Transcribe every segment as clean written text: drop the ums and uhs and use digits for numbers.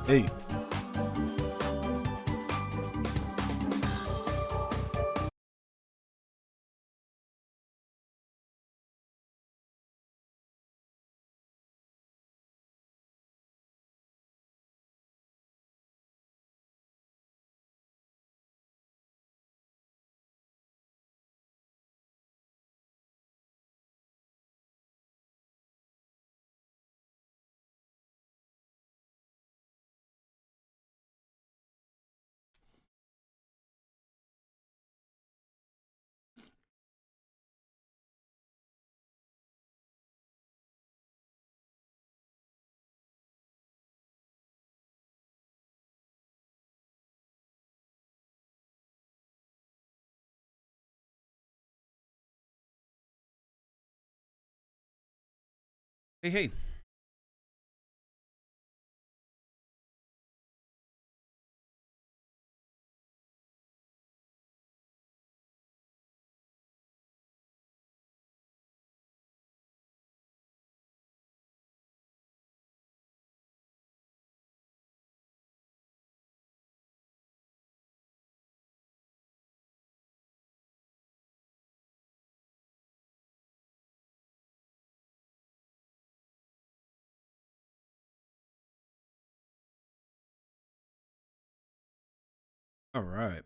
Hey. Hey, hey. All right.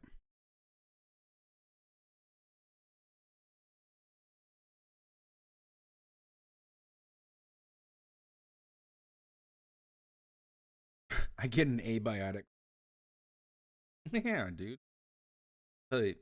I get an abiotic. Yeah, dude. Hey.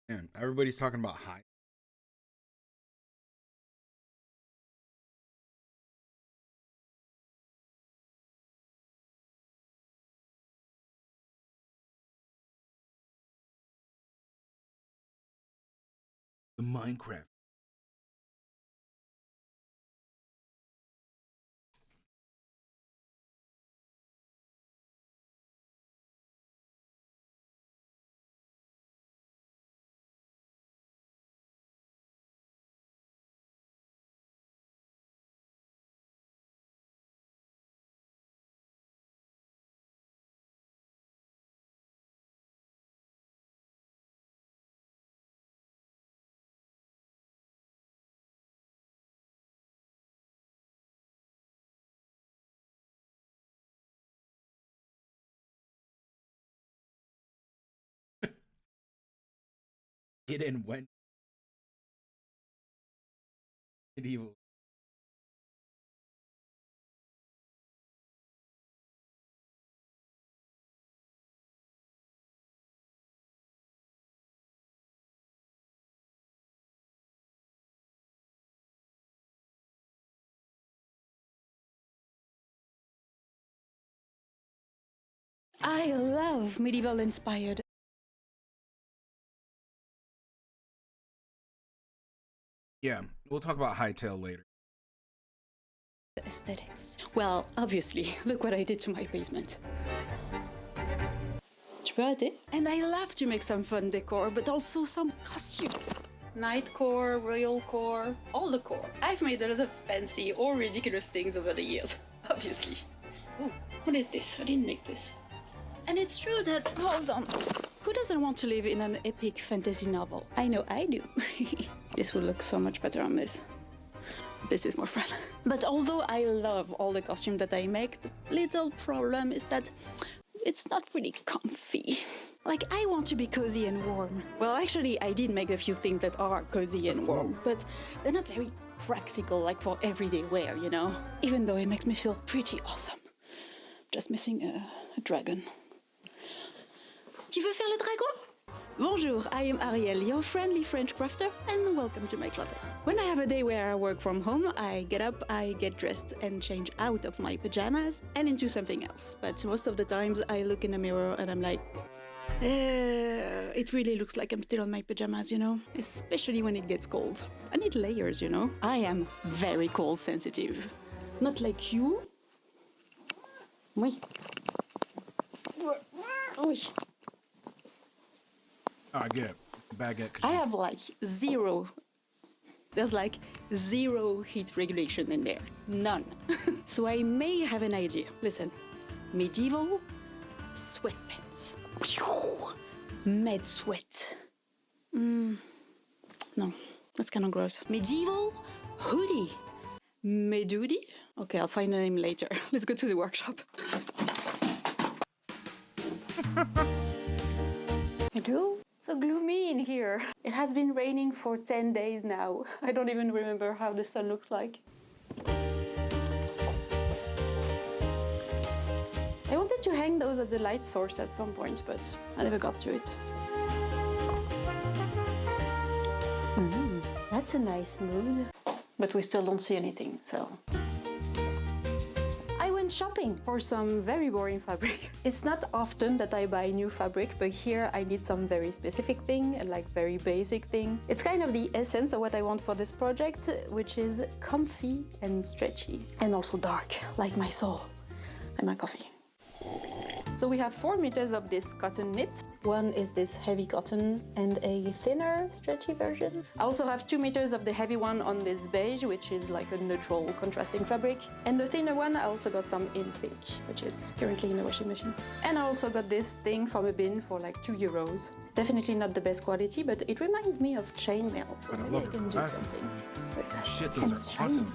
Man, everybody's talking about high. The Minecraft. Get in when medieval. I love medieval inspired Yeah, we'll talk about hightail later. aesthetics. Well, obviously, look what I did to my basement. Tu peux arrêter? And I love to make some fun decor, but also some costumes. Knight core, royal core, all the core. I've made a lot of fancy or ridiculous things over the years, obviously. Oh, what is this? I didn't make this. And it's true that, hold on, who doesn't want to live in an epic fantasy novel? I know I do. This would look so much better on this. This is more fun. But although I love all the costumes that I make, the little problem is that it's not really comfy. Like, I want to be cozy and warm. Well, actually, I did make a few things that are cozy and warm, but they're not very practical, like for everyday wear, you know? Even though it makes me feel pretty awesome. Just missing a dragon. Tu veux faire le dragon? Bonjour, I am Ariel, your friendly French crafter, and welcome to my closet. When I have a day where I work from home, I get up, I get dressed and change out of my pajamas and into something else. But most of the times I look in the mirror and I'm like, it really looks like I'm still on my pajamas, you know? Especially when it gets cold. I need layers, you know? I am very cold sensitive. Not like you. Oui. Oui. Oh, I get it. Baguette. I have like zero. There's like zero heat regulation in there. None. So I may have an idea. Listen. Medieval sweatpants. Med sweat. No, that's kind of gross. Medieval hoodie. Medoodie? Okay, I'll find a name later. Let's go to the workshop. Hello? So gloomy in here. It has been raining for 10 days now. I don't even remember how the sun looks like. I wanted to hang those at the light source at some point, but I never got to it. That's a nice mood. But we still don't see anything, so... I went shopping for some very boring fabric. It's not often that I buy new fabric, but here I need some very specific thing, like very basic thing. It's kind of the essence of what I want for this project, which is comfy and stretchy. And also dark, like my soul and my coffee. So we have 4 meters of this cotton knit. One is this heavy cotton and a thinner, stretchy version. I also have 2 meters of the heavy one on this beige, which is like a neutral contrasting fabric. And the thinner one, I also got some in pink, which is currently in the washing machine. And I also got this thing from a bin for like €2. Definitely not the best quality, but it reminds me of chainmail, so maybe I can do something with that. Shit, those are awesome.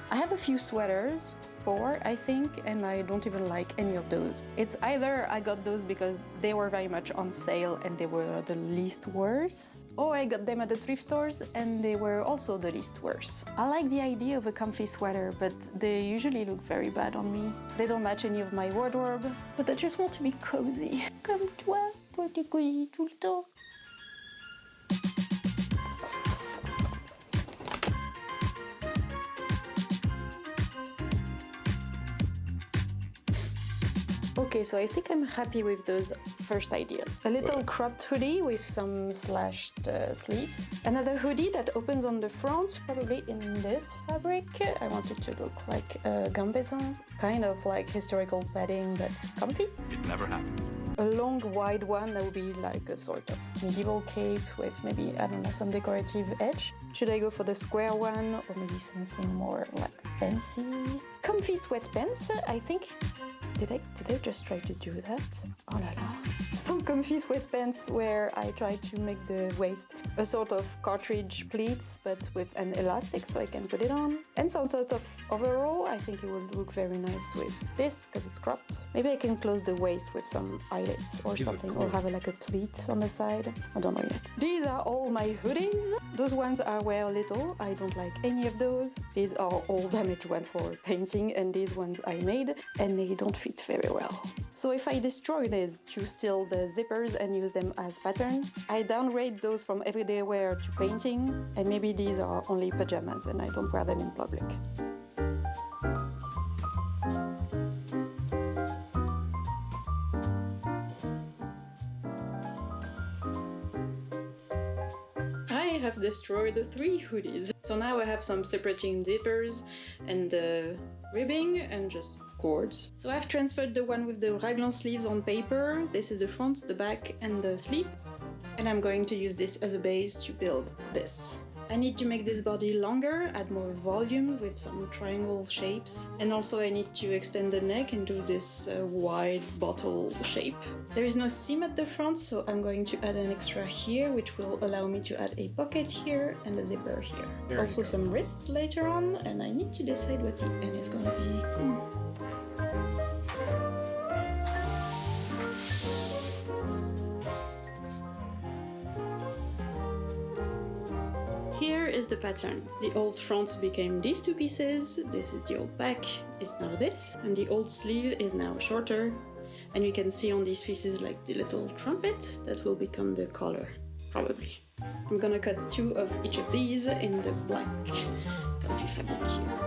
I have a few sweaters, 4 I think, and I don't even like any of those. It's either I got those because they were very much on sale and they were the least worse, or I got them at the thrift stores and they were also the least worse. I like the idea of a comfy sweater, but they usually look very bad on me. They don't match any of my wardrobe, but I just want to be cozy. Comme toi, toi t'es cosy tout le temps. Okay, so I think I'm happy with those first ideas. A little cropped hoodie with some slashed sleeves. Another hoodie that opens on the front, probably in this fabric. I want it to look like a gambeson, kind of like historical padding, but comfy. It never happened. A long, wide one that would be like a sort of medieval cape with maybe, I don't know, some decorative edge. Should I go for the square one or maybe something more like fancy? Comfy sweatpants, I think. Did I just try to do that? Oh la la. Some comfy sweatpants where I try to make the waist a sort of cartridge pleats, but with an elastic so I can put it on. And some sort of overall. I think it will look very nice with this because it's cropped. Maybe I can close the waist with some eyelets or something, or have like a pleat on the side. I don't know yet. These are all my hoodies. Those ones I wear little. I don't like any of those. These are all damaged ones for painting, and these ones I made, and they don't fit very well. So if I destroy these to steal the zippers and use them as patterns, I downgrade those from everyday wear to painting, and maybe these are only pajamas and I don't wear them in public. I have destroyed the 3 hoodies. So now I have some separating zippers and ribbing and just cords. So I've transferred the one with the raglan sleeves on paper. This is the front, the back, and the sleeve. And I'm going to use this as a base to build this. I need to make this body longer, add more volume with some triangle shapes. And also I need to extend the neck and do this wide bottle shape. There is no seam at the front, so I'm going to add an extra here, which will allow me to add a pocket here and a zipper here. There Also some wrists later on, and I need to decide what the end is gonna be. Here is the pattern. The old front became these two pieces, this is the old back, it's now this, and the old sleeve is now shorter. And you can see on these pieces like the little trumpet that will become the collar, probably. I'm gonna cut 2 of each of these in the black comfy fabric here.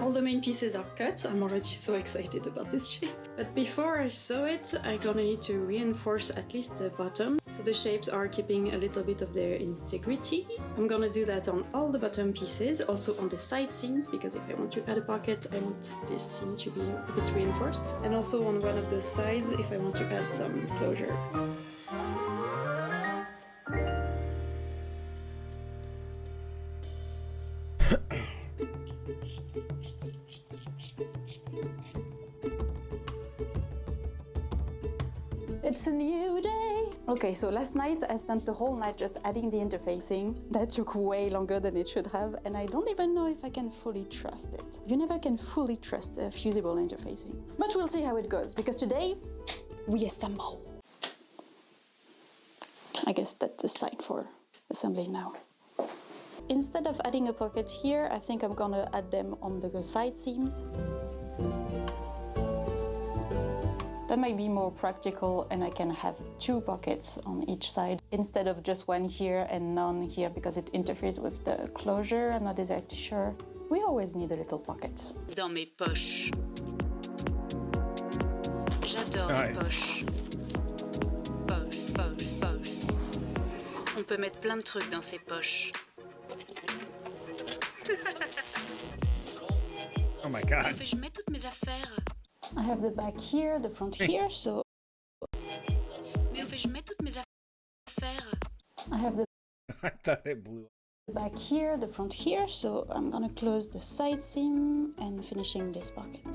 All the main pieces are cut. I'm already so excited about this shape. But before I sew it, I'm gonna need to reinforce at least the bottom, so the shapes are keeping a little bit of their integrity. I'm gonna do that on all the bottom pieces, also on the side seams, because if I want to add a pocket, I want this seam to be a bit reinforced. And also on one of the sides, if I want to add some closure. It's a new day! Okay, so last night I spent the whole night just adding the interfacing. That took way longer than it should have, and I don't even know if I can fully trust it. You never can fully trust a fusible interfacing. But we'll see how it goes, because today, we assemble. I guess that's a sign for assembling now. Instead of adding a pocket here, I think I'm gonna add them on the side seams. That might be more practical, and I can have 2 pockets on each side instead of just one here and none here, because it interferes with the closure. I'm not exactly sure. We always need a little pocket. Dans mes poches. J'adore les poches. Poche, poche, poche. On peut mettre plein de trucs dans ces poches. Oh my god. En fait, je mets toutes mes affaires. I have the back here, the front here, so... Mais en fait, je mets toutes mes affaires. I have the I thought it blew. back here, the front here, so I'm gonna close the side seam and finishing this pocket.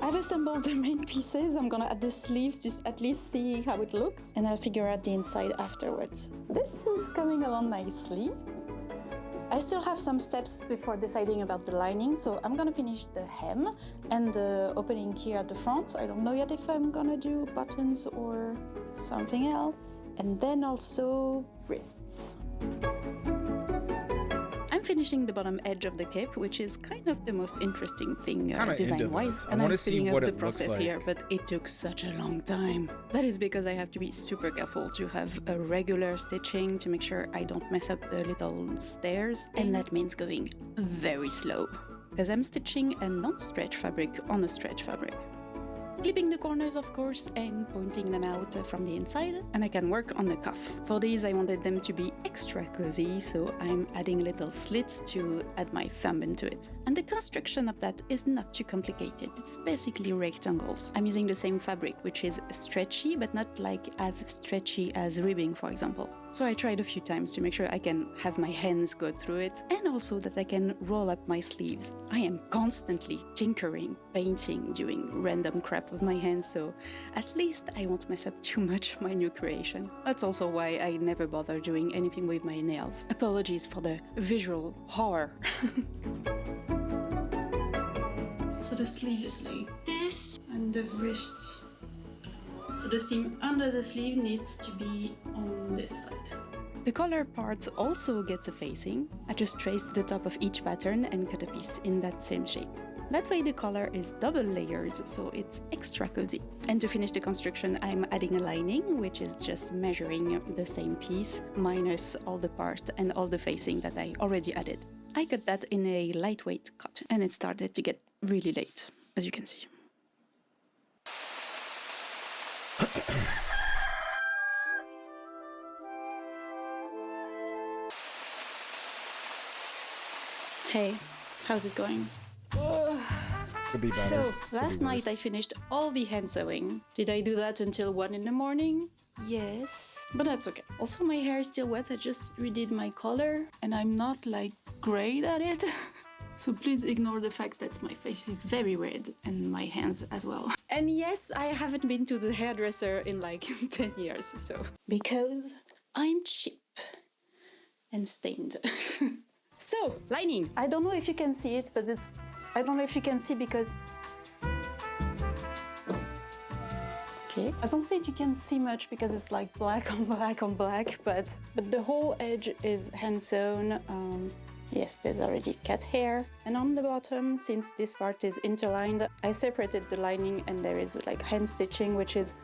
I've assembled the main pieces. I'm gonna add the sleeves to at least see how it looks, and I'll figure out the inside afterwards. This is coming along nicely. I still have some steps before deciding about the lining, so I'm gonna finish the hem and the opening here at the front. I don't know yet if I'm gonna do buttons or something else. And then also wrists. I'm finishing the bottom edge of the cape, which is kind of the most interesting thing design-wise. And I'm speeding up the process here, but it took such a long time. That is because I have to be super careful to have a regular stitching to make sure I don't mess up the little stairs. And that means going very slow, because I'm stitching a non-stretch fabric on a stretch fabric. Clipping the corners, of course, and pointing them out from the inside, and I can work on the cuff. For these, I wanted them to be extra cozy, so I'm adding little slits to add my thumb into it. And the construction of that is not too complicated. It's basically rectangles. I'm using the same fabric, which is stretchy, but not like as stretchy as ribbing, for example. So I tried a few times to make sure I can have my hands go through it, and also that I can roll up my sleeves. I am constantly tinkering, painting, doing random crap with my hands, so at least I won't mess up too much my new creation. That's also why I never bother doing anything with my nails. Apologies for the visual horror. So the sleeve is like this, and the wrist. So the seam under the sleeve needs to be on this side. The collar part also gets a facing. I just traced the top of each pattern and cut a piece in that same shape. That way the collar is double layers, so it's extra cozy. And to finish the construction, I'm adding a lining, which is just measuring the same piece, minus all the part and all the facing that I already added. I cut that in a lightweight cut, and it started to get really late, as you can see. Hey, how's it going? Could be better. So, last night I finished all the hand sewing. Did I do that until 1 in the morning? Yes, but that's okay. Also, my hair is still wet. I just redid my collar, and I'm not like great at it. So please ignore the fact that my face is very red, and my hands as well. And yes, I haven't been to the hairdresser in like 10 years, so... Because I'm cheap and stained. So, lining. I don't know if you can see it, but it's I don't know if you can see because... Okay. I don't think you can see much because it's like black on black on black, but the whole edge is hand sewn. Yes, there's already cat hair. And on the bottom, since this part is interlined, I separated the lining and there is like hand stitching, which is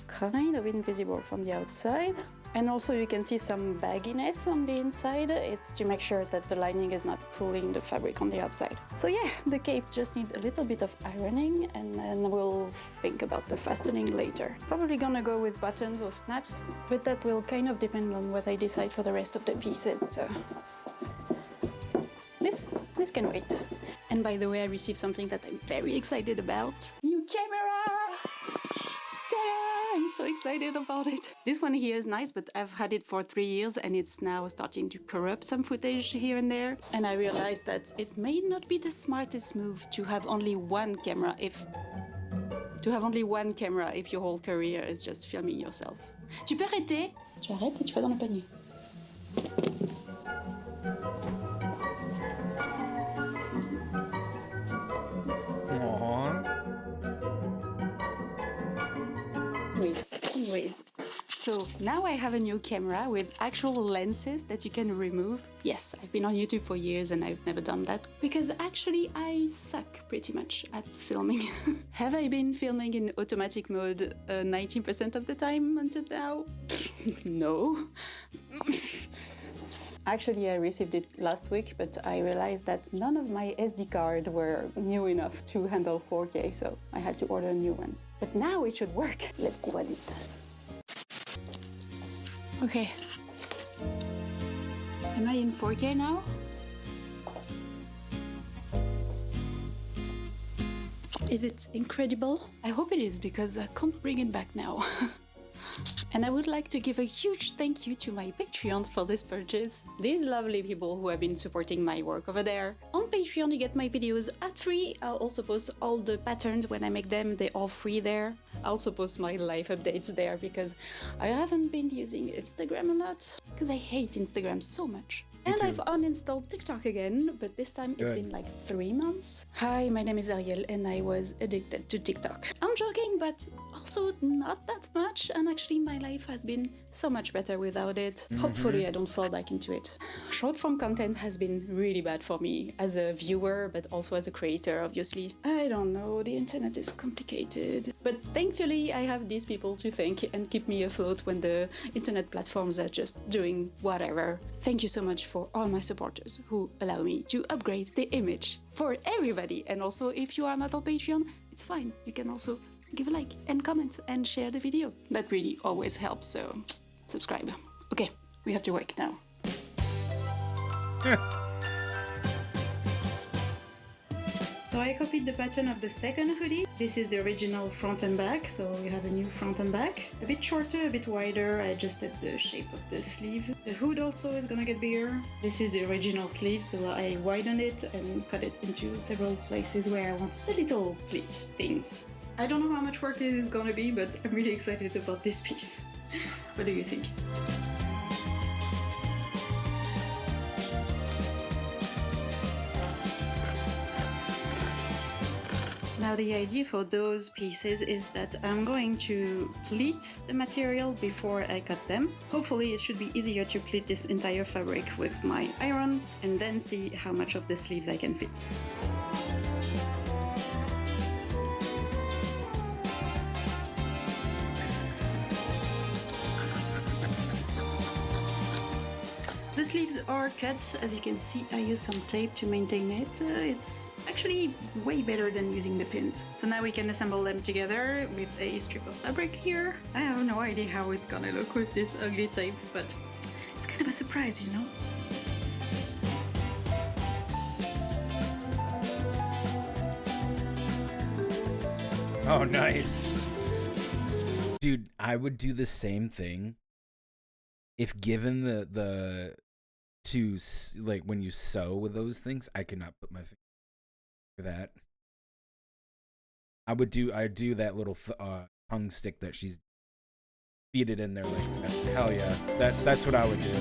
kind of invisible from the outside. And also you can see some bagginess on the inside. It's to make sure that the lining is not pulling the fabric on the outside. So yeah, the cape just needs a little bit of ironing and then we'll think about the fastening later. Probably gonna go with buttons or snaps, but that will kind of depend on what I decide for the rest of the pieces. So this can wait. And by the way, I received something that I'm very excited about. New camera! I'm so excited about it. This one here is nice, but I've had it for 3 years and it's now starting to corrupt some footage here and there. And I realized that it may not be the smartest move to have only one camera if your whole career is just filming yourself. Tu peux arrêter? Tu arrêtes et tu vas dans le panier. Anyways, so now I have a new camera with actual lenses that you can remove. Yes, I've been on YouTube for years and I've never done that because actually I suck pretty much at filming. Have I been filming in automatic mode 19% of the time until now? No. Actually, I received it last week, but I realized that none of my SD cards were new enough to handle 4K, so I had to order new ones. But now it should work. Let's see what it does. Okay. Am I in 4K now? Is it incredible? I hope it is because I can't bring it back now. And I would like to give a huge thank you to my Patreon for this purchase. These lovely people who have been supporting my work over there. On Patreon you get my videos ad-free. I'll also post all the patterns when I make them, they're all free there. I also post my life updates there because I haven't been using Instagram a lot because I hate Instagram so much. And I've uninstalled TikTok again, but this time it's been like 3 months. Hi, my name is Ariel and I was addicted to TikTok. I'm joking, but also not that much. And actually my life has been so much better without it. Hopefully I don't fall back into it. Short form content has been really bad for me as a viewer, but also as a creator, obviously. I don't know, the internet is complicated. But thankfully I have these people to thank and keep me afloat when the internet platforms are just doing whatever. Thank you so much for all my supporters who allow me to upgrade the image for everybody. And also, if you are not on Patreon, it's fine. You can also give a like and comment and share the video. That really always helps, so subscribe. Okay, we have to work now. So I copied the pattern of the second hoodie. This is the original front and back, so we have a new front and back. A bit shorter, a bit wider. I adjusted the shape of the sleeve. The hood also is gonna get bigger. This is the original sleeve, so I widened it and cut it into several places where I wanted the little pleat things. I don't know how much work it is gonna be, but I'm really excited about this piece. What do you think? Now the idea for those pieces is that I'm going to pleat the material before I cut them. Hopefully it should be easier to pleat this entire fabric with my iron and then see how much of the sleeves I can fit. The sleeves are cut. As you can see, I use some tape to maintain it. It's actually way better than using the pins. So now we can assemble them together with a strip of fabric here. I have no idea how it's gonna look with this ugly tape, but it's kind of a surprise, you know? Oh, nice. Dude, I would do the same thing if given the to, like, when you sew with those things. I could not put my finger for that. I'd do that little tongue stick that she's feed it in there like that. Hell yeah. That's what I would do.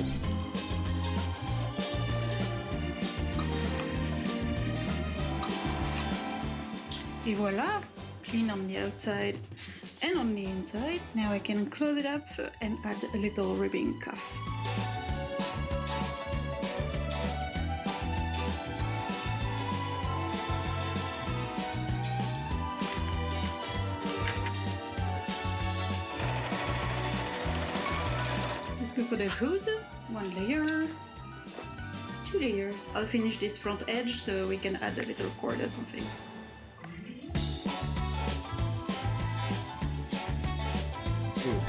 Et voila! Clean on the outside and on the inside. Now I can close it up and add a little ribbing cuff. Let's go for the hood. 1 layer, 2 layers. I'll finish this front edge so we can add a little cord or something. Ooh.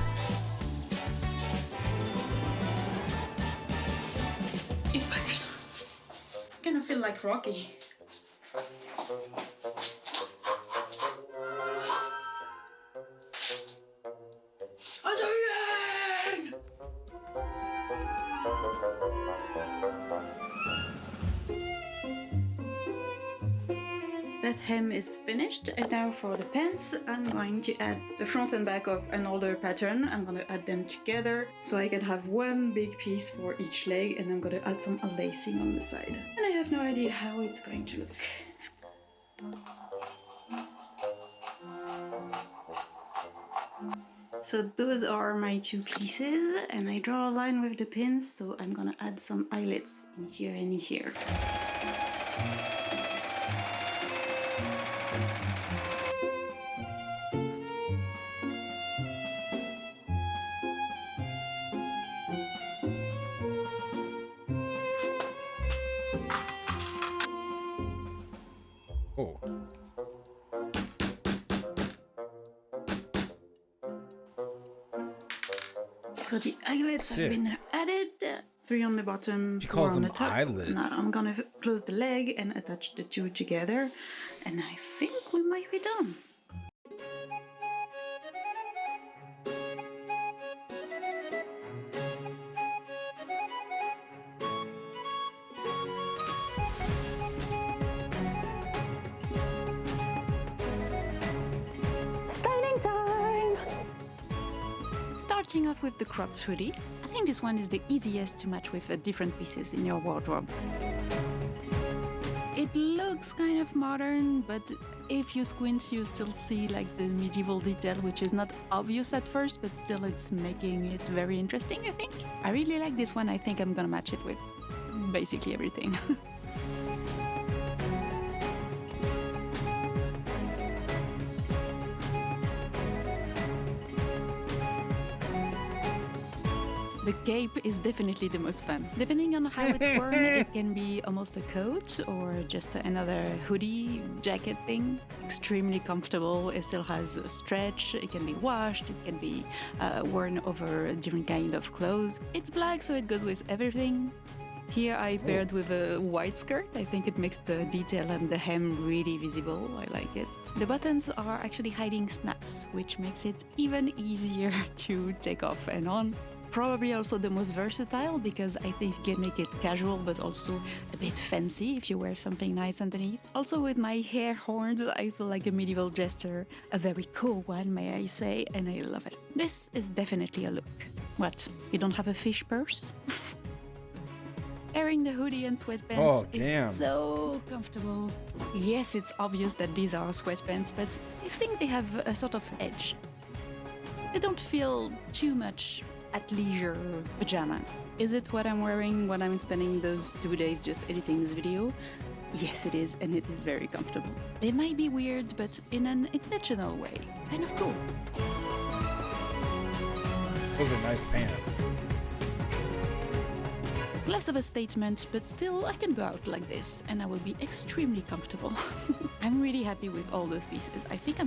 It works. Kind of feel like Rocky. That hem is finished, and now for the pants I'm going to add the front and back of an older pattern. I'm gonna add them together so I can have one big piece for each leg, and I'm gonna add some lacing on the side. And I have no idea how it's going to look. So those are my 2 pieces, and I draw a line with the pins, so I'm gonna add some eyelets in here and here. Oh. So the eyelets have been added. 3 on the bottom, She 4 calls on them the top. eyelids. Now I'm gonna close the leg and attach the 2 together, and I think we might be done. Styling time! Starting off with the cropped hoodie, I think this one is the easiest to match with different pieces in your wardrobe. It looks kind of modern, but if you squint, you still see like the medieval detail, which is not obvious at first, but still it's making it very interesting, I think. I really like this one. I think I'm gonna match it with basically everything. The cape is definitely the most fun. Depending on how it's worn, it can be almost a coat or just another hoodie, jacket thing. Extremely comfortable. It still has a stretch. It can be washed. It can be worn over a different kind of clothes. It's black, so it goes with everything. Here I paired with a white skirt. I think it makes the detail and the hem really visible. I like it. The buttons are actually hiding snaps, which makes it even easier to take off and on. Probably also the most versatile, because I think you can make it casual but also a bit fancy if you wear something nice underneath. Also with my hair horns, I feel like a medieval jester, a very cool one, may I say, and I love it. This is definitely a look. What, you don't have a fish purse? Wearing the hoodie and sweatpants is so comfortable. Yes, it's obvious that these are sweatpants, but I think they have a sort of edge. They don't feel too much at leisure pajamas. Is it what I'm wearing when I'm spending those 2 days just editing this video? Yes, it is, and it is very comfortable. They might be weird, but in an intentional way. Kind of cool. Those are nice pants. Less of a statement, but still I can go out like this, and I will be extremely comfortable. I'm really happy with all those pieces. I think I'm...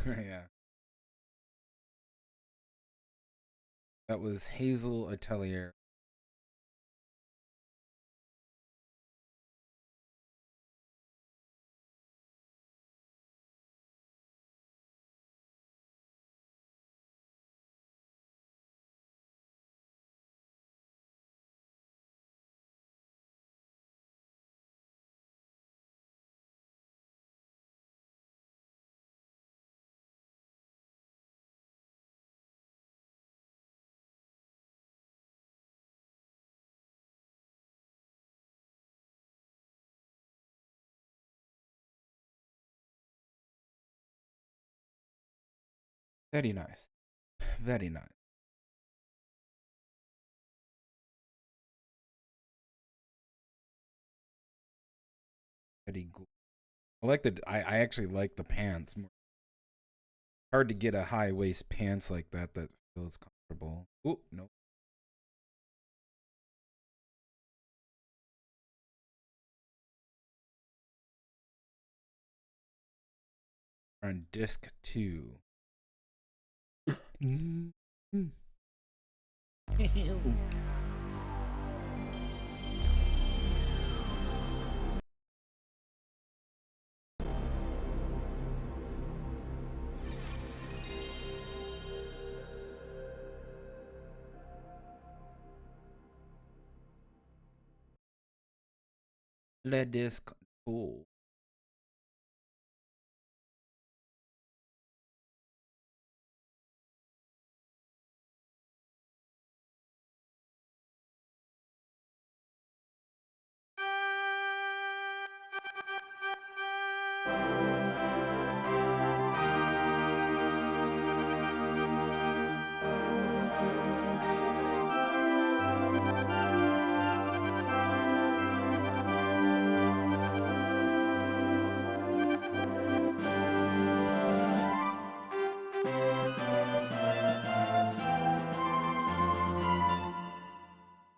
Yeah. That was Hazel Atelier. Very nice. Very nice. Very good. I actually like the pants more. Hard to get a high waist pants like that feels comfortable. Oh, no. We're on disc 2. Le disc cool.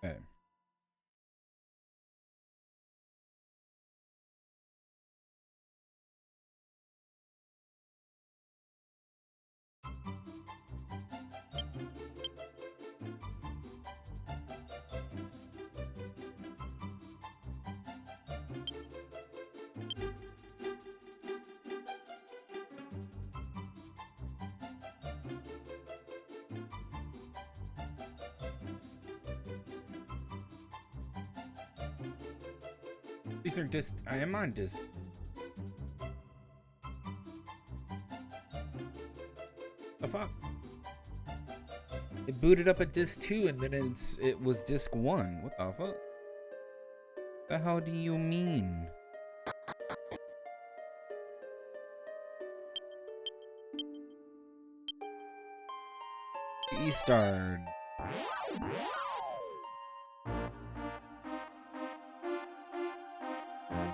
Okay. These are disc. I am on disc. The fuck? It booted up at disc 2 and then it was disc 1. What the fuck? The hell do you mean? E-starred.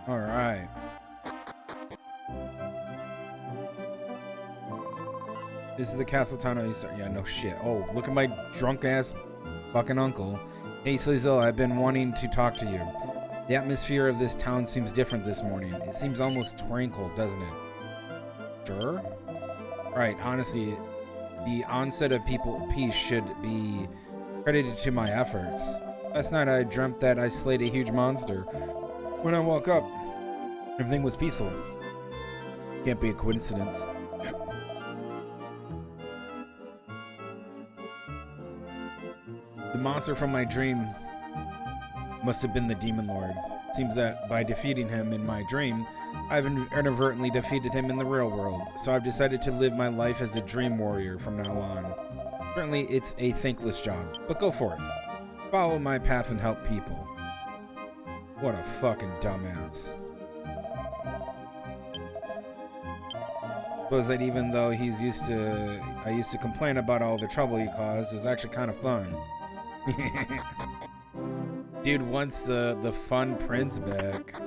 All right. This is the castle town of E-star. Yeah, no shit. Oh, look at my drunk ass fucking uncle. Hey, Tlightzero, I've been wanting to talk to you. The atmosphere of this town seems different this morning. It seems almost tranquil, doesn't it? Sure. Right, honestly, the onset of peace should be credited to my efforts. Last night I dreamt that I slayed a huge monster. When I woke up, everything was peaceful. Can't be a coincidence. The monster from my dream must have been the Demon Lord. Seems that by defeating him in my dream, I've inadvertently defeated him in the real world, so I've decided to live my life as a dream warrior from now on. Certainly, it's a thankless job, but go forth. Follow my path and help people. What a fucking dumbass. Suppose that even though I used to complain about all the trouble he caused, it was actually kind of fun. Dude wants the fun prince back.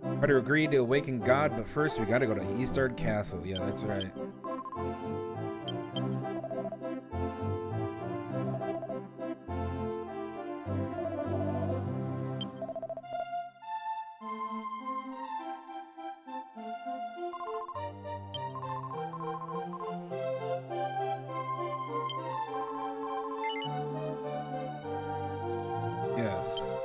Try to agree to awaken God, but first we gotta go to Eastard Castle. Yeah, that's right. Yes.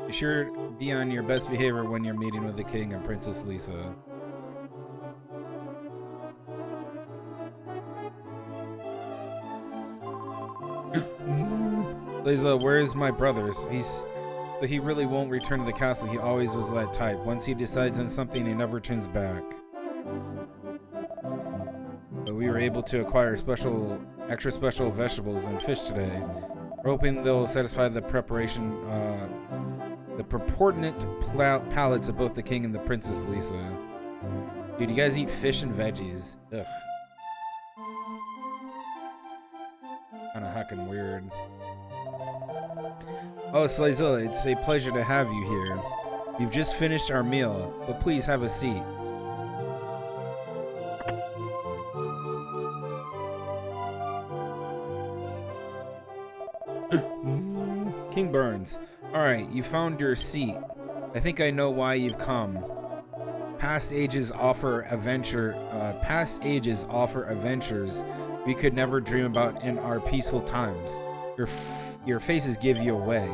Be sure to be on your best behavior when you're meeting with the king and Princess Lisa. Lisa, where's my brothers? He really won't return to the castle. He always was that type. Once he decides on something, he never turns back. But we were able to acquire extra special vegetables and fish today. We're hoping they'll satisfy the preparation the proportionate palates of both the king and the princess Lisa. Dude, you guys eat fish and veggies. Ugh. Kinda heckin' weird. Oh, Tlightzero, it's a pleasure to have you here. We've just finished our meal, but please have a seat. King Burns. Alright, you found your seat. I think I know why you've come. Past ages offer adventures we could never dream about in our peaceful times. Your faces give you away.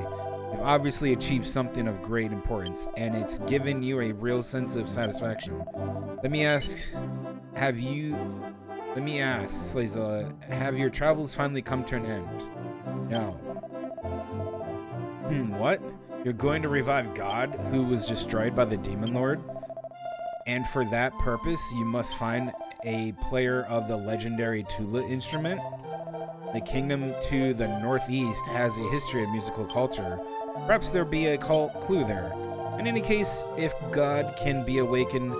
You've obviously achieved something of great importance, and it's given you a real sense of satisfaction. Let me ask, Tlightzero, have your travels finally come to an end? No. What? You're going to revive God, who was destroyed by the Demon Lord? And for that purpose, you must find a player of the legendary Tula instrument? The kingdom to the northeast has a history of musical culture. Perhaps there'll be a cult clue there. In any case, if God can be awakened,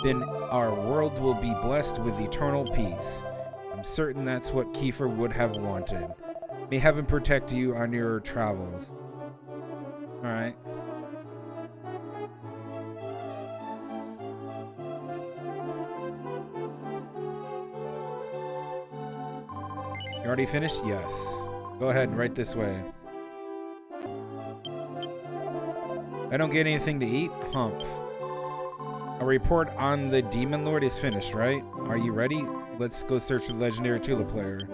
then our world will be blessed with eternal peace. I'm certain that's what Kiefer would have wanted. May heaven protect you on your travels. Alright. You already finished? Yes. Go ahead, right this way. I don't get anything to eat? Humph. A report on the Demon Lord is finished, right? Are you ready? Let's go search for the legendary Tula player.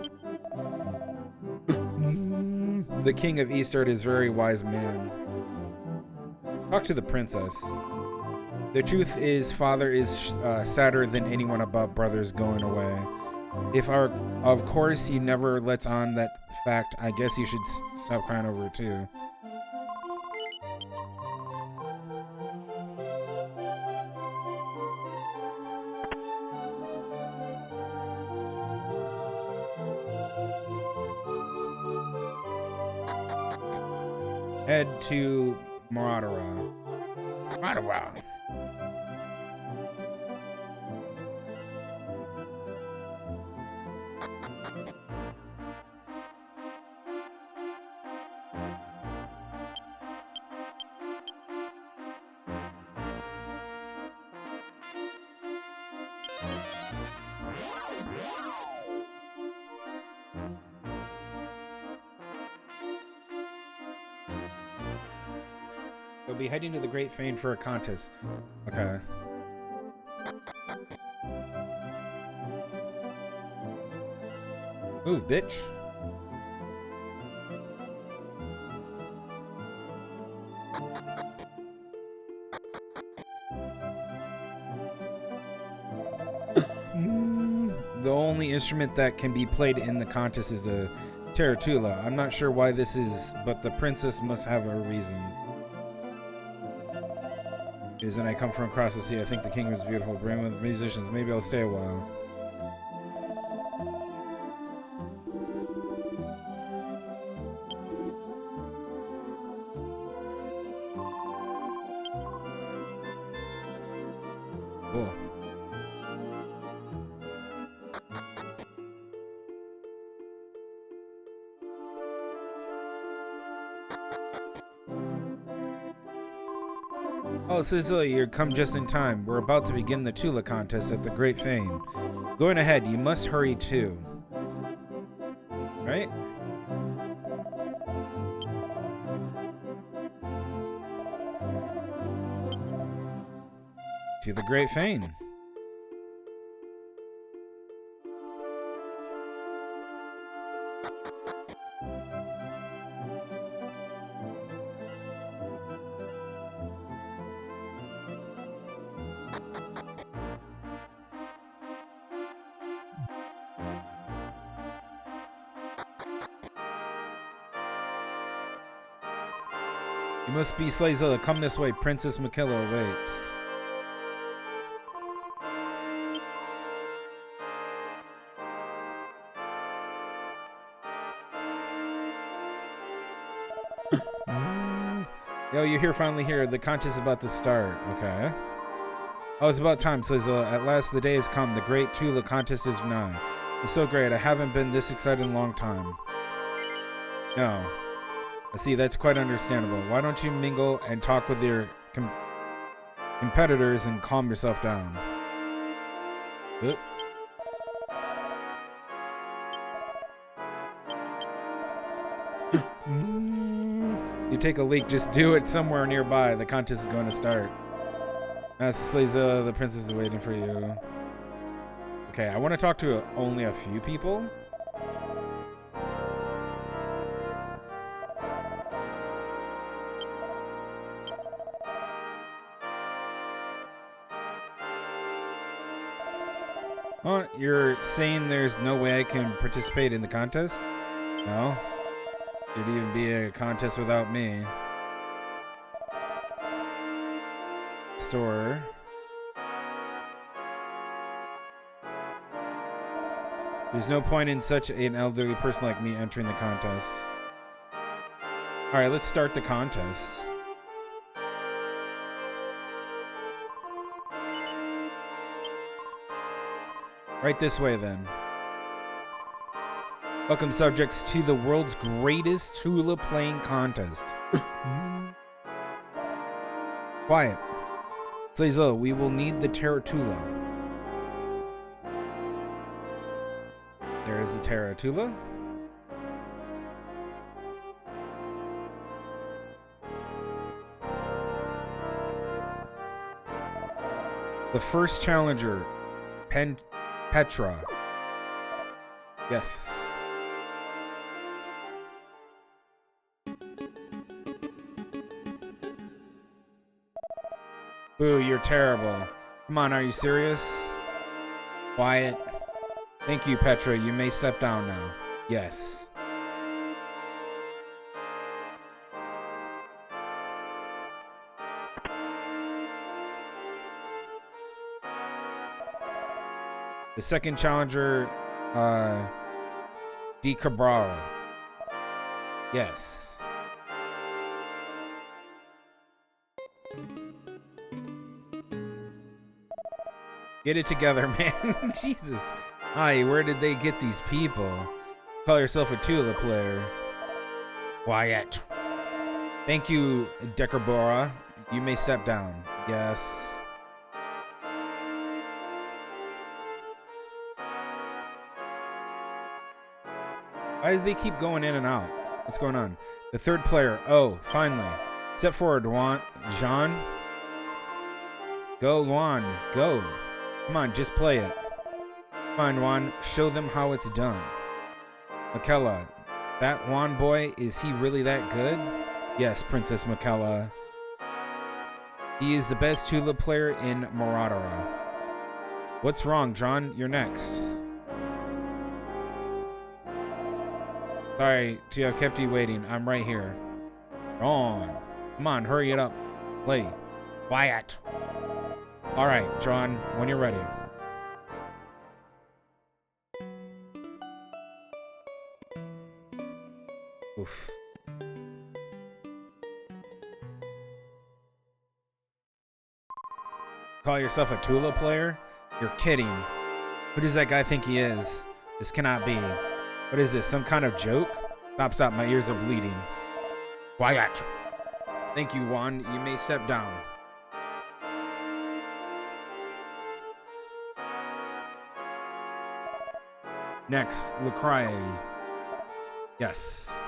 The king of Eastard is a very wise man. Talk to the princess. The truth is, father is sadder than anyone about brothers going away. Of course, he never lets on that fact. I guess you should stop crying over it too. Head to Maradara. Maradara. They'll be heading to the Great Fane for a contest. Okay. Move, bitch. The only instrument that can be played in the contest is the Tarantula. I'm not sure why this is, but the princess must have her reasons. Isn't I come from across the sea? I think the kingdom is beautiful. Bring with musicians. Maybe I'll stay a while. Cool. Oh, Tlightzero, you come just in time. We're about to begin the Tula contest at the Great Fane. Going ahead, you must hurry too. Right? To the Great Fane. You must be Tlightzero. Come this way. Princess Makilla awaits. Yo, Oh, you're here, finally here. The contest is about to start. Okay. Oh, it's about time, Tlightzero. At last, the day has come. The great Tula contest is nigh. It's so great. I haven't been this excited in a long time. No. I see, that's quite understandable. Why don't you mingle and talk with your competitors and calm yourself down? Oop. You take a leak, just do it somewhere nearby. The contest is going to start. Master Tlightzero, the princess is waiting for you. Okay, I want to talk to only a few people. Oh, you're saying there's no way I can participate in the contest? No. It'd even be a contest without me. Store. There's no point in such an elderly person like me entering the contest. Alright, let's start the contest. Right this way, then. Welcome, subjects, to the world's greatest Tula playing contest. Quiet. Tlightzero, we will need the Tula. There is the Tula. The first challenger, Petra. Yes. Boo, you're terrible. Come on, are you serious? Quiet. Thank you, Petra. You may step down now. Yes. The second challenger, Di Cabrera. Yes. Get it together, man. Jesus. Hi, where did they get these people? Call yourself a Tula player. Quiet. Thank you, Decabora. You may step down. Yes. Why do they keep going in and out? What's going on? The third player. Oh, finally. Step forward, Jean. Go, Juan. Go. Come on, just play it. Come on, Juan. Show them how it's done. Michaela. That Juan boy, is he really that good? Yes, Princess Michaela. He is the best Tula player in Maradara. What's wrong, John? You're next. Sorry to have kept you waiting. I'm right here. John. Come on, hurry it up. Play. Quiet. All right, John, when you're ready. Oof. Call yourself a Tula player? You're kidding. Who does that guy think he is? This cannot be. What is this, some kind of joke? Stop, stop, my ears are bleeding. Quiet. Thank you, Juan. You may step down. Next, Lucrae. Yes.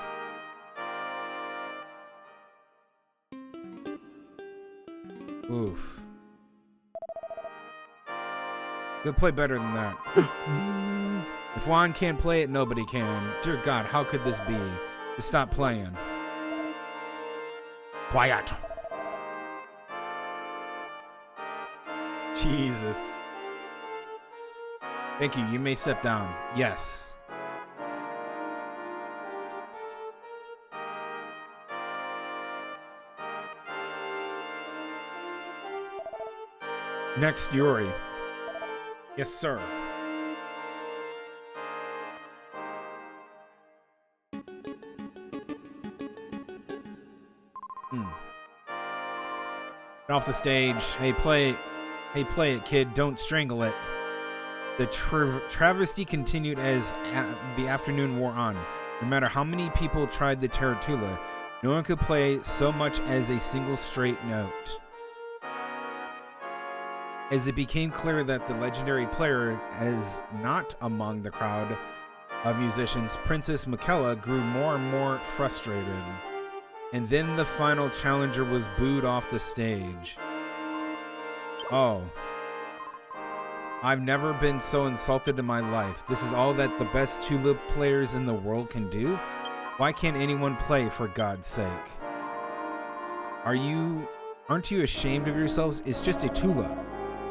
Oof. You'll play better than that. If Juan can't play it, nobody can. Dear God, how could this be? Just stop playing. Quiet. Jesus. Thank you. You may step down. Yes. Next, Yuri. Yes, sir. Off the stage. Hey, play it, kid. Don't strangle it. The travesty continued as the afternoon wore on. No matter how many people tried the tarantula, no one could play so much as a single straight note. As it became clear that the legendary player is not among the crowd of musicians, Princess Michaela grew more and more frustrated. And then the final challenger was booed off the stage. Oh. I've never been so insulted in my life. This is all that the best tuba players in the world can do? Why can't anyone play, for God's sake? Aren't you ashamed of yourselves? It's just a tuba.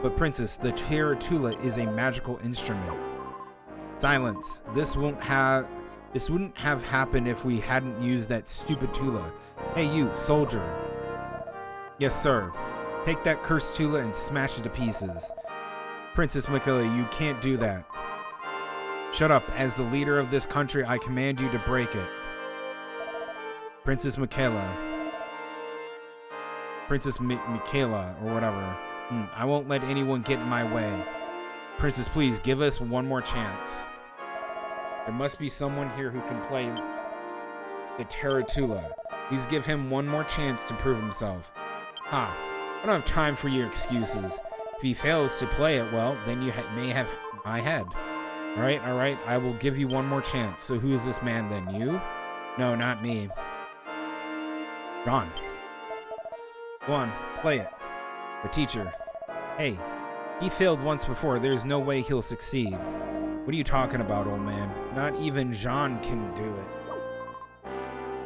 But princess, the tarantula is a magical instrument. Silence. This wouldn't have happened if we hadn't used that stupid tula. Hey you, soldier. Yes, sir. Take that cursed tula and smash it to pieces. Princess Michaela, you can't do that. Shut up. As the leader of this country, I command you to break it. Princess Michaela. Princess Michaela, or whatever. I won't let anyone get in my way. Princess, please, give us one more chance. There must be someone here who can play the tarantula. Please give him one more chance to prove himself. I don't have time for your excuses. If he fails to play it well, then you may have my head. All right, I will give you one more chance. So who is this man then? You? No, not me. John. Go on, play it. The teacher. Hey, he failed once before. There's no way he'll succeed. What are you talking about, old man? Not even Jean can do it.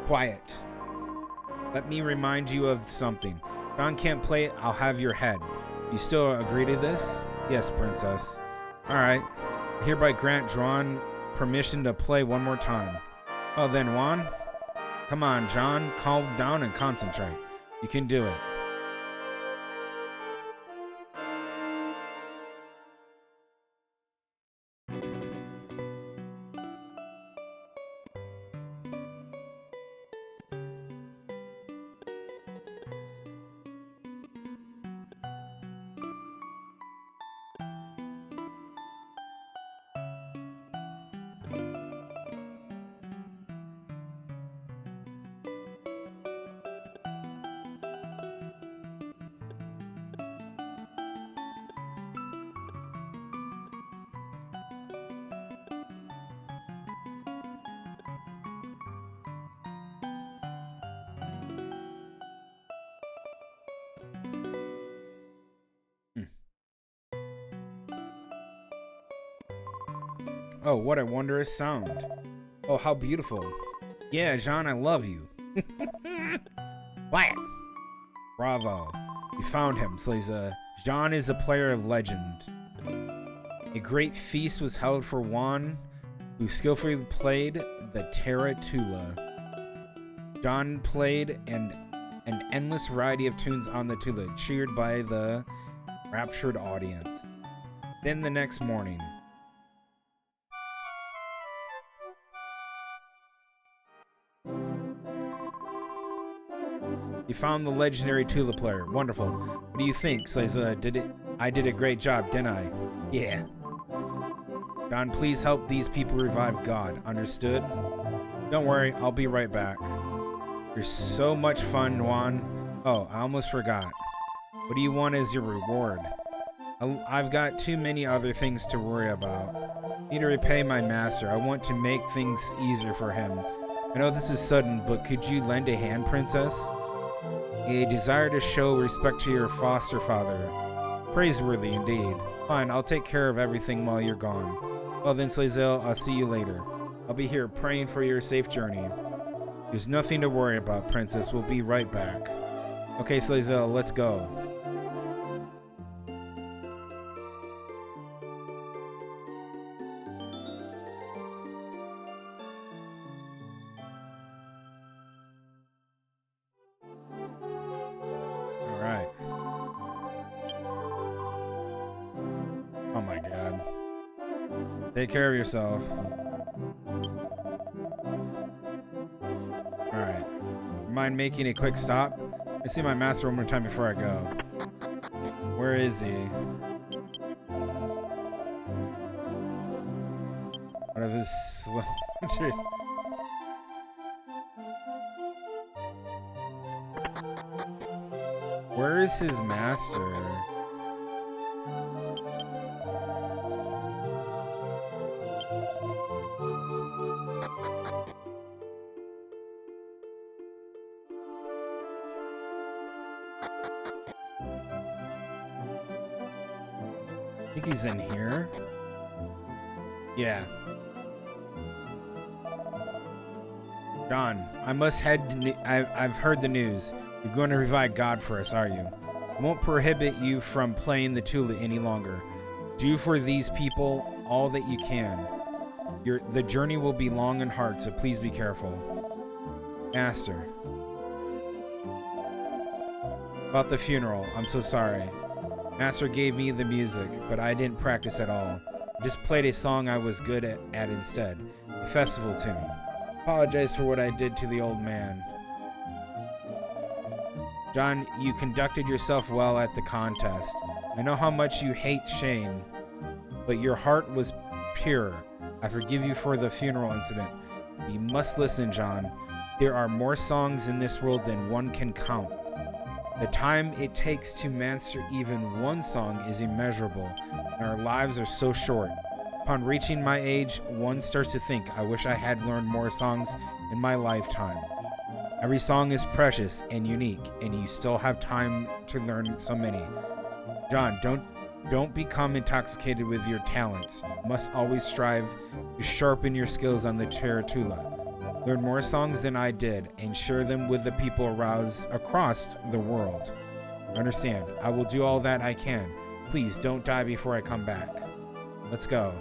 Quiet. Let me remind you of something. Jean can't play it, I'll have your head. You still agree to this? Yes, princess. Alright. I hereby grant Juan permission to play one more time. Oh, then Juan? Come on, John. Calm down and concentrate. You can do it. Oh, what a wondrous sound. Oh, how beautiful. Yeah, Jean, I love you. Quiet. Bravo. You found him, Tlightzero. Jean is a player of legend. A great feast was held for Juan, who skillfully played the tarantula. Jean played an endless variety of tunes on the tula, cheered by the raptured audience. Then the next morning, you found the legendary tula player. Wonderful. What do you think, Tlightzero? I did a great job, didn't I? Yeah. John, please help these people revive God. Understood? Don't worry, I'll be right back. You're so much fun, Juan. Oh, I almost forgot. What do you want as your reward? I've got too many other things to worry about. I need to repay my master. I want to make things easier for him. I know this is sudden, but could you lend a hand, princess? A desire to show respect to your foster father. Praiseworthy indeed. Fine, I'll take care of everything while you're gone. Well then, Tlightzero, I'll see you later. I'll be here praying for your safe journey. There's nothing to worry about, princess. We'll be right back. Okay, Tlightzero, let's go. Oh my god. Take care of yourself. Alright. Mind making a quick stop? I see my master one more time before I go. Where is he? One of his slow... Where is his master? I think he's in here. Yeah. John, I must head. I've heard the news. You're going to revive God for us, are you? I won't prohibit you from playing the tuba any longer. Do for these people all that you can. The journey will be long and hard, so please be careful. Master. About the funeral, I'm so sorry. Master gave me the music, but I didn't practice at all. I just played a song I was good at instead. A festival tune. Apologize for what I did to the old man. John, you conducted yourself well at the contest. I know how much you hate shame, but your heart was pure. I forgive you for the funeral incident. You must listen, John. There are more songs in this world than one can count. The time it takes to master even one song is immeasurable, and our lives are so short. Upon reaching my age, one starts to think, I wish I had learned more songs in my lifetime. Every song is precious and unique, and you still have time to learn so many. John, don't become intoxicated with your talents. You must always strive to sharpen your skills on the tarantula. Learn more songs than I did, and share them with the people across the world. Understand, I will do all that I can. Please don't die before I come back. Let's go.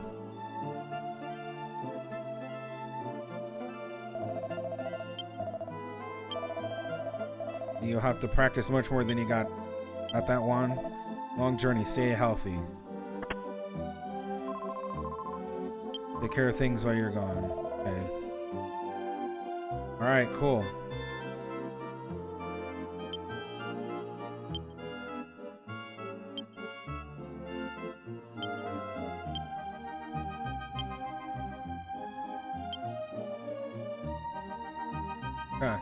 You'll have to practice much more than you got at that one. Long journey, stay healthy. Take care of things while you're gone. Okay. Alright, cool. Okay.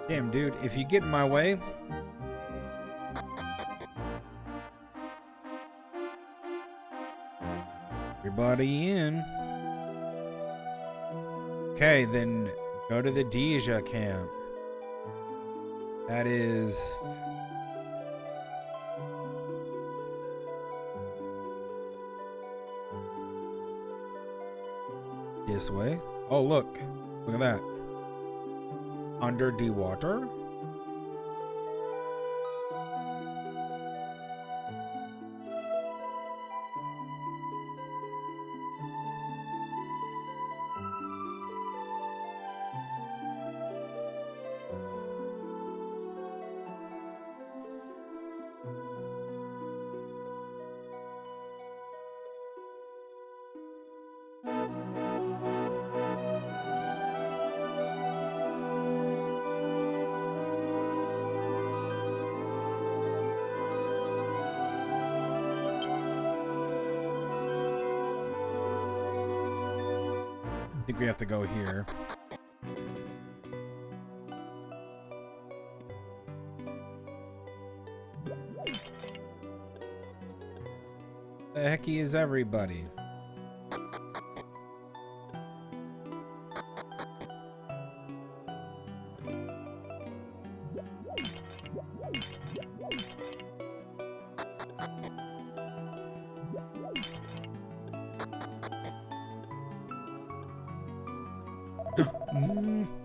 Damn, dude, if you get in my way... Everybody in. Okay, then go to the Deja camp. That is... this way. Oh, look. Look at that. Under the water? I think we have to go here. The hecky is everybody?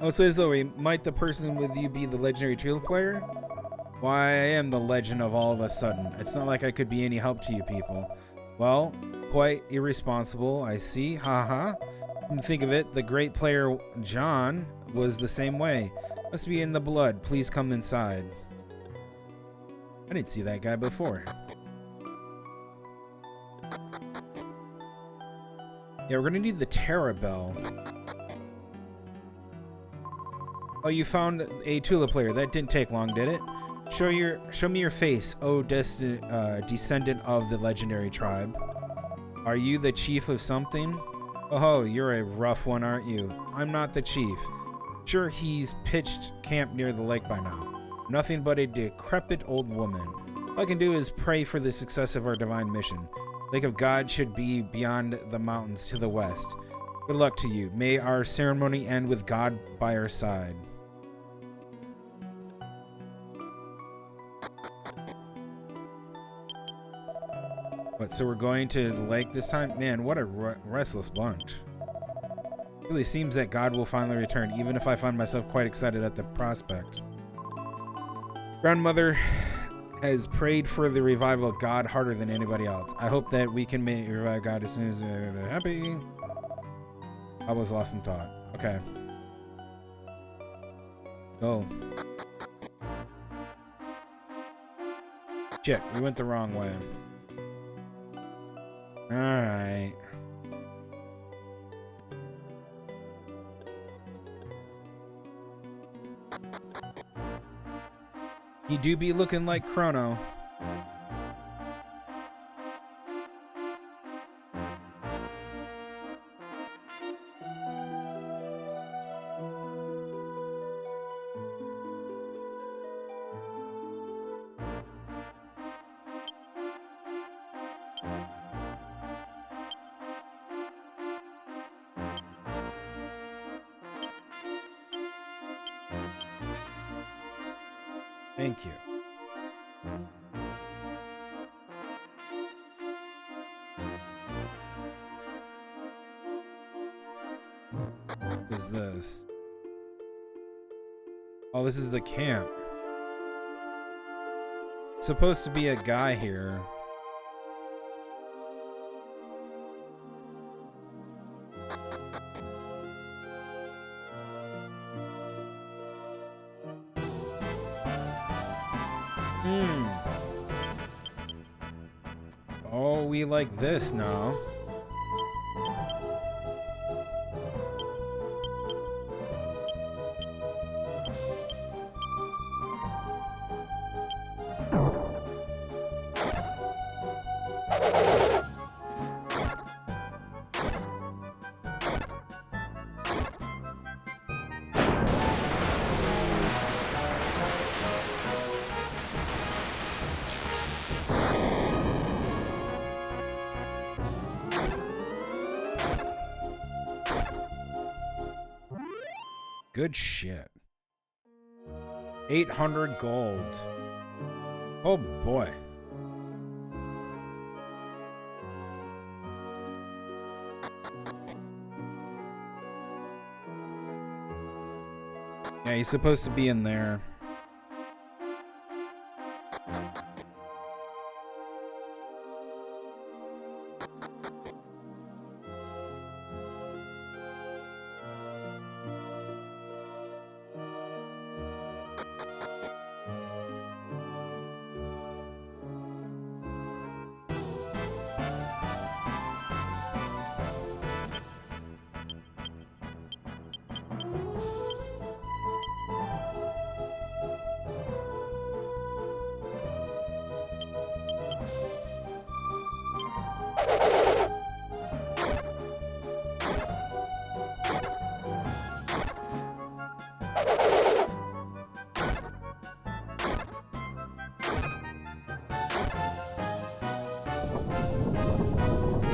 Oh, so as though might the person with you be the legendary trio player? Why, I am the legend of all of a sudden. It's not like I could be any help to you people. Well, quite irresponsible, I see. Haha. Come to think of it, the great player John was the same way. Must be in the blood. Please come inside. I didn't see that guy before. Yeah, we're gonna need the Terra Bell. Oh, you found a tulip player. That didn't take long, did it? Show me your face, oh descendant of the legendary tribe. Are you the chief of something? Oh, you're a rough one, aren't you? I'm not the chief. Sure, he's pitched camp near the lake by now. Nothing but a decrepit old woman. All I can do is pray for the success of our divine mission. Lake of God should be beyond the mountains to the west. Good luck to you. May our ceremony end with God by our side. What, so we're going to the lake this time? Man, what a restless bunch. It really seems that God will finally return, even if I find myself quite excited at the prospect. Grandmother has prayed for the revival of God harder than anybody else. I hope that we can revive God as soon as we're happy. I was lost in thought. Okay. Go. Shit, we went the wrong way. Alright. He do be looking like Chrono. Thank you. What is this? Oh, this is the camp. Supposed to be a guy here. Oh, we like this now. Good shit. 800 gold. Oh boy. Yeah, he's supposed to be in there.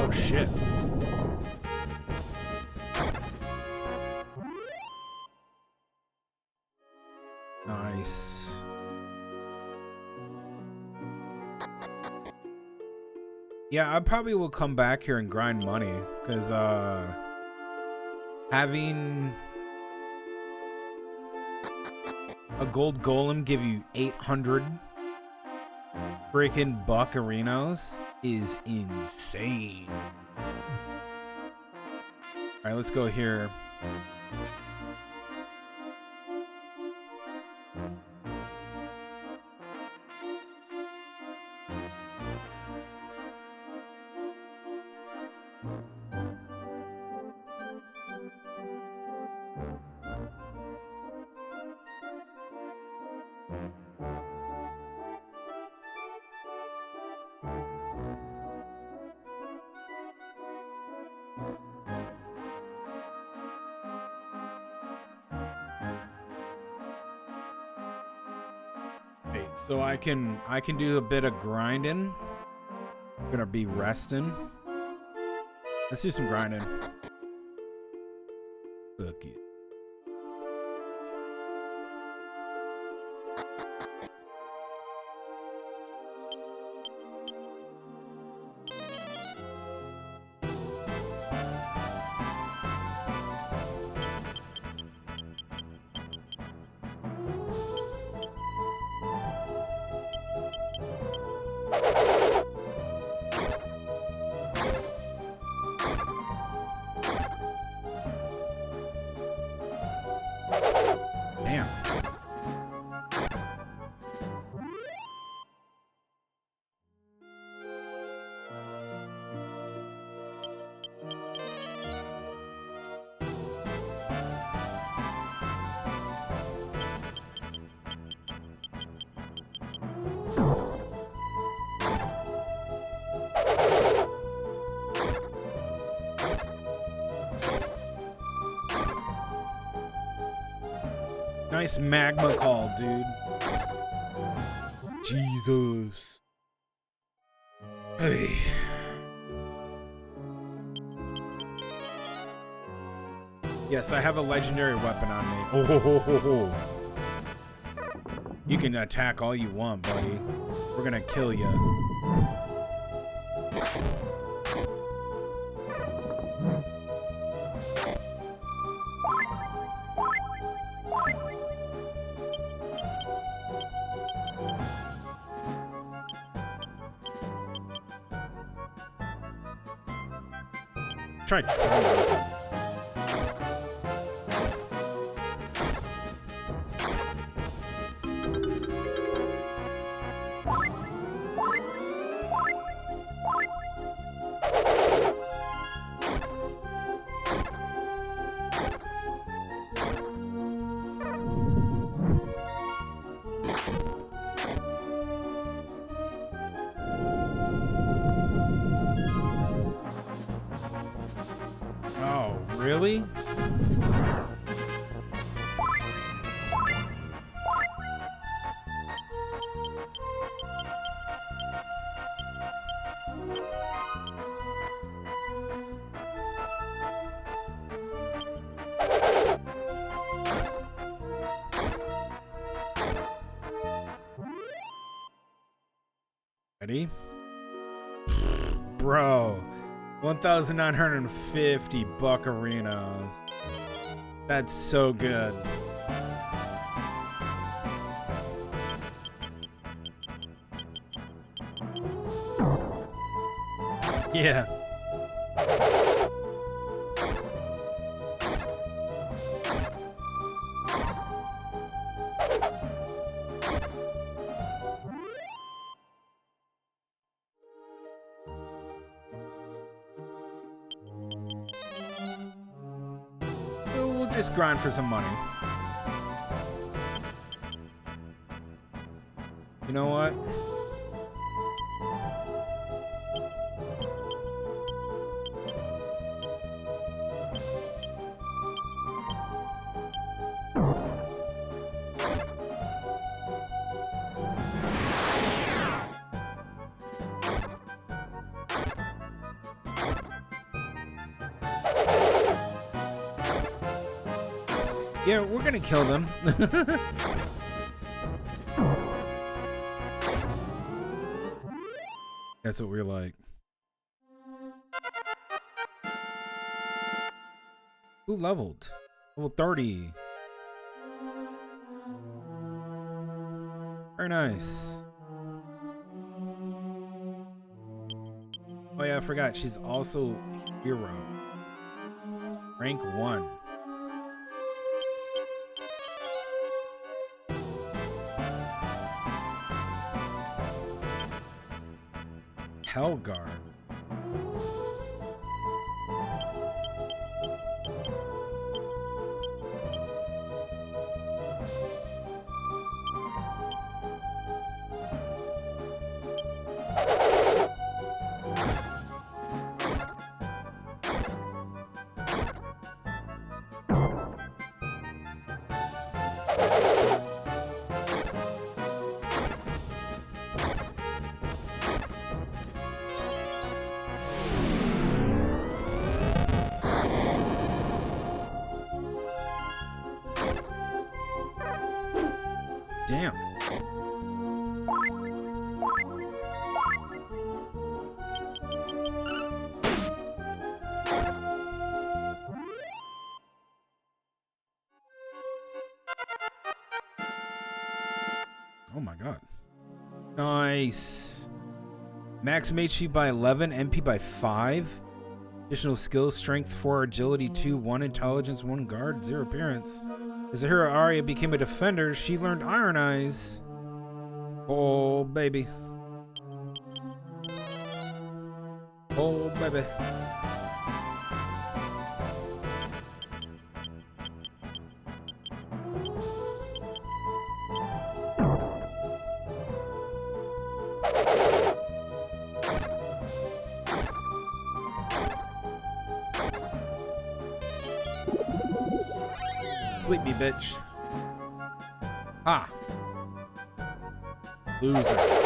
Oh shit. Nice. Yeah, I probably will come back here and grind money, because having a gold golem give you 800 freaking buccarinos is insane. Alright, let's go here. Hey, so I can do a bit of grinding. I'm gonna be resting. Let's do some grinding. Fuck it. Damn. Nice magma call, dude. Jesus. Hey. Yes, I have a legendary weapon on me. Oh, ho, ho, ho, ho. You can attack all you want, buddy. We're gonna kill you. Try trolling. Oh, really? Ready? Bro, 1,950 buccarinos. That's so good. Yeah. We'll just grind for some money. You know what? Yeah, we're gonna kill them. That's what we're like. Who leveled? Level 30. Very nice. Oh yeah, I forgot. She's also hero. Rank 1. Hellguard. Damn. Oh my god. Nice. Maximum HP by 11, MP by 5. Additional skills, strength 4, agility 2, 1 intelligence, 1 guard, 0 appearance. As the hero Arya became a defender, she learned Iron Eyes. Oh, baby. Oh, baby. Sleep me, bitch. Ah. Loser.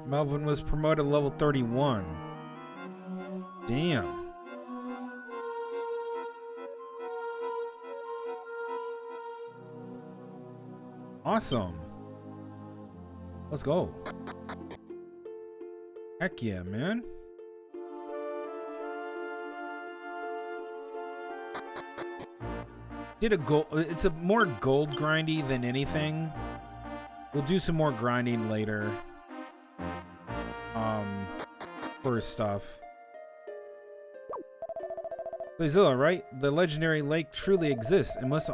Melvin was promoted to level 31. Damn. Awesome. Let's go. Heck yeah, man. Did a gold. It's a more gold grindy than anything. We'll do some more grinding later. For stuff. Tlightzero, right? The legendary lake truly exists. It must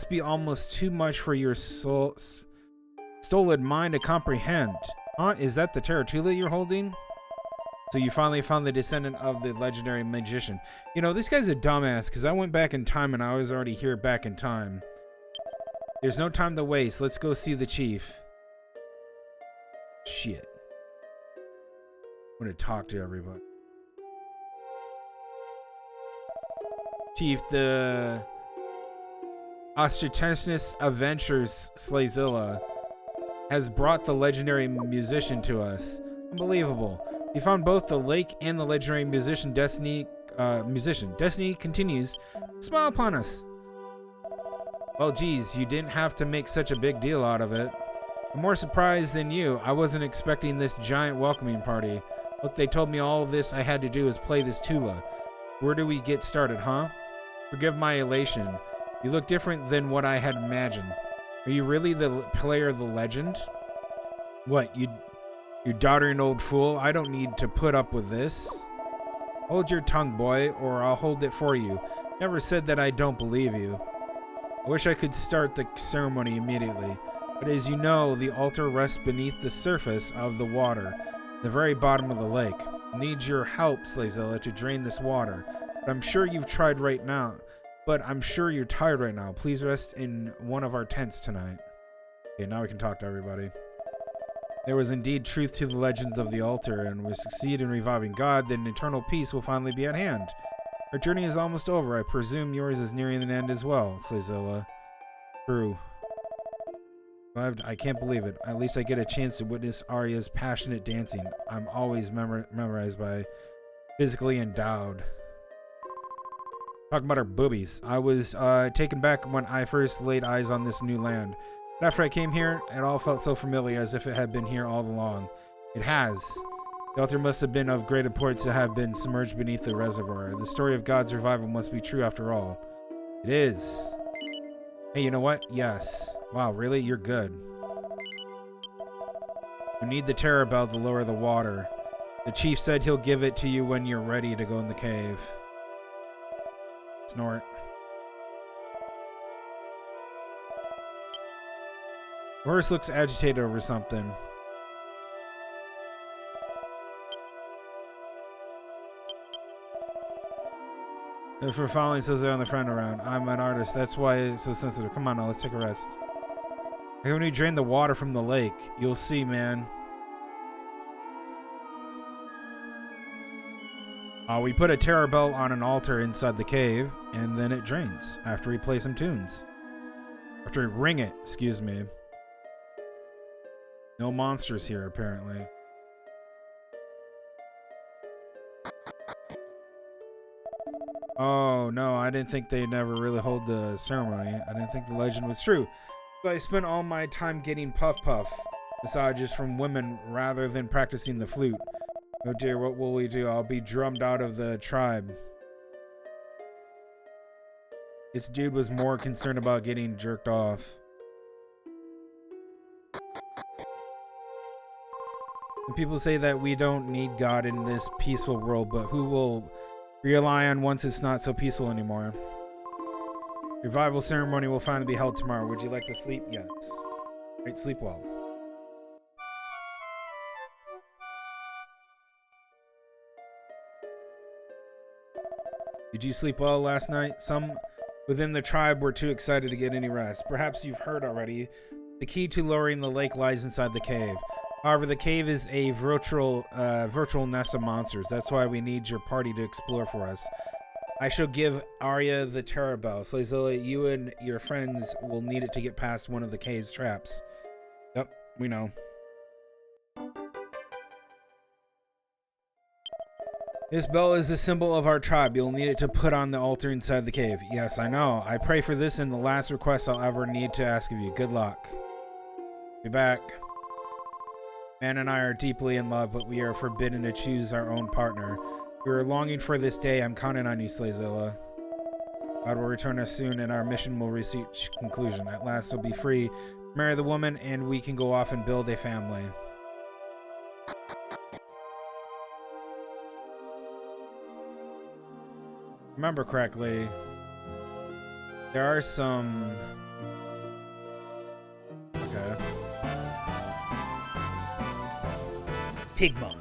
be almost too much for your stolid mind to comprehend. Huh? Is that the Tarantula you're holding? So you finally found the descendant of the legendary magician. You know, this guy's a dumbass because I went back in time and I was already here back in time. There's no time to waste. Let's go see the chief. Shit. I'm gonna talk to everybody. Chief, the Ostentatious Adventures Tlightzero has brought the legendary musician to us. Unbelievable. We found both the lake and the legendary musician. Destiny continues to smile upon us. Well, geez, you didn't have to make such a big deal out of it. I'm more surprised than you. I wasn't expecting this giant welcoming party. Look, they told me all this I had to do is play this Tula. Where do we get started, huh? Forgive my elation. You look different than what I had imagined. Are you really the player of the legend? What, you doddering old fool? I don't need to put up with this. Hold your tongue, boy, or I'll hold it for you. Never said that I don't believe you. I wish I could start the ceremony immediately. But as you know, the altar rests beneath the surface of the water. The very bottom of the lake. I need your help, Tlightzero, to drain this water. But I'm sure you've tried right now. But I'm sure you're tired right now. Please rest in one of our tents tonight. Okay, now we can talk to everybody. There was indeed truth to the legend of the altar, and we succeed in reviving God, then eternal peace will finally be at hand. Our journey is almost over. I presume yours is nearing an end as well, Tlightzero. True. I can't believe it. At least I get a chance to witness Arya's passionate dancing. I'm always memorized by physically endowed. Talking about her boobies. I was taken back when I first laid eyes on this new land. But after I came here, it all felt so familiar as if it had been here all along. It has. The altar must have been of great importance to have been submerged beneath the reservoir. The story of God's revival must be true after all. It is. Hey, you know what? Yes. Wow, really? You're good. You need the terror bell to lower the water. The chief said he'll give it to you when you're ready to go in the cave. Snort. The horse looks agitated over something. And for following says they're on the front around. I'm an artist. That's why it's so sensitive. Come on now, let's take a rest. Like when we drain the water from the lake, you'll see, man. We put a terror bell on an altar inside the cave, and then it drains after we play some tunes. After we ring it, excuse me. No monsters here, apparently. Oh, no, I didn't think they'd never really hold the ceremony. I didn't think the legend was true. So I spent all my time getting puff massages from women rather than practicing the flute. Oh dear, what will we do? I'll be drummed out of the tribe. This dude was more concerned about getting jerked off. And people say that we don't need God in this peaceful world, but who will rely on once it's not so peaceful anymore? Revival ceremony will finally be held tomorrow. Would you like to sleep? Yes. Right, sleep well. Did you sleep well last night? Some within the tribe were too excited to get any rest. Perhaps you've heard already. The key to lowering the lake lies inside the cave. However, the cave is a virtual nest of monsters. That's why we need your party to explore for us. I shall give Arya the terror bell. Tlightzero, you and your friends will need it to get past one of the cave's traps. Yep, we know. This bell is a symbol of our tribe. You'll need it to put on the altar inside the cave. Yes, I know. I pray for this and the last request I'll ever need to ask of you. Good luck. Be back. Man and I are deeply in love, but we are forbidden to choose our own partner. We are longing for this day. I'm counting on you, Tlightzero. God will return us soon, and our mission will reach conclusion. At last, we'll be free. Marry the woman, and we can go off and build a family. Remember correctly, there are some... Okay. Pigmon.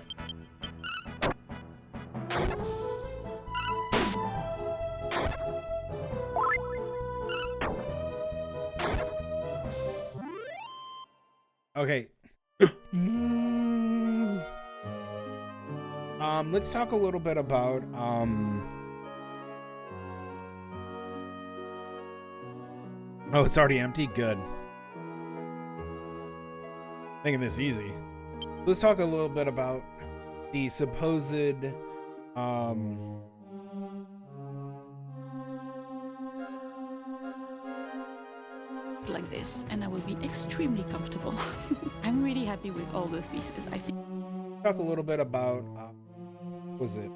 Okay. Let's talk a little bit about oh, it's already empty? Good. Making this easy. Let's talk a little bit about the supposed like this, and I will be extremely comfortable. I'm really happy with all those pieces. I think. Talk a little bit about was it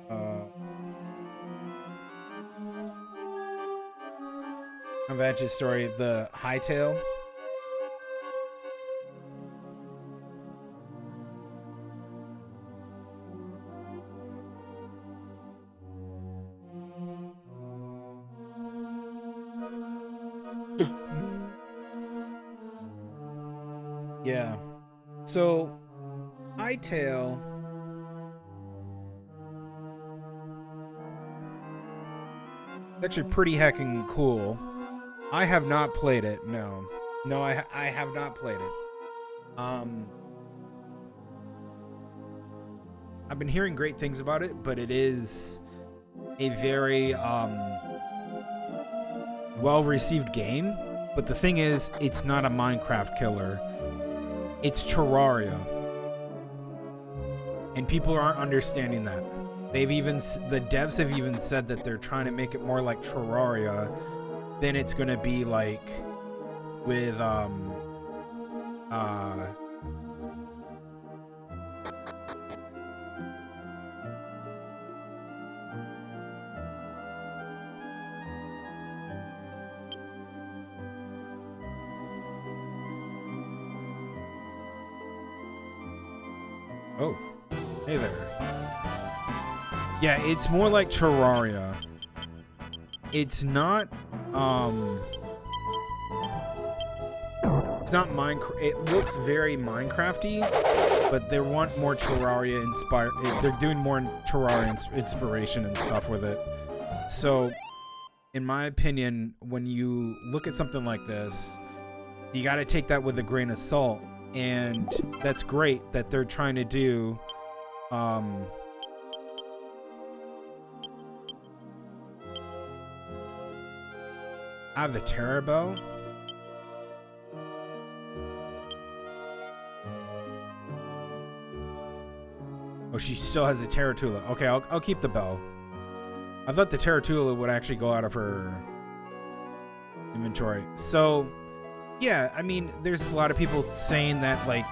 Avance's story, the hightail. Yeah. So, hightail. It's actually pretty heckin' cool. I have not played it. No, I have not played it. I've been hearing great things about it, but it is a very well-received game. But the thing is, it's not a Minecraft killer. It's Terraria. And people aren't understanding that. The devs have even said that they're trying to make it more like Terraria than it's gonna be like with oh, hey there. Yeah, it's more like Terraria. It's not it's not Minecraft. It looks very Minecrafty, but they want more Terraria inspired. They're doing more Terraria inspiration and stuff with it. So, in my opinion, when you look at something like this, you got to take that with a grain of salt. And that's great that they're trying to do I have the Terror Bell. Oh, she still has the Tarantula. Okay, I'll keep the bell. I thought the Tarantula would actually go out of her inventory. So, yeah, I mean, there's a lot of people saying that, like,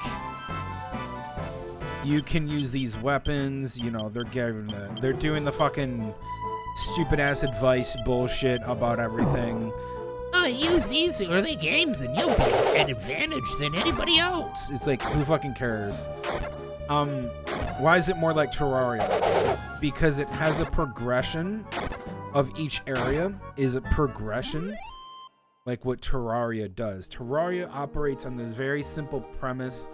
you can use these weapons. You know, they're doing the fucking stupid ass advice bullshit about everything. Use these early games and you'll be at an advantage than anybody else. It's like, who fucking cares? Why is it more like Terraria? Because it has a progression of each area is a progression like what Terraria does. Terraria operates on this very simple premise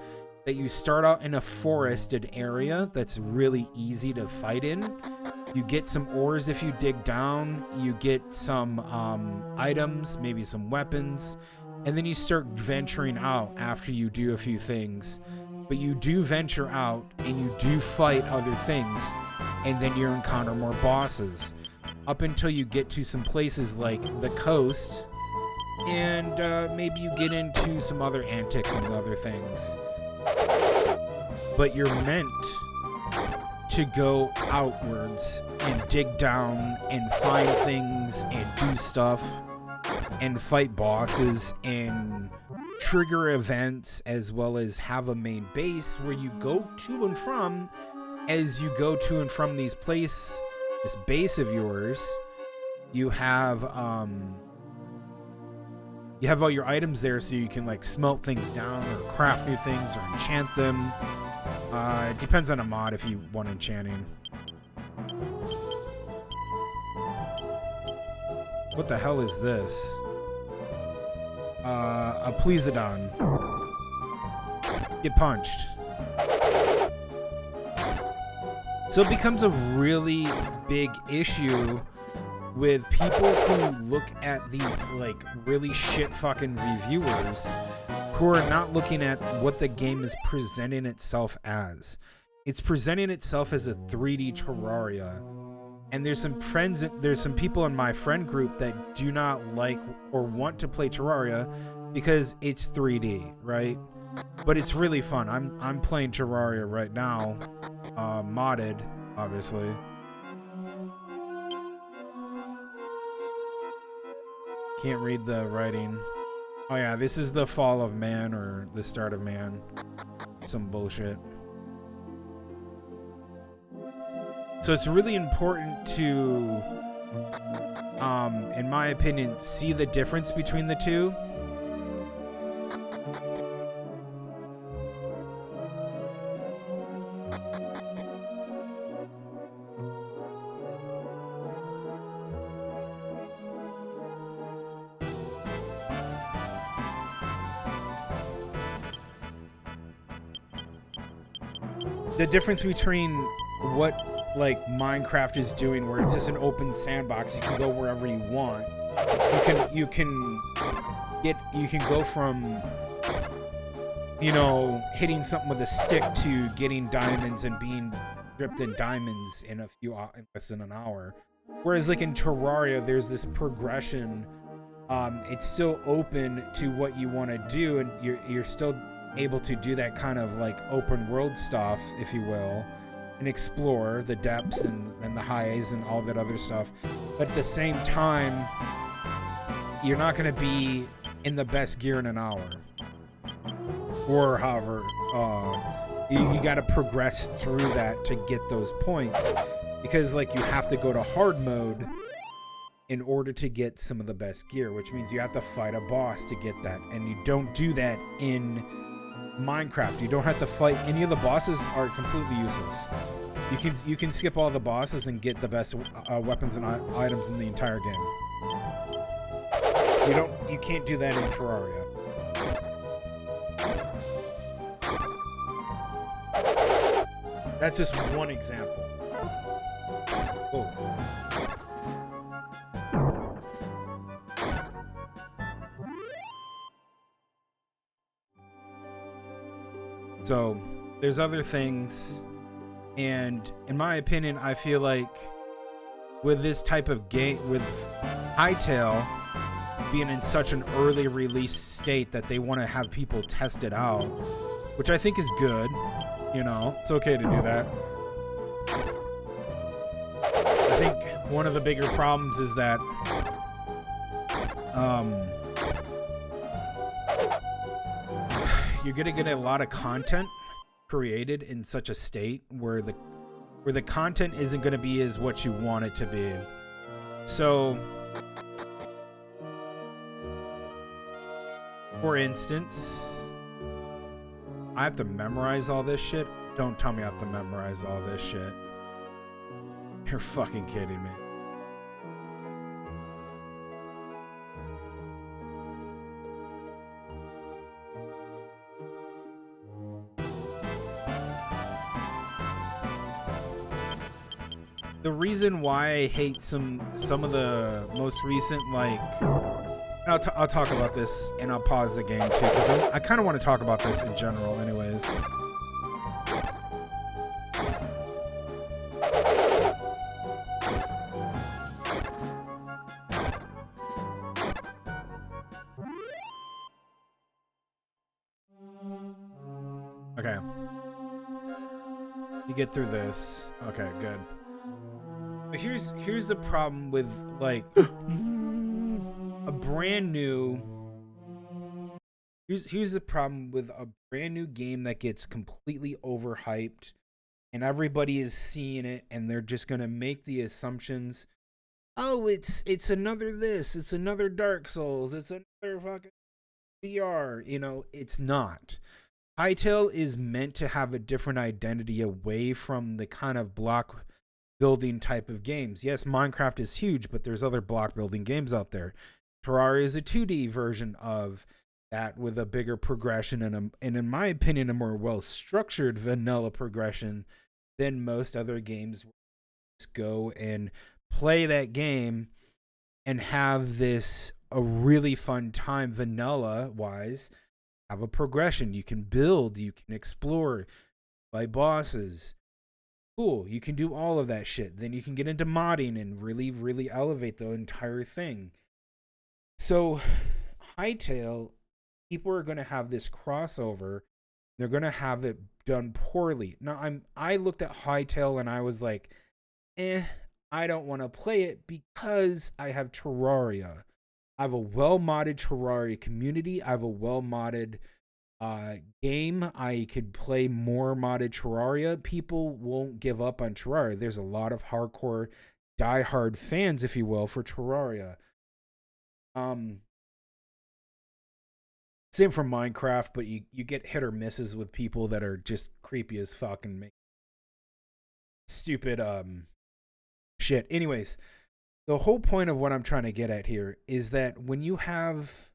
that you start out in a forested area that's really easy to fight in. You get some ores if you dig down, you get some items, maybe some weapons, and then you start venturing out after you do a few things. But you do venture out and you do fight other things, and then you encounter more bosses up until you get to some places like the coast, and maybe you get into some other antics and other things. But you're meant to go outwards and dig down and find things and do stuff and fight bosses and trigger events, as well as have a main base where you go to and from. As you go to and from this base of yours, you have all your items there, so you can like smelt things down or craft new things or enchant them. It depends on a mod if you want enchanting. What the hell is this? A Pleasidon. Get punched. So it becomes a really big issue with people who look at these like really shit fucking reviewers who are not looking at what the game is presenting itself as. It's presenting itself as a 3D Terraria. And there's some people in my friend group that do not like or want to play Terraria because it's 3D, right? But it's really fun. I'm playing Terraria right now, modded, obviously. Can't read the writing. Oh yeah, this is the fall of man or the start of man. Some bullshit. So it's really important to, in my opinion, see the difference between the two. The difference between what like Minecraft is doing, where it's just an open sandbox, you can go wherever you want. You can go from, you know, hitting something with a stick to getting diamonds and being dripped in diamonds in less than an hour. Whereas like in Terraria, there's this progression. It's still open to what you want to do, and you're still able to do that kind of like open world stuff, if you will, and explore the depths and the highs and all that other stuff. But at the same time, you're not going to be in the best gear in an hour, or however. You got to progress through that to get those points, because like you have to go to hard mode in order to get some of the best gear, which means you have to fight a boss to get that, and you don't do that in Minecraft. You don't have to fight any of the bosses. Are completely useless. You can skip all the bosses and get the best weapons and items in the entire game. You can't do that in Terraria. That's just one example. Oh. So there's other things, and in my opinion, I feel like with this type of game, with Hytale being in such an early release state, that they want to have people test it out, which I think is good. You know, it's okay to do that. I think one of the bigger problems is that you're gonna get a lot of content created in such a state where the content isn't gonna be as what you want it to be. So, for instance, I have to memorize all this shit. Don't tell me I have to memorize all this shit. You're fucking kidding me. The reason why I hate some of the most recent, like, I'll talk about this and I'll pause the game too, because I kind of want to talk about this in general anyways. Okay. You get through this. Okay, good. But here's the problem with, like, a brand new... Here's the problem with a brand new game that gets completely overhyped and everybody is seeing it and they're just gonna make the assumptions, oh, it's another this, it's another Dark Souls, it's another fucking VR. You know, it's not. Hytale is meant to have a different identity away from the kind of block building type of games. Yes, Minecraft is huge, but there's other block building games out there. Terraria is a 2D version of that with a bigger progression and in my opinion, a more well-structured vanilla progression than most other games. Just go and play that game and have this a really fun time vanilla-wise. Have a progression. You can build, you can explore, fight bosses. Cool, you can do all of that shit. Then you can get into modding and really, really elevate the entire thing. So, Hytale, people are going to have this crossover. They're going to have it done poorly. Now, I looked at Hytale and I was like, I don't want to play it because I have Terraria. I have a well-modded Terraria community. I have a well-modded game. I could play more modded Terraria. People won't give up on Terraria. There's a lot of hardcore, die-hard fans, if you will, for Terraria. Same for Minecraft, but you get hit or misses with people that are just creepy as fuck and make stupid shit. Anyways, the whole point of what I'm trying to get at here is that when you have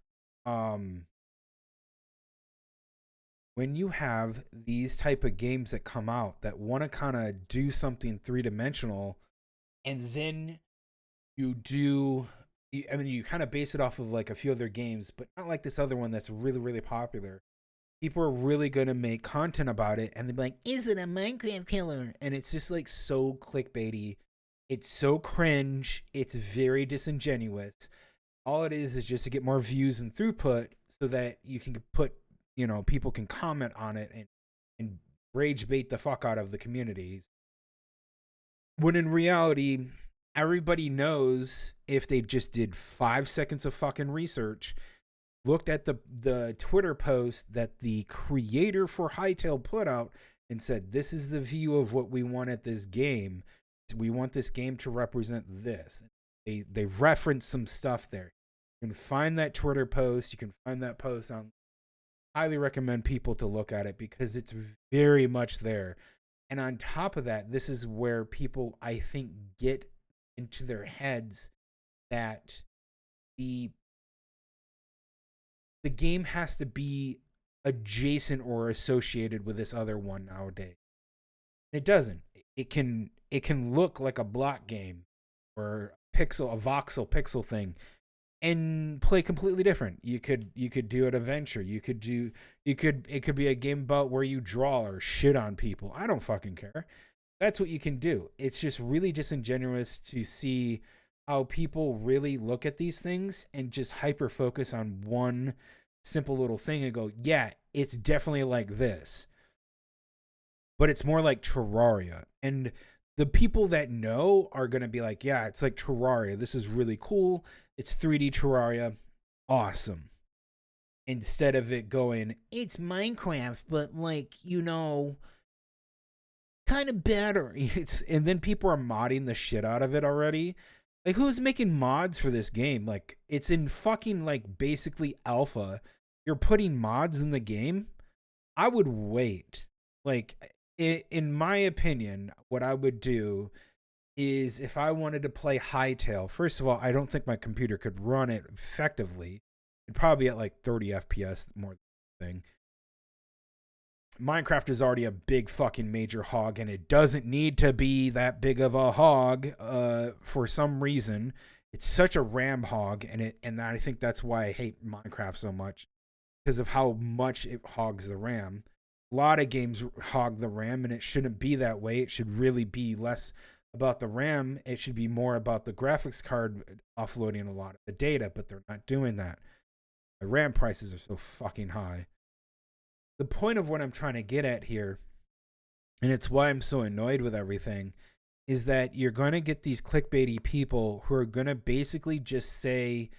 these type of games that come out that want to kind of do something three-dimensional, and then you kind of base it off of like a few other games, but not like this other one that's really, really popular. People are really going to make content about it, and they're like, is it a Minecraft killer? And it's just like so clickbaity. It's so cringe. It's very disingenuous. All it is just to get more views and throughput so that you can put, you know, people can comment on it and rage bait the fuck out of the communities. When in reality, everybody knows if they just did 5 seconds of fucking research, looked at the Twitter post that the creator for Hytale put out and said, this is the view of what we want at this game. We want this game to represent this. They reference some stuff there. You can find that Twitter post. You can find that post on. Highly recommend people to look at it because it's very much there. And on top of that, this is where people, I think, get into their heads that the game has to be adjacent or associated with this other one nowadays. It doesn't. It can look like a block game or a voxel pixel thing, and play completely different. You could do an adventure. It could be a game about where you draw or shit on people. I don't fucking care. That's what you can do. It's just really disingenuous to see how people really look at these things and just hyper focus on one simple little thing and go, yeah, it's definitely like this. But it's more like Terraria. And the people that know are going to be like, yeah, it's like Terraria. This is really cool. It's 3D Terraria. Awesome. Instead of it going, it's Minecraft, but like, you know, kind of better. And then people are modding the shit out of it already. Like, who's making mods for this game? Like, it's in fucking, like, basically alpha. You're putting mods in the game? I would wait. Like, in my opinion, what I would do is if I wanted to play Hytale, first of all, I don't think my computer could run it effectively. It'd probably be at, like, 30 FPS more than anything. Minecraft is already a big fucking major hog, and it doesn't need to be that big of a hog for some reason. It's such a RAM hog, and I think that's why I hate Minecraft so much, because of how much it hogs the RAM. A lot of games hog the RAM, and it shouldn't be that way. It should really be less about the RAM. It should be more about the graphics card offloading a lot of the data, but they're not doing that. The RAM prices are so fucking high. The point of what I'm trying to get at here, and it's why I'm so annoyed with everything, is that you're going to get these clickbaity people who are going to basically just say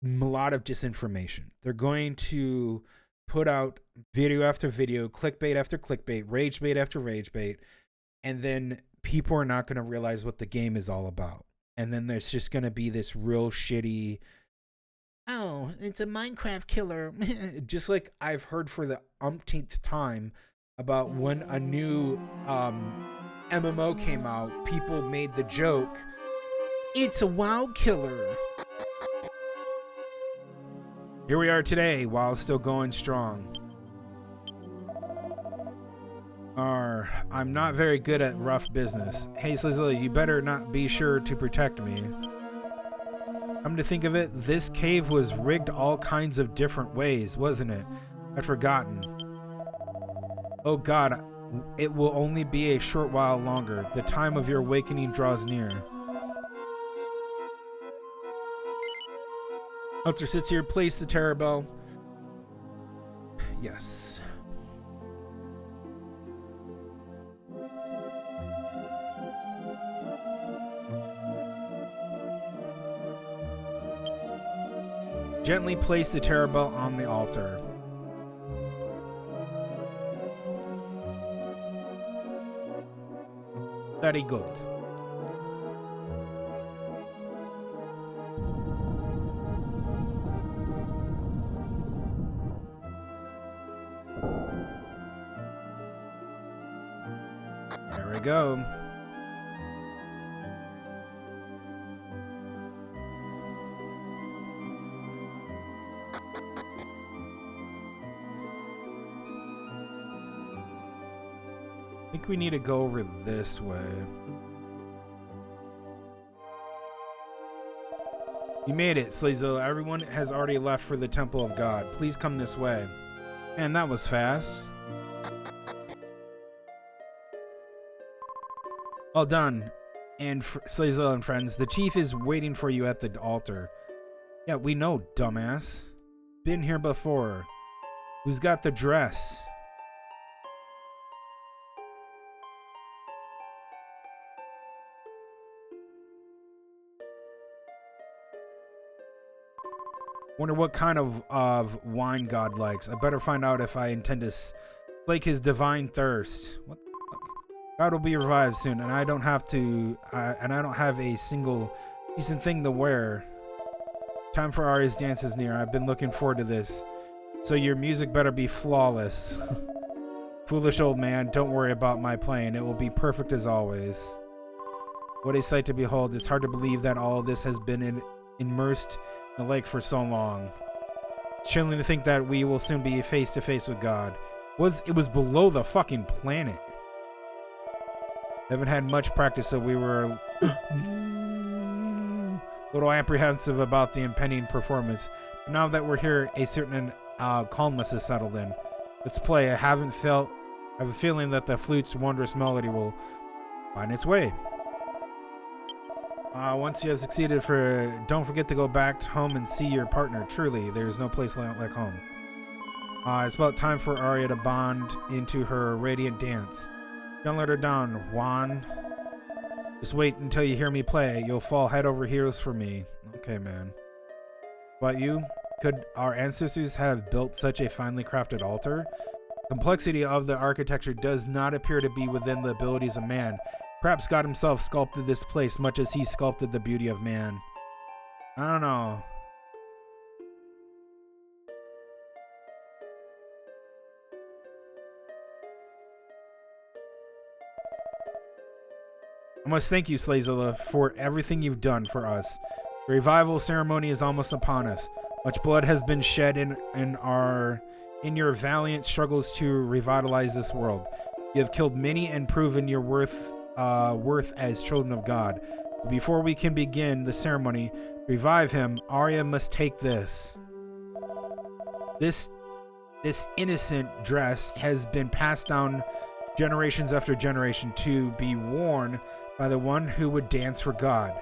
a lot of disinformation. They're going to put out video after video, clickbait after clickbait, rage bait after rage bait, and then people are not going to realize what the game is all about. And then there's just going to be this real shitty, oh, it's a Minecraft killer. Just like I've heard for the umpteenth time about when a new MMO came out, people made the joke, it's a WoW killer. Here we are today, WoW's still going strong. I'm not very good at rough business. Hey, Slizzle, you better not be sure to protect me. Come to think of it, this cave was rigged all kinds of different ways, wasn't it? I'd forgotten. Oh god, it will only be a short while longer. The time of your awakening draws near. Hunter sits here, place the terror bell. Yes. Gently place the terror bell on the altar. Very good. There we go. I think we need to go over this way. You made it, Slizo. Everyone has already left for the Temple of God. Please come this way. Man, that was fast. Well done. And Slizo and friends, the chief is waiting for you at the altar. Yeah, we know, dumbass. Been here before. Who's got the dress? Wonder what kind of wine God likes. I better find out if I intend to slake his divine thirst. What the fuck? God will be revived soon, and I don't have to. And I don't have a single decent thing to wear. Time for Ari's dance is near. I've been looking forward to this. So your music better be flawless. Foolish old man, don't worry about my playing. It will be perfect as always. What a sight to behold. It's hard to believe that all of this has been immersed the lake for so long. It's chilling to think that we will soon be face to face with God. It was below the fucking planet. Haven't had much practice, so we were little apprehensive about the impending performance. But now that we're here, a certain calmness has settled in. Let's play. I have a feeling that the flute's wondrous melody will find its way. Once you have succeeded, don't forget to go back home and see your partner. Truly, there's no place like home. It's about time for Arya to bond into her radiant dance. Don't let her down, Juan. Just wait until you hear me play. You'll fall head over heels for me. Okay, man. But you? Could our ancestors have built such a finely crafted altar? Complexity of the architecture does not appear to be within the abilities of man. Perhaps God himself sculpted this place much as he sculpted the beauty of man. I don't know. I must thank you, Tlightzero, for everything you've done for us. The revival ceremony is almost upon us. Much blood has been shed in your valiant struggles to revitalize this world. You have killed many and proven your worth as children of God. But before we can begin the ceremony, revive him, Arya must take this. This innocent dress has been passed down generations after generation to be worn by the one who would dance for God.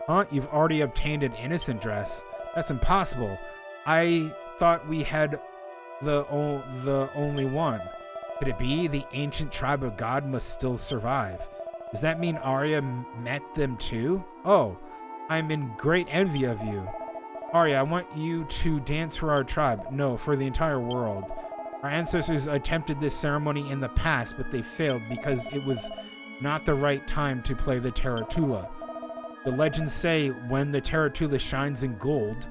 Huh? You've already obtained an innocent dress? That's impossible. I thought we had the only one. Could it be the ancient tribe of God must still survive? Does that mean Arya met them too? Oh, I'm in great envy of you. Arya, I want you to dance for our tribe. No, for the entire world. Our ancestors attempted this ceremony in the past, but they failed because it was not the right time to play the Tarantula. The legends say when the Tarantula shines in gold,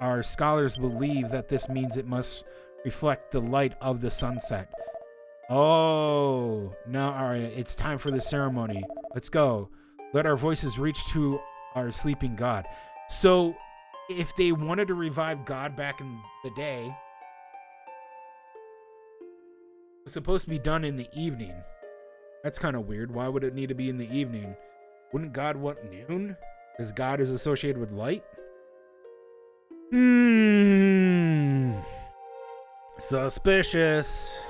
our scholars believe that this means it must reflect the light of the sunset. Oh, now Arya, it's time for the ceremony. Let's go. Let our voices reach to our sleeping God. So, if they wanted to revive God back in the day, it was supposed to be done in the evening. That's kind of weird. Why would it need to be in the evening? Wouldn't God want noon? Because God is associated with light? Suspicious.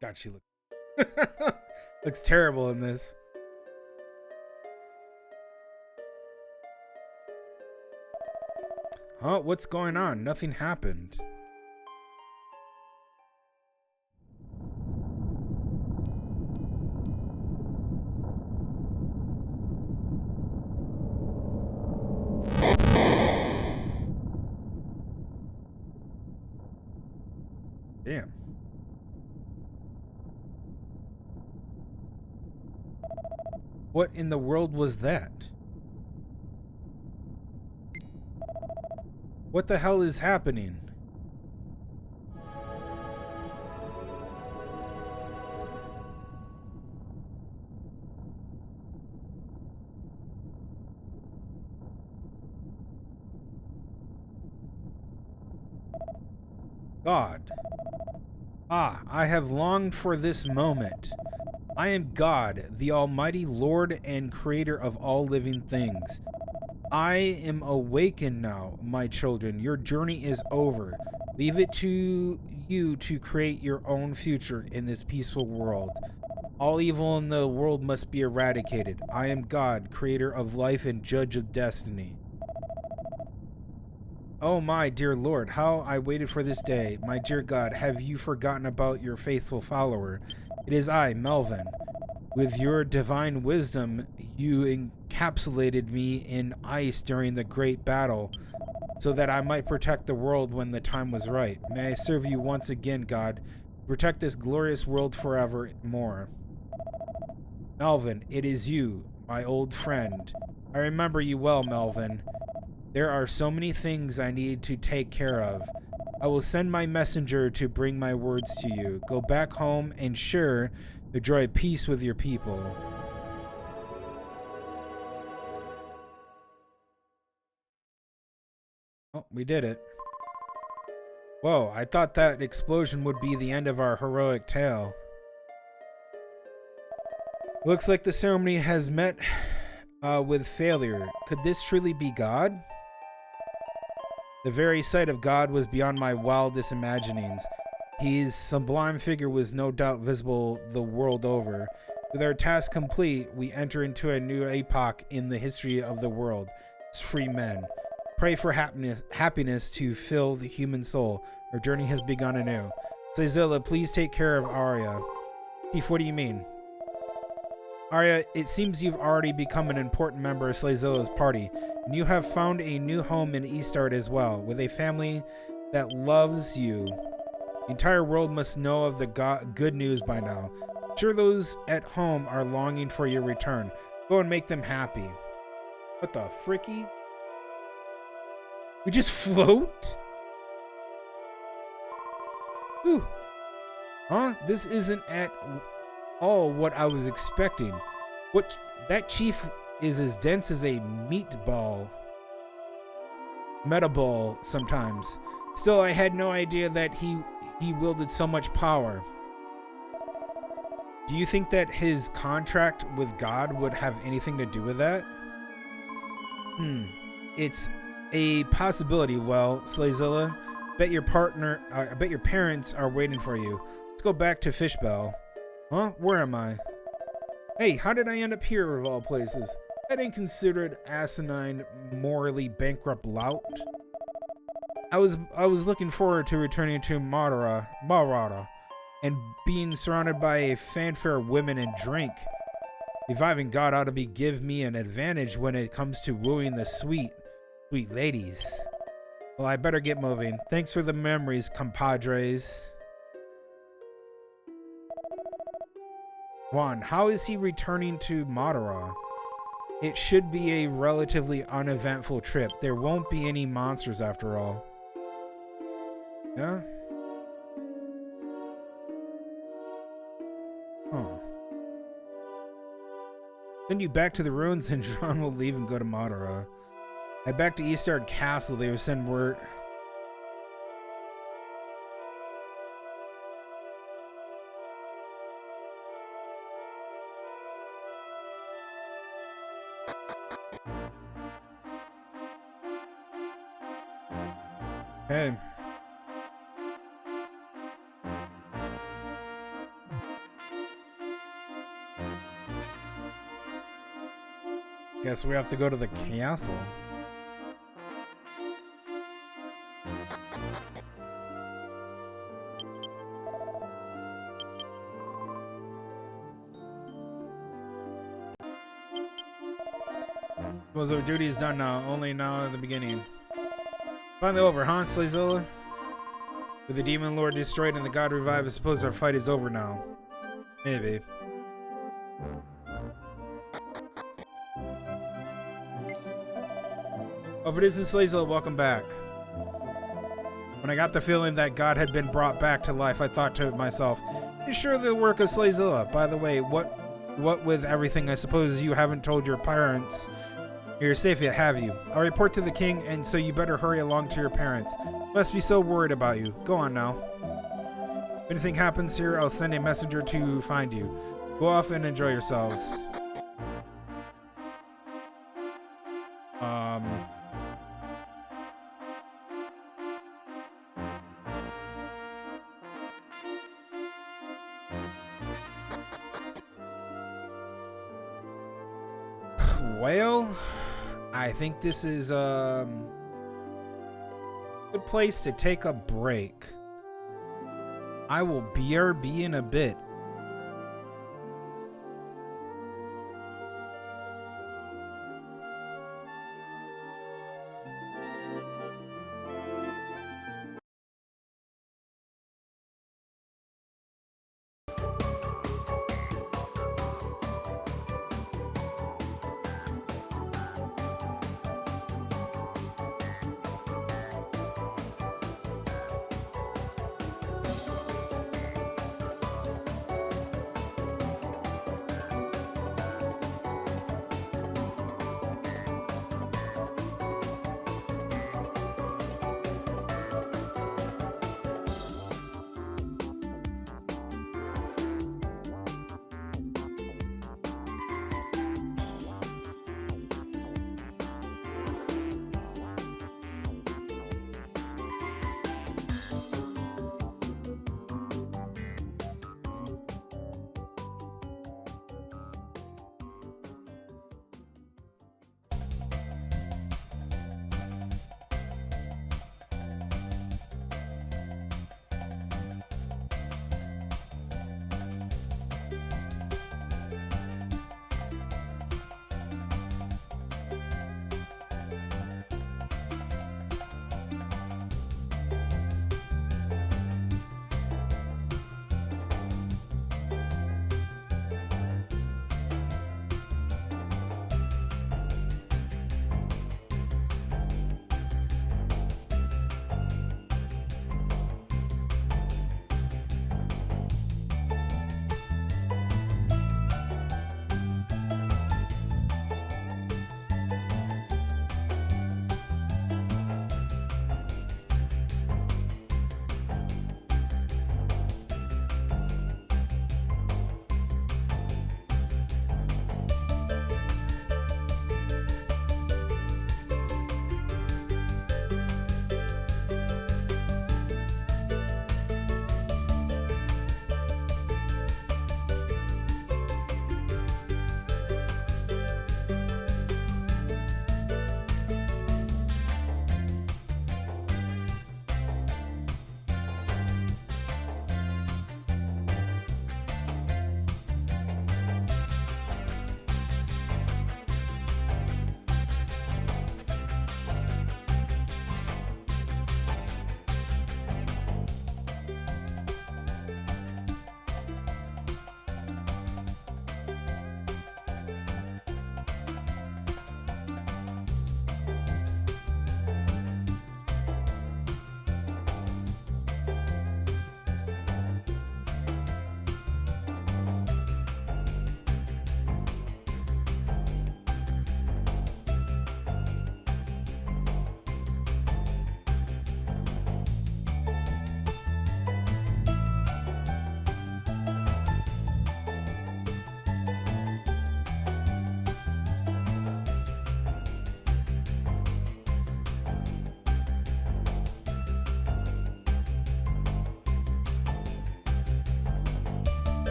God, she looks terrible in this. Huh? What's going on? Nothing happened. Damn. What in the world was that? What the hell is happening? God. Ah, I have longed for this moment. I am God, the Almighty Lord and Creator of all living things. I am awakened now, my children. Your journey is over. Leave it to you to create your own future in this peaceful world. All evil in the world must be eradicated. I am God, Creator of life and Judge of destiny. Oh my dear Lord, how I waited for this day. My dear God, have you forgotten about your faithful follower? It is I, Melvin. With your divine wisdom, you encapsulated me in ice during the great battle, so that I might protect the world when the time was right. May I serve you once again, God. Protect this glorious world forevermore. Melvin, it is you, my old friend. I remember you well, Melvin. There are so many things I need to take care of. I will send my messenger to bring my words to you. Go back home and share the joy of peace with your people. Oh, we did it. Whoa, I thought that explosion would be the end of our heroic tale. Looks like the ceremony has met with failure. Could this truly be God? The very sight of God was beyond my wildest imaginings. His sublime figure was no doubt visible the world over. With our task complete, we enter into a new epoch in the history of the world as free men. Pray for happiness to fill the human soul. Our journey has begun anew. Tlightzero, please take care of Arya. Chief, what do you mean? Arya, it seems you've already become an important member of Tlightzera's party, and you have found a new home in Eastard as well, with a family that loves you. The entire world must know of the good news by now. I'm sure those at home are longing for your return. Go and make them happy. What the fricky? We just float? Whew. Huh? This isn't at all what I was expecting. That chief is as dense as a meatball. Metaball sometimes. Still, I had no idea that he wielded so much power. Do you think that his contract with God would have anything to do with that? It's a possibility. Well, Tlightzero, I bet your parents are waiting for you. Let's go back to Fishbell. Huh? Where am I? Hey, how did I end up here of all places? That inconsiderate, asinine, morally bankrupt lout. I was looking forward to returning to Marara and being surrounded by a fanfare of women and drink. Reviving God ought to give me an advantage when it comes to wooing the sweet ladies. Well, I better get moving. Thanks for the memories, compadres. Juan, how is he returning to Madara? It should be a relatively uneventful trip. There won't be any monsters after all. Yeah? Huh. Send you back to the ruins and John will leave and go to Madara. Head back to Eastard Castle. They will send word. Okay. Guess we have to go to the castle. Suppose our duty is done now, only now at the beginning. Finally over, huh, Tlightzero? With the demon lord destroyed and the god revived, I suppose our fight is over now. Maybe. Oh, if it isn't Tlightzero, welcome back. When I got the feeling that God had been brought back to life, I thought to myself, it's sure the work of Tlightzero. By the way, what with everything, I suppose you haven't told your parents you're safe yet, have you? I'll report to the king, and so you better hurry along to your parents. Must be so worried about you. Go on now. If anything happens here, I'll send a messenger to find you. Go off and enjoy yourselves. Well, I think this is Good place to take a break. I will BRB in a bit.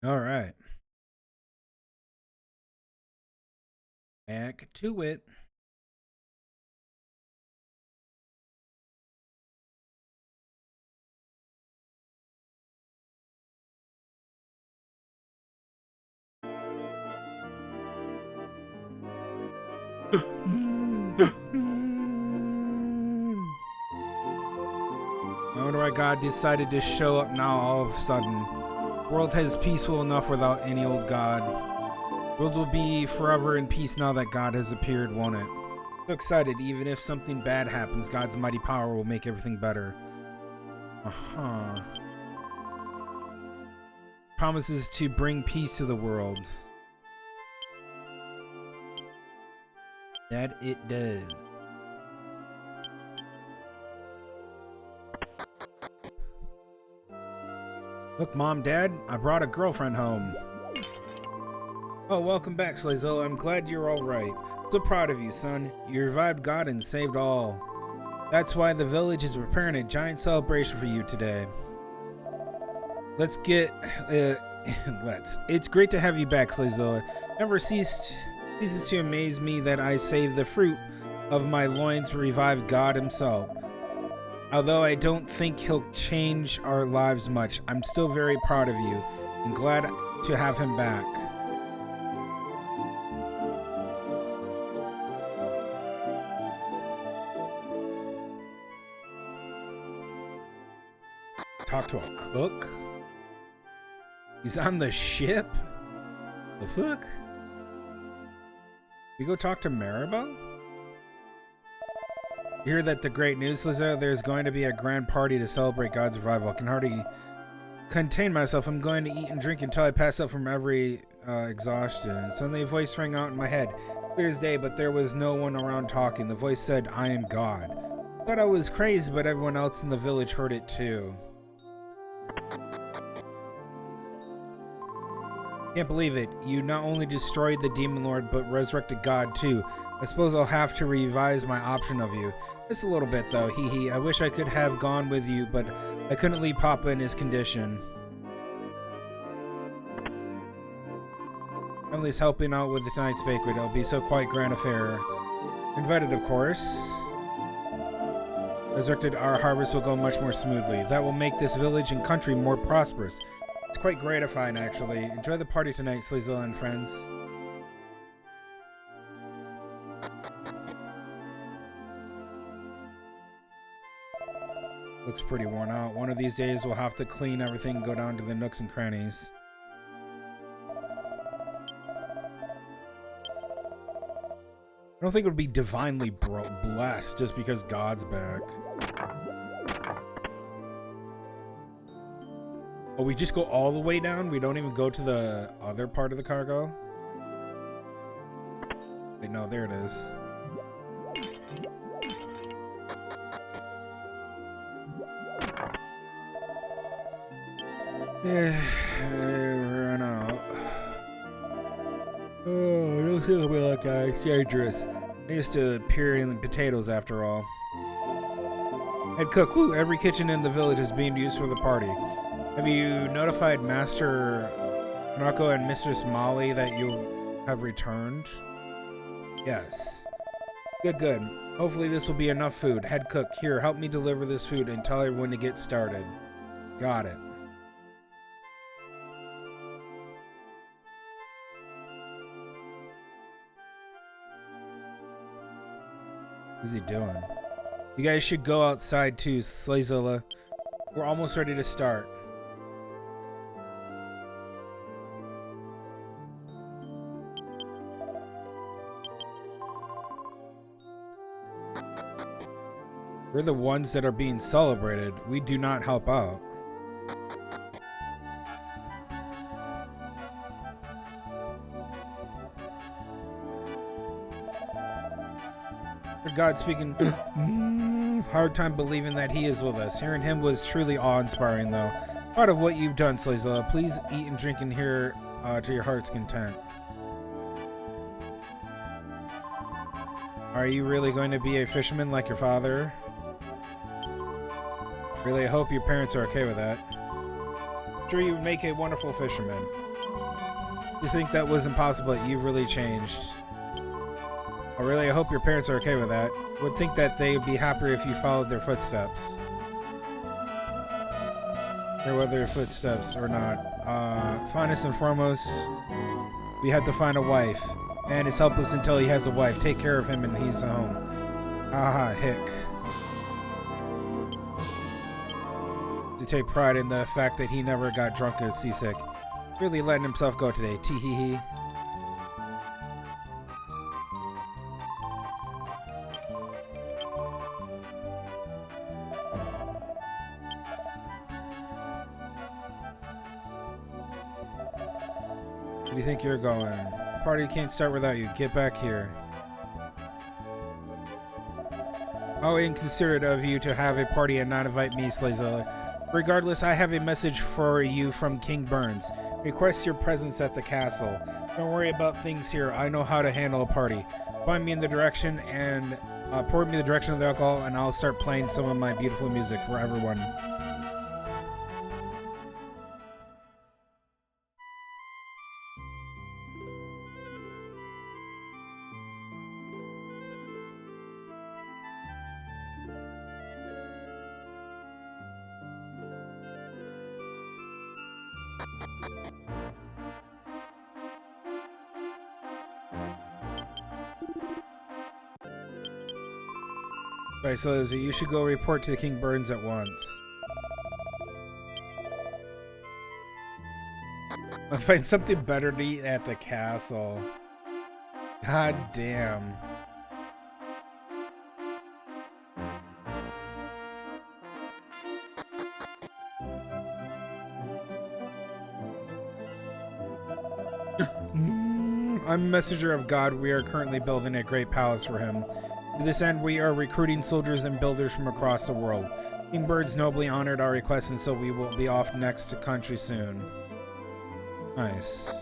All right. Back to it. I wonder why God decided to show up now all of a sudden. The world is peaceful enough without any old God. The world will be forever in peace now that God has appeared, won't it? So excited, even if something bad happens, God's mighty power will make everything better. Uh-huh. Promises to bring peace to the world. That it does. Look, Mom, Dad, I brought a girlfriend home. Oh, welcome back, Tlightzero. I'm glad you're all right. So proud of you, son. You revived God and saved all. That's why the village is preparing a giant celebration for you today. Let's get... It's great to have you back, Tlightzero. Never ceases to amaze me that I saved the fruit of my loins to revive God himself. Although I don't think he'll change our lives much, I'm still very proud of you and glad to have him back. Talk to a cook? He's on the ship? The fuck? We go talk to Maribel? You hear that the great news, Tlightzero? There's going to be a grand party to celebrate God's revival. I can hardly contain myself. I'm going to eat and drink until I pass out from every exhaustion. Suddenly a voice rang out in my head. Clear as day, but there was no one around talking. The voice said, I am God. I thought I was crazy, but everyone else in the village heard it too. Can't believe it. You not only destroyed the Demon Lord, but resurrected God too. I suppose I'll have to revise my option of you. Just a little bit though, hee hee. I wish I could have gone with you, but I couldn't leave Papa in his condition. Emily's helping out with tonight's banquet. It'll be so quite grand affair. Invited, of course. Resurrected, our harvest will go much more smoothly. That will make this village and country more prosperous. It's quite gratifying, actually. Enjoy the party tonight, Tlightzero and friends. Looks pretty worn out. One of these days we'll have to clean everything and go down to the nooks and crannies. I don't think it would be divinely blessed just because God's back. Oh, we just go all the way down? We don't even go to the other part of the cargo? Wait, no, there it is. Yeah, run out. Oh, don't feel me like it's dangerous. I used to peeling potatoes after all. Head cook, woo, every kitchen in the village is being used for the party. Have you notified Master Narco and Mistress Molly that you have returned? Yes. Good. Hopefully this will be enough food. Head cook, here, help me deliver this food and tell everyone to get started. Got it. What's he doing? You guys should go outside too, Tlightzero. We're almost ready to start. We're the ones that are being celebrated. We do not help out. God speaking. Hard time believing that he is with us. Hearing him was truly awe-inspiring, though. Part of what you've done, Tlightzero. Please eat and drink in here to your heart's content. Are you really going to be a fisherman like your father? Really, I hope your parents are okay with that. I'm sure you would make a wonderful fisherman. You think that was impossible, but you've really changed. I really hope your parents are okay with that. Would think that they'd be happier if you followed their footsteps. Or whether their footsteps or not. Finest and foremost, we have to find a wife. Man is helpless until he has a wife. Take care of him and he's home. Aha, hick. To take pride in the fact that he never got drunk or seasick. Really letting himself go today. Tee-hee-hee. Where do you think you're going? Party can't start without you. Get back here. How inconsiderate of you to have a party and not invite me, Tlightzero. Regardless, I have a message for you from King Burns. Request your presence at the castle. Don't worry about things here. I know how to handle a party. Point me in the direction and point me in the direction of the alcohol, and I'll start playing some of my beautiful music for everyone. Right, so you should go report to the King Burns at once. I'll find something better to eat at the castle. God damn. I'm a messenger of God. We are currently building a great palace for him. To this end, we are recruiting soldiers and builders from across the world. King Birds nobly honored our request, and so we will be off next to country soon. Nice.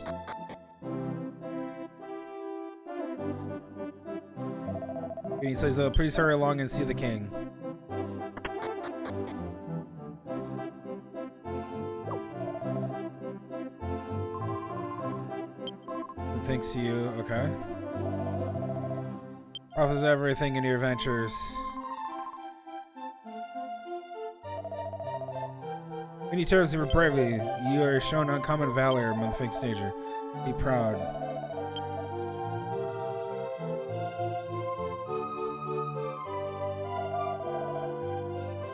He says, please hurry along and see the king. And thanks to you, okay. Offers everything in your adventures. Many terms of your bravery, you are shown uncommon valor among the fake stager. Be proud.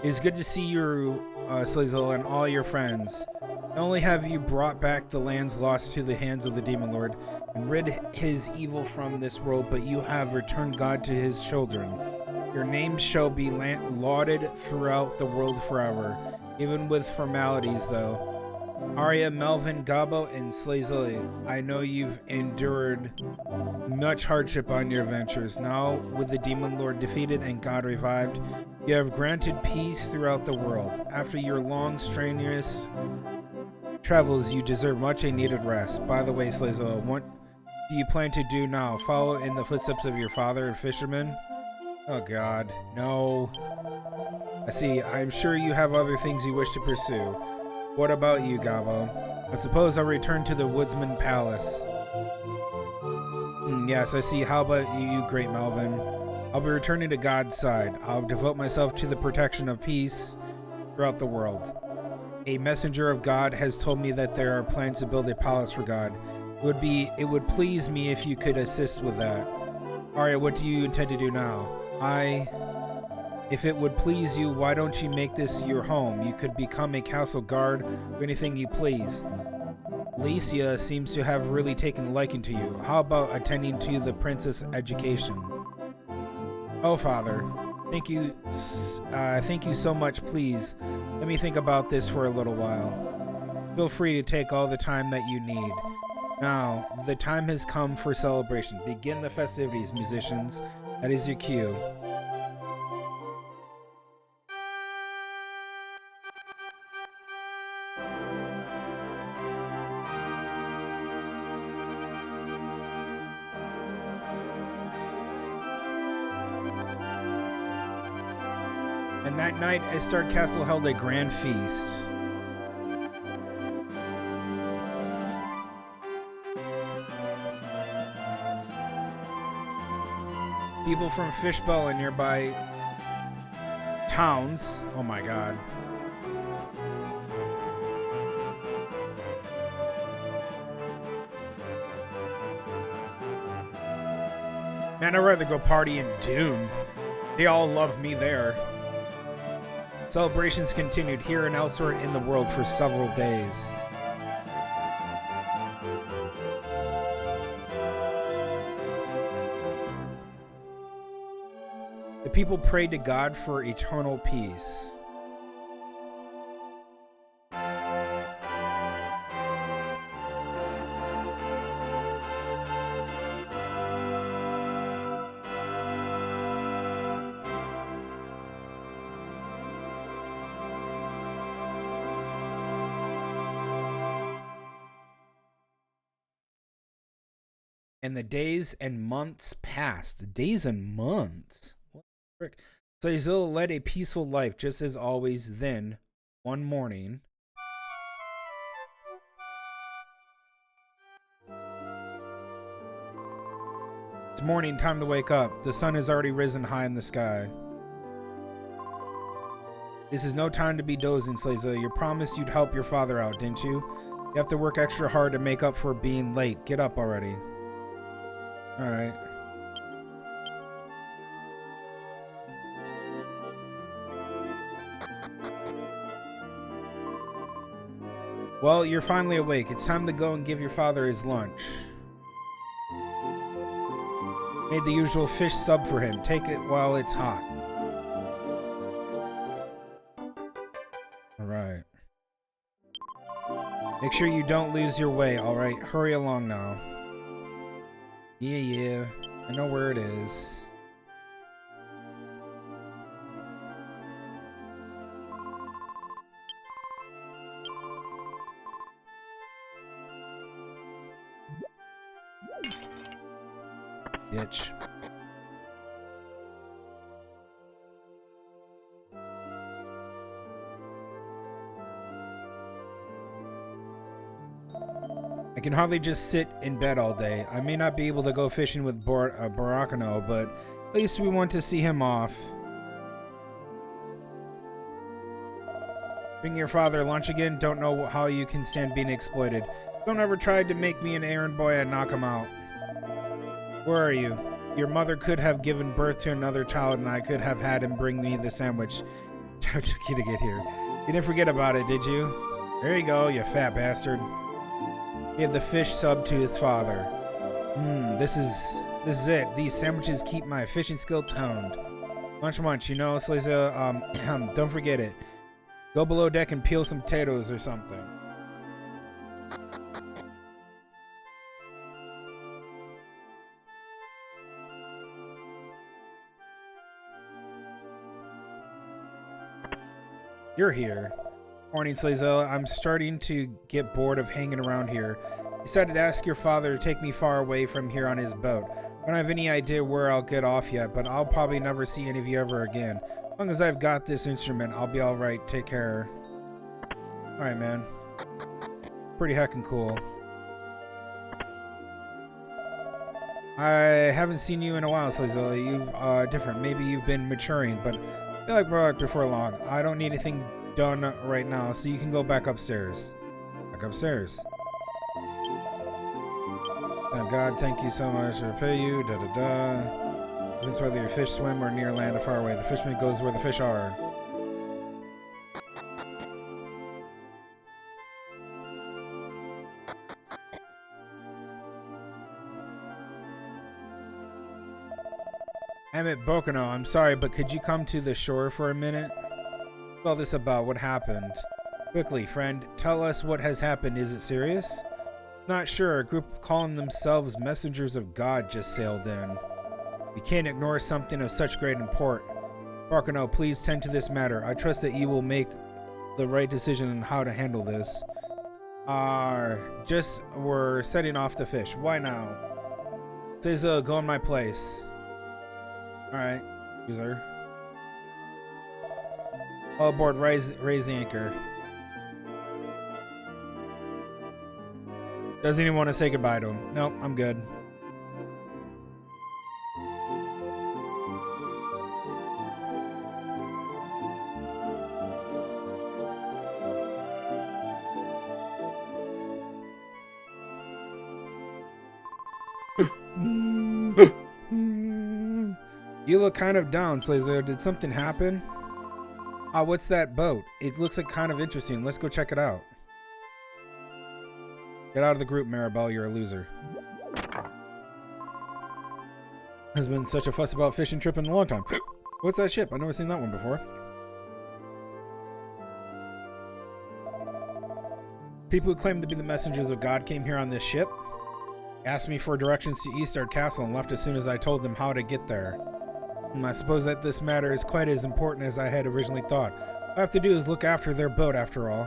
It is good to see you, Tlightzero, and all your friends. Not only have you brought back the lands lost to the hands of the Demon Lord and rid his evil from this world, but you have returned God to his children. Your name shall be lauded throughout the world forever, even with formalities, though. Arya, Melvin, Gabo, and Tlightzero, I know you've endured much hardship on your adventures. Now, with the Demon Lord defeated and God revived, you have granted peace throughout the world. After your long, strenuous travels, you deserve much a needed rest. By the way, Tlightzero, what do you plan to do now? Follow in the footsteps of your father and fisherman? Oh god, no. I see, I'm sure you have other things you wish to pursue. What about you, Gabo? I suppose I'll return to the Woodsman Palace. Yes, I see. How about you, Great Melvin? I'll be returning to God's side. I'll devote myself to the protection of peace throughout the world. A messenger of God has told me that there are plans to build a palace for God. It would please me if you could assist with that. Arya, what do you intend to do now? If it would please you, why don't you make this your home? You could become a castle guard or anything you please. Licia seems to have really taken a liking to you. How about attending to the princess' education? Oh, Father, thank you so much. Please, let me think about this for a little while. Feel free to take all the time that you need. Now, the time has come for celebration. Begin the festivities, musicians. That is your cue. And that night, Estard Castle held a grand feast. People from Fishbowl and nearby towns. Oh my god. Man, I'd rather go party in Dune. They all love me there. Celebrations continued here and elsewhere in the world for several days. The people prayed to God for eternal peace. And the days and months passed. The days and months? What the frick? Tlightzero led a peaceful life, just as always. Then, one morning, it's morning, time to wake up. The sun has already risen high in the sky. This is no time to be dozing, Tlightzero. You promised you'd help your father out, didn't you? You have to work extra hard to make up for being late. Get up already. Alright. Well, you're finally awake. It's time to go and give your father his lunch. Made the usual fish sub for him. Take it while it's hot. Alright. Make sure you don't lose your way, alright? Hurry along now. Yeah, I know where it is. Bitch. I can hardly just sit in bed all day. I may not be able to go fishing with Barakano, but at least we want to see him off. Bring your father lunch again? Don't know how you can stand being exploited. Don't ever try to make me an errand boy and knock him out. Where are you? Your mother could have given birth to another child and I could have had him bring me the sandwich. It took you to get here. You didn't forget about it, did you? There you go, you fat bastard. Gave the fish sub to his father. This is it. These sandwiches keep my fishing skill toned. Munch, you know, Tlightzero, don't forget it. Go below deck and peel some potatoes or something. You're here. Morning, Tlightzero. I'm starting to get bored of hanging around here. Decided to ask your father to take me far away from here on his boat. I don't have any idea where I'll get off yet, but I'll probably never see any of you ever again. As long as I've got this instrument, I'll be alright. Take care. Alright, man. Pretty heckin' cool. I haven't seen you in a while, Tlightzero. You've, different. Maybe you've been maturing, but I feel like we're before long. I don't need anything done right now, so you can go back upstairs. Back upstairs. Oh God, thank you so much. I repay you. It's whether your fish swim or near land or far away. The fisherman goes where the fish are. I'm at Bokano. I'm sorry, but could you come to the shore for a minute? What's all this about? What happened? Quickly, friend, tell us what has happened. Is it serious? Not sure. A group calling themselves messengers of God just sailed in. We can't ignore something of such great import. Bokano, please tend to this matter. I trust that you will make the right decision on how to handle this. We're setting off the fish. Why now? Tlightzero, go in my place. Alright, user. All aboard, raise the anchor. Doesn't even want to say goodbye to him. Nope, I'm good. You look kind of down, Tlightzero. Did something happen? What's that boat? It looks like kind of interesting. Let's go check it out. Get out of the group, Maribel. You're a loser. Has been such a fuss about fishing trip in a long time. What's that ship? I've never seen that one before. People who claim to be the messengers of God came here on this ship, asked me for directions to Eastard Castle, and left as soon as I told them how to get there. I suppose that this matter is quite as important as I had originally thought. All I have to do is look after their boat, after all.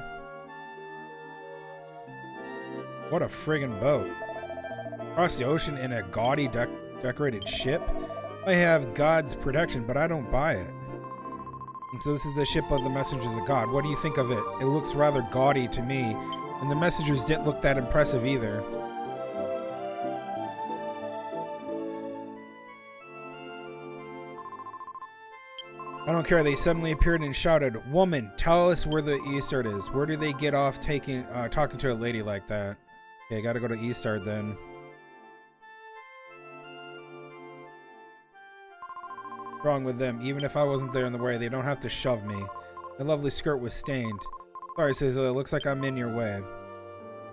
What a friggin' boat. Across the ocean in a gaudy decorated ship? I have God's protection, but I don't buy it. And so this is the ship of the messengers of God. What do you think of it? It looks rather gaudy to me, and the messengers didn't look that impressive either. I don't care. They suddenly appeared and shouted, "Woman, tell us where the Eastard is." Where do they get off talking to a lady like that? Okay, gotta go to Eastard then. What's wrong with them? Even if I wasn't there in the way, they don't have to shove me. My lovely skirt was stained. Sorry, Tlightzero. It looks like I'm in your way.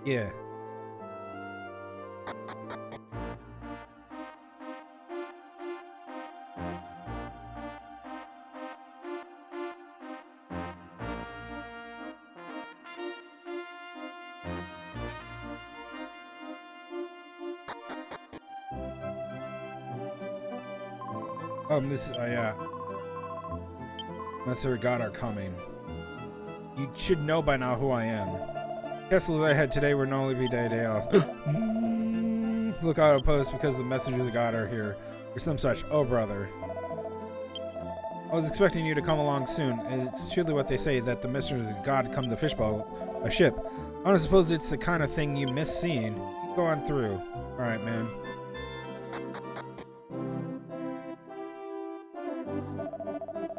Yeah. Yeah. Messer God are coming. You should know by now who I am. Castles I had today would normally be day off. Look out of post because the messengers of God are here. Or some such. Oh, brother. I was expecting you to come along soon, and it's truly what they say that the messengers of God come to fishbowl a ship. I don't suppose it's the kind of thing you miss seeing. Go on through. Alright, man.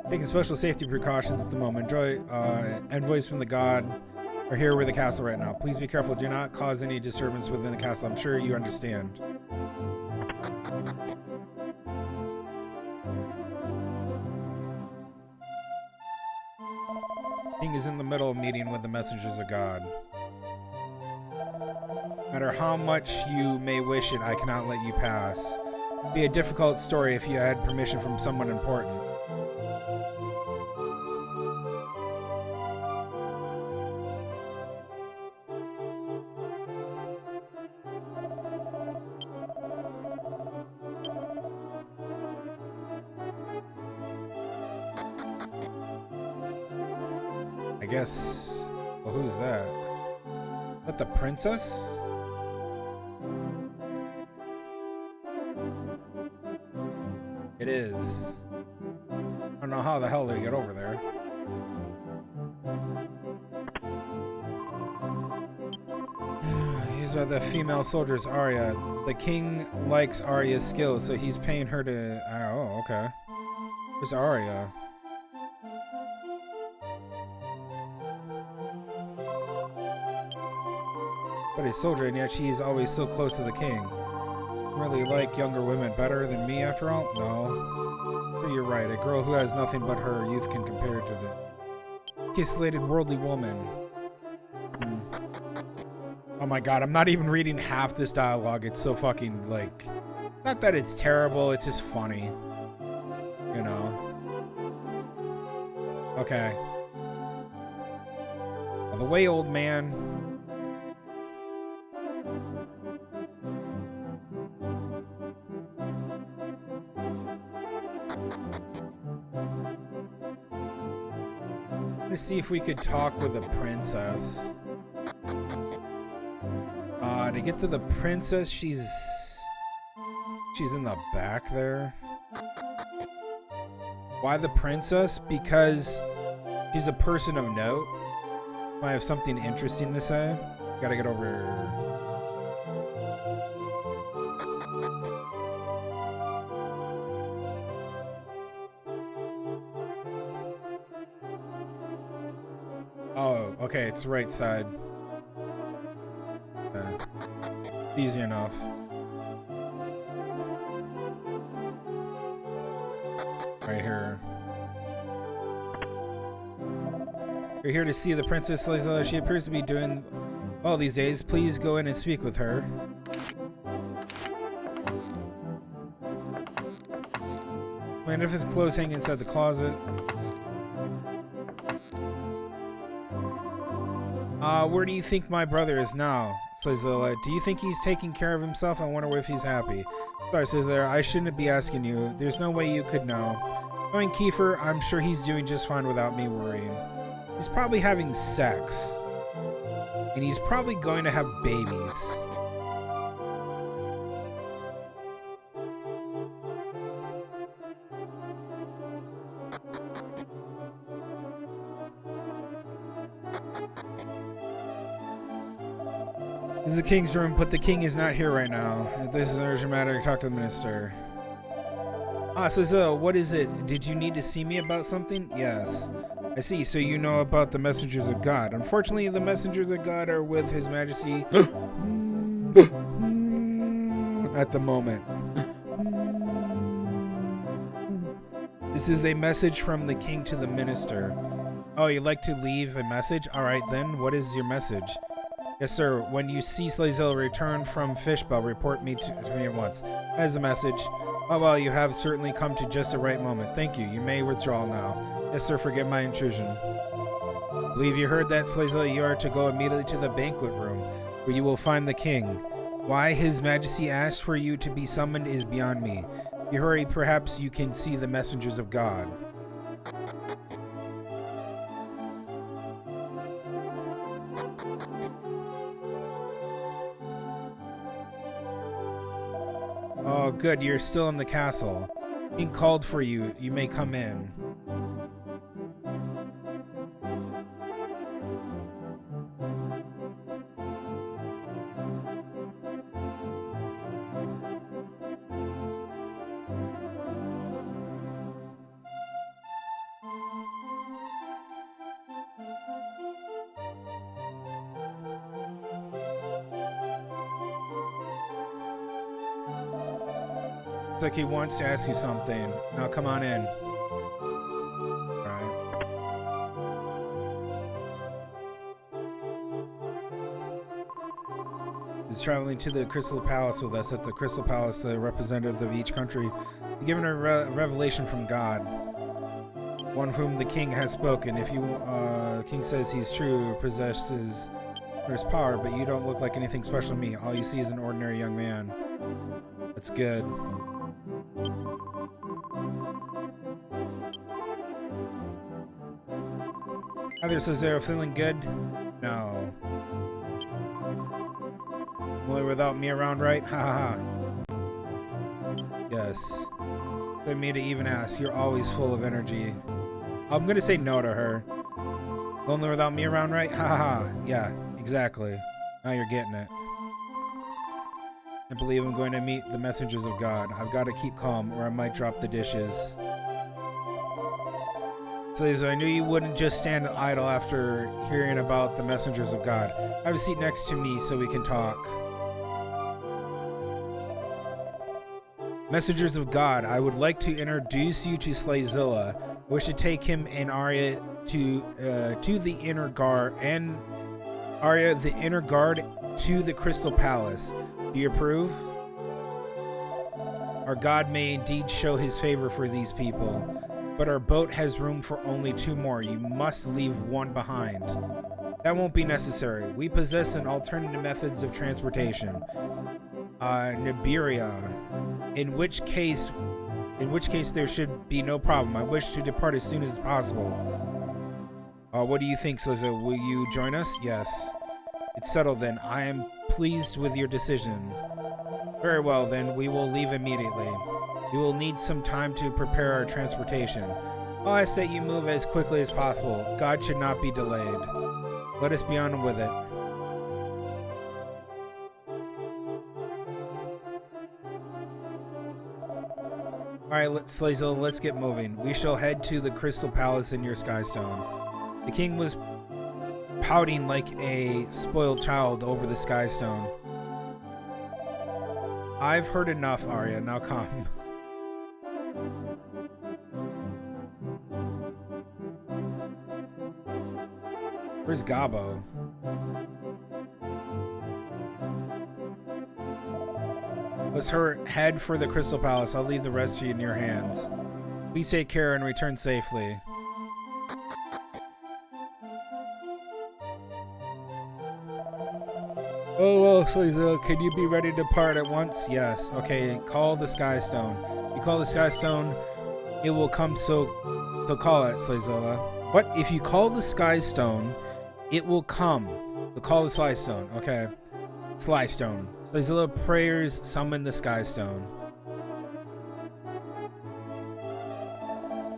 Taking special safety precautions at the moment. Envoys from the God are here with the castle right now. Please be careful. Do not cause any disturbance within the castle. I'm sure you understand. King is in the middle of meeting with the messengers of God. No matter how much you may wish it, I cannot let you pass. It'd be a difficult story if you had permission from someone important. I guess... Well, who's that? Is that the princess? It is. I don't know how the hell they get over there. These are the female soldiers, Arya. The king likes Arya's skills, so he's paying her to... Oh, okay. Where's Arya? But a soldier, and yet she's always so close to the king. Really like younger women better than me, after all? No. But you're right. A girl who has nothing but her youth can compare to the kisslated worldly woman. Oh my god, I'm not even reading half this dialogue. It's so fucking, like... Not that it's terrible, it's just funny. You know? Okay. All the way, old man. To see if we could talk with the princess. To get to the princess, she's in the back there. Why the princess? Because she's a person of note. Might have something interesting to say. Gotta get over here. Oh, okay, it's right side. Easy enough. Right here. You're here to see the Princess Tlightzero. She appears to be doing well these days. Please go in and speak with her. Magnificent clothes hanging inside the closet. Where do you think my brother is now? Tlightzero, do you think he's taking care of himself? I wonder if he's happy. Sorry, Tlightzero, I shouldn't be asking you. There's no way you could know. Knowing Kiefer, I'm sure he's doing just fine without me worrying. He's probably having sex. And he's probably going to have babies. This is the king's room, but the king is not here right now. If this is an urgent matter, talk to the minister. Tlightzero, what is it? Did you need to see me about something? Yes. I see, so you know about the messengers of God. Unfortunately, the messengers of God are with His Majesty at the moment. This is a message from the king to the minister. Oh, you'd like to leave a message? Alright then, what is your message? Yes, sir. When you see Tlightzero return from Fishbowl, report me to me at once. That is the message. Oh, well, you have certainly come to just the right moment. Thank you. You may withdraw now. Yes, sir. Forget my intrusion. I believe you heard that, Tlightzero. You are to go immediately to the banquet room, where you will find the king. Why His Majesty asked for you to be summoned is beyond me. If you hurry, perhaps you can see the messengers of God. Oh, good. You're still in the castle. Being called for you. You may come in. Looks like he wants to ask you something. Now come on in. Alright. He's traveling to the Crystal Palace with us. At the Crystal Palace, the representative of each country is given a revelation from God. One whom the king has spoken. If you, the king says he's true, possesses his power, but you don't look like anything special to me. All you see is an ordinary young man. That's good. Hi there, Tlightzero. Feeling good? No. Only without me around, right? Ha ha ha. Yes. Good me to even ask. You're always full of energy. I'm gonna say no to her. Only without me around, right? Ha ha ha. Yeah, exactly. Now you're getting it. I believe I'm going to meet the messengers of God. I've got to keep calm or I might drop the dishes. So I knew you wouldn't just stand idle after hearing about the messengers of God. Have a seat next to me so we can talk. Messengers of God, I would like to introduce you to Tlightzero. I wish to take him and Arya to the inner guard and Arya the inner guard to the Crystal Palace. Do you approve? Our God may indeed show his favor for these people. But our boat has room for only 2 more. You must leave one behind. That won't be necessary. We possess an alternative methods of transportation. Nibiria. In which case there should be no problem. I wish to depart as soon as possible. What do you think, Tlightzero? Will you join us? Yes. It's settled then. I am pleased with your decision. Very well then, we will leave immediately. We will need some time to prepare our transportation. I'll ask that you move as quickly as possible. God should not be delayed. Let us be on with it. Alright, Tlightzero, let's get moving. We shall head to the Crystal Palace in your Skystone. The king was pouting like a spoiled child over the Skystone. I've heard enough, Arya. Now come. Where's Gabo? Let's head for the Crystal Palace. I'll leave the rest of you in your hands. Please take care and return safely. Oh, so can you be ready to depart at once? Yes. Okay, call the Sky Stone. You call the Sky Stone, it will come, so call it, Tlightzero. What? If you call the Sky Stone, it will come. So call the Sly Stone. Okay. Sly Stone. Tlightzero prayers summon the Sky Stone.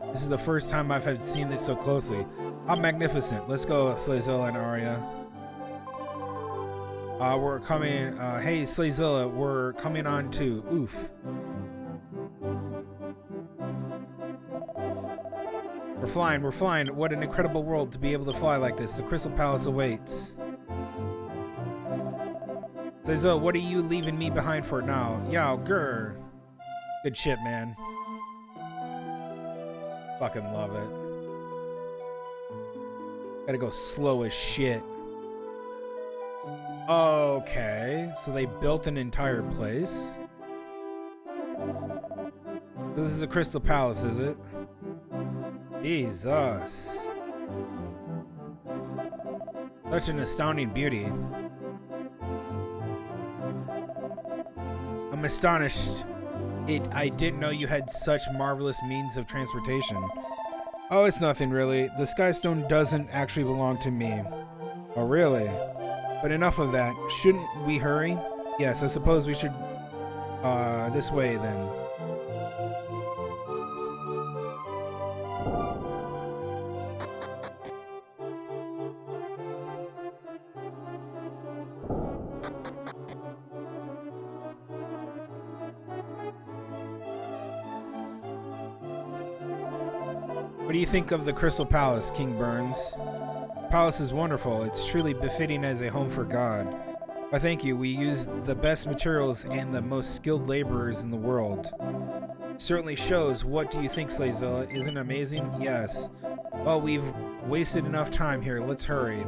This is the first time I've seen this so closely. How magnificent. Let's go, Tlightzero and Arya. We're coming, hey Tlightzero, we're coming on to, oof. We're flying. What an incredible world to be able to fly like this. The Crystal Palace awaits. Tlightzero, what are you leaving me behind for now? Yow, grr. Good shit, man. Fucking love it. Gotta go slow as shit. Okay, so they built an entire place. This is a Crystal Palace, is it? Jesus. Such an astounding beauty. I'm astonished. I didn't know you had such marvelous means of transportation. Oh, it's nothing really. The Sky Stone doesn't actually belong to me. Oh, really? But enough of that. Shouldn't we hurry? Yes, I suppose we should, this way then. What do you think of the Crystal Palace, King Burns? The palace is wonderful. It's truly befitting as a home for God. Why, thank you. We use the best materials and the most skilled laborers in the world. It certainly shows. What do you think, Tlightzero? Isn't it amazing? Yes. Well, we've wasted enough time here. Let's hurry.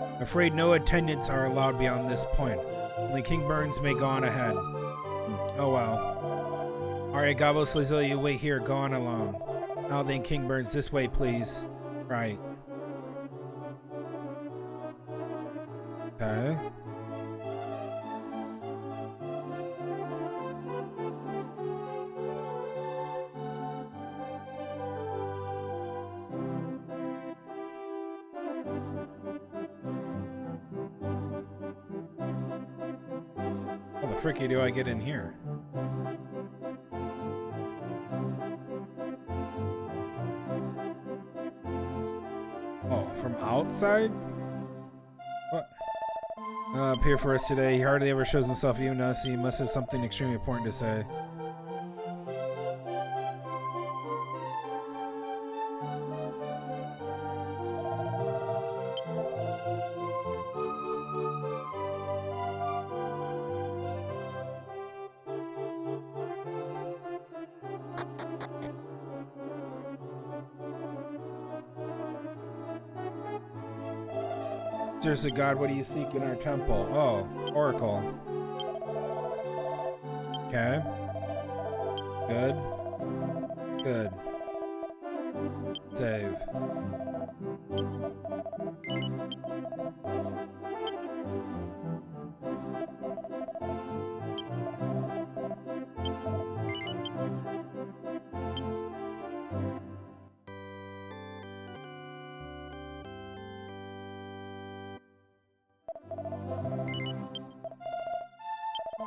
I'm afraid no attendants are allowed beyond this point. Only King Burns may go on ahead. Oh well. Alright, Gabo, Tlightzero, you wait here. Go on alone. Now then, King Burns, this way, please. Right. Okay. How the fricky do I get in here? Oh, from outside? What? Appear for us today. He hardly ever shows himself even to us. He must have something extremely important to say. Seriously, God, what do you seek in our temple? Oh, Oracle. Okay. Good. Good. Save.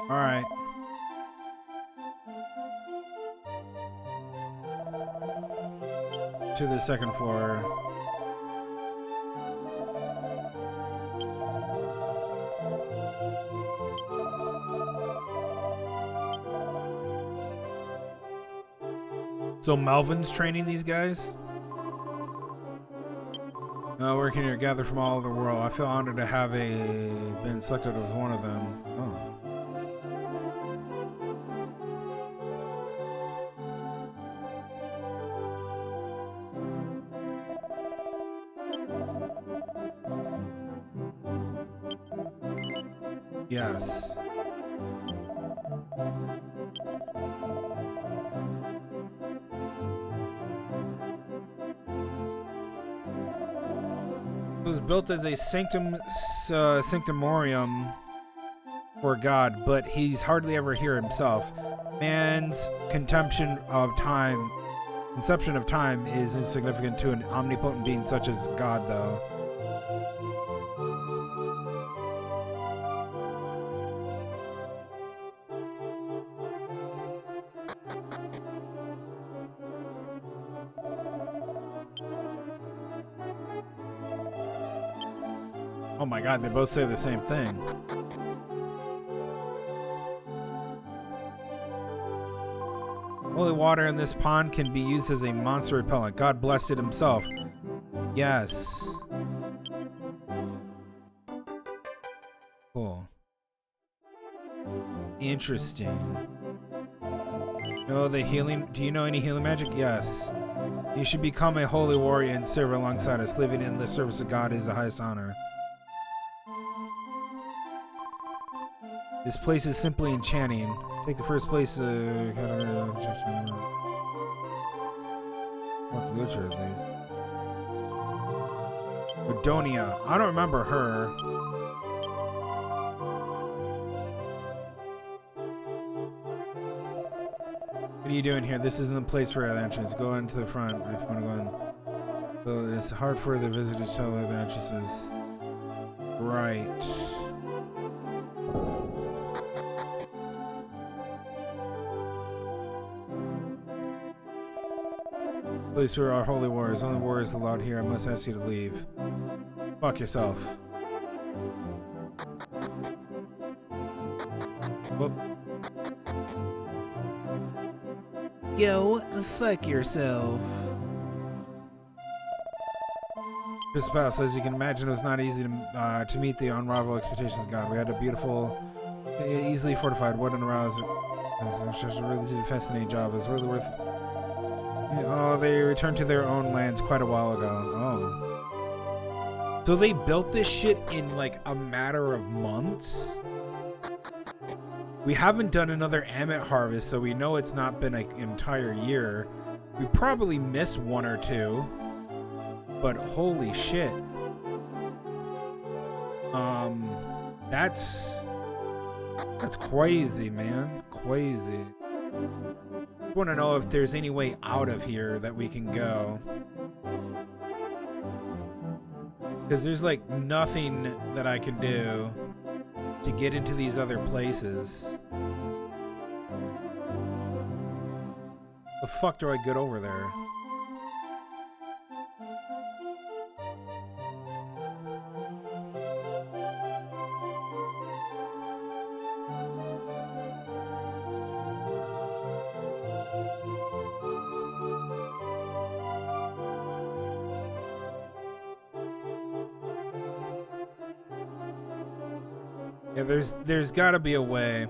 All right. To the second floor. So Melvin's training these guys? Working here, gathered from all over the world. I feel honored to have been selected as one of them. Oh. Yes. It was built as a sanctumorium for God, but he's hardly ever here himself. Man's conception of time is insignificant to an omnipotent being such as God, though. Oh my god, they both say the same thing. Holy water in this pond can be used as a monster repellent. God blessed it himself. Yes. Cool. Interesting. No, the healing. Do you know any healing magic? Yes. You should become a holy warrior and serve alongside us. Living in the service of God is the highest honor. This place is simply enchanting. Take the first place. What's the literature at least? Adonia. I don't remember her. What are you doing here? This isn't the place for other entrance. Go into the front if you want to go in. So it's hard for the visitors to tell where the entrance is. Right. Place where our holy warriors. Only warriors allowed here. I must ask you to leave. Fuck yourself. Whoop. Go fuck yourself. This palace, as you can imagine, it was not easy to meet the unrivaled expectations of God. We had a beautiful, easily fortified, wooden arouse. It was a really fascinating job. It was really worth. Oh, they returned to their own lands quite a while ago. Oh. So they built this shit in like a matter of months? We haven't done another Amit harvest, so we know it's not been an entire year. We probably missed one or two. But holy shit. That's crazy, man. Crazy. I want to know if there's any way out of here that we can go. Because there's like nothing that I can do to get into these other places. The fuck do I get over there? Yeah, there's gotta be a way.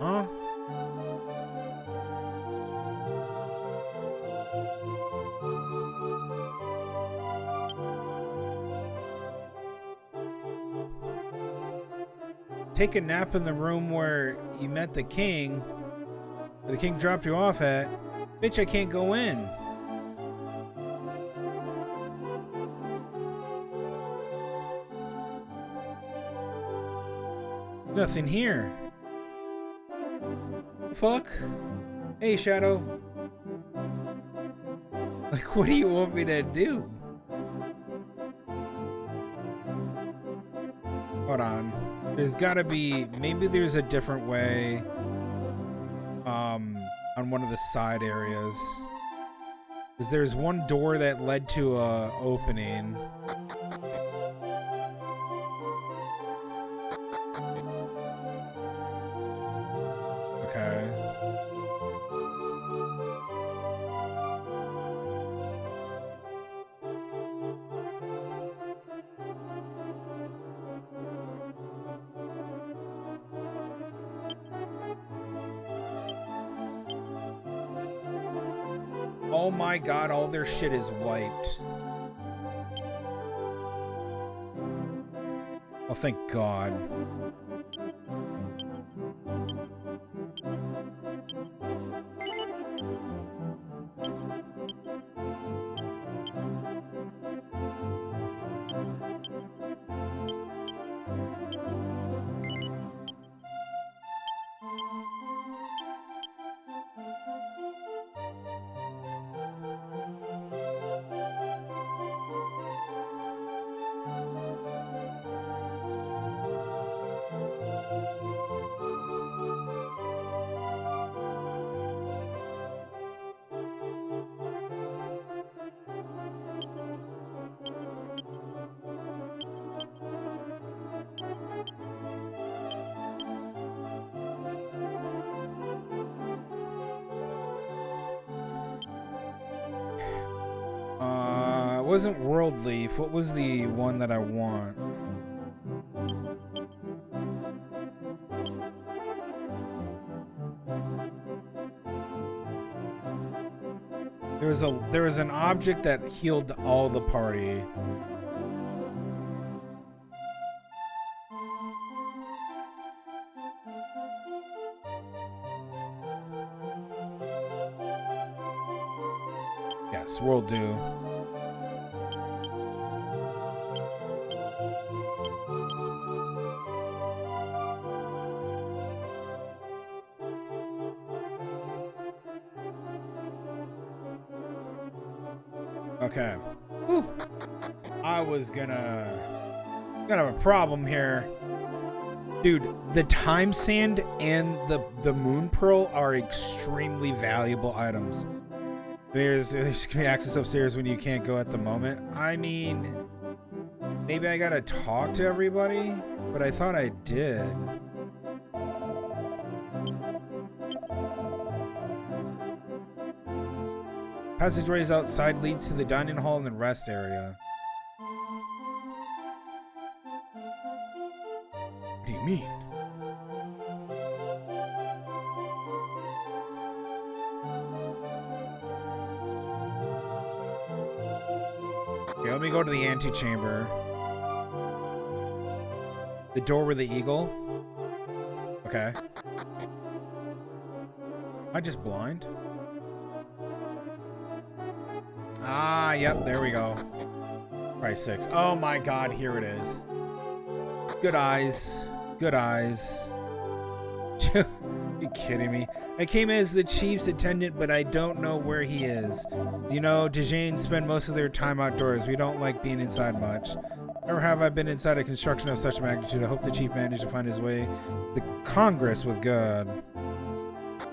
Huh? Take a nap in the room where you met the king, where the king dropped you off at. Bitch, I can't go in. Nothing here. Fuck. Hey, Shadow. Like, what do you want me to do? Hold on. There's gotta be, maybe there's a different way on one of the side areas. Because there's one door that led to a opening. Okay. Oh my god, all their shit is wiped. Oh, thank god. It wasn't World Leaf. What was the one that I want? There was an object that healed all the party. Yes, will do. Okay. Whew. I was gonna have a problem here. Dude, the time sand and the moon pearl are extremely valuable items. There's gonna be access upstairs when you can't go at the moment. I mean, maybe I gotta talk to everybody, but I thought I did. Passageways outside leads to the dining hall and the rest area. What do you mean? Okay, let me go to the antechamber. The door with the eagle? Okay. Am I just blind? Ah, yep, there we go. Price 6. Oh my god, here it is. Good eyes. Good eyes. Are you kidding me? I came as the chief's attendant, but I don't know where he is. You know, Dijane spend most of their time outdoors. We don't like being inside much. Never have I been inside a construction of such magnitude. I hope the chief managed to find his way to Congress with good.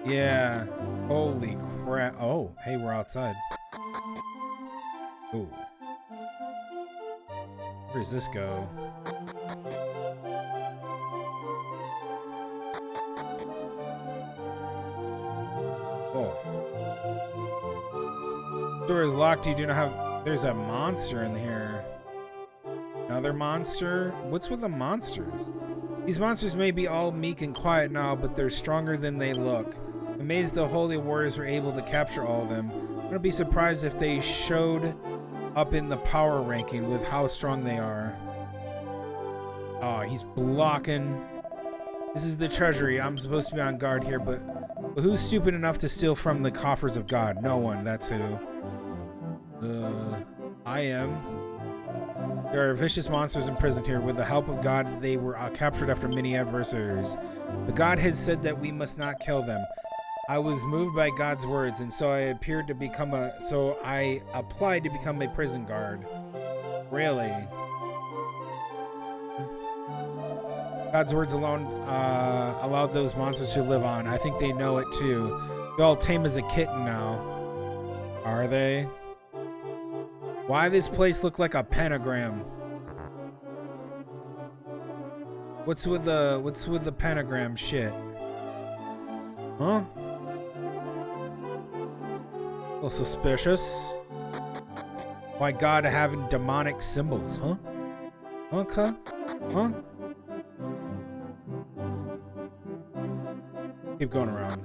Yeah. Holy crap. Oh, hey, we're outside. Ooh. Where does this go? Oh. Door is locked. You do not have... There's a monster in here. Another monster? What's with the monsters? These monsters may be all meek and quiet now, but they're stronger than they look. Amazed the holy warriors were able to capture all of them. I wouldn't be surprised if they showed up in the power ranking with how strong they are. Oh, he's blocking. This is the treasury. I'm supposed to be on guard here, but who's stupid enough to steal from the coffers of God? No one. That's who. I am. There are vicious monsters imprisoned here. With the help of God, they were captured after many adversaries. The God had said that we must not kill them. I was moved by God's words, and so I applied to become a prison guard. Really? God's words alone allowed those monsters to live on. I think they know it too. They're all tame as a kitten now. Are they? Why this place look like a pentagram? What's with the pentagram shit? Huh? A little suspicious. Why God having demonic symbols, huh? Okay. Huh? Keep going around.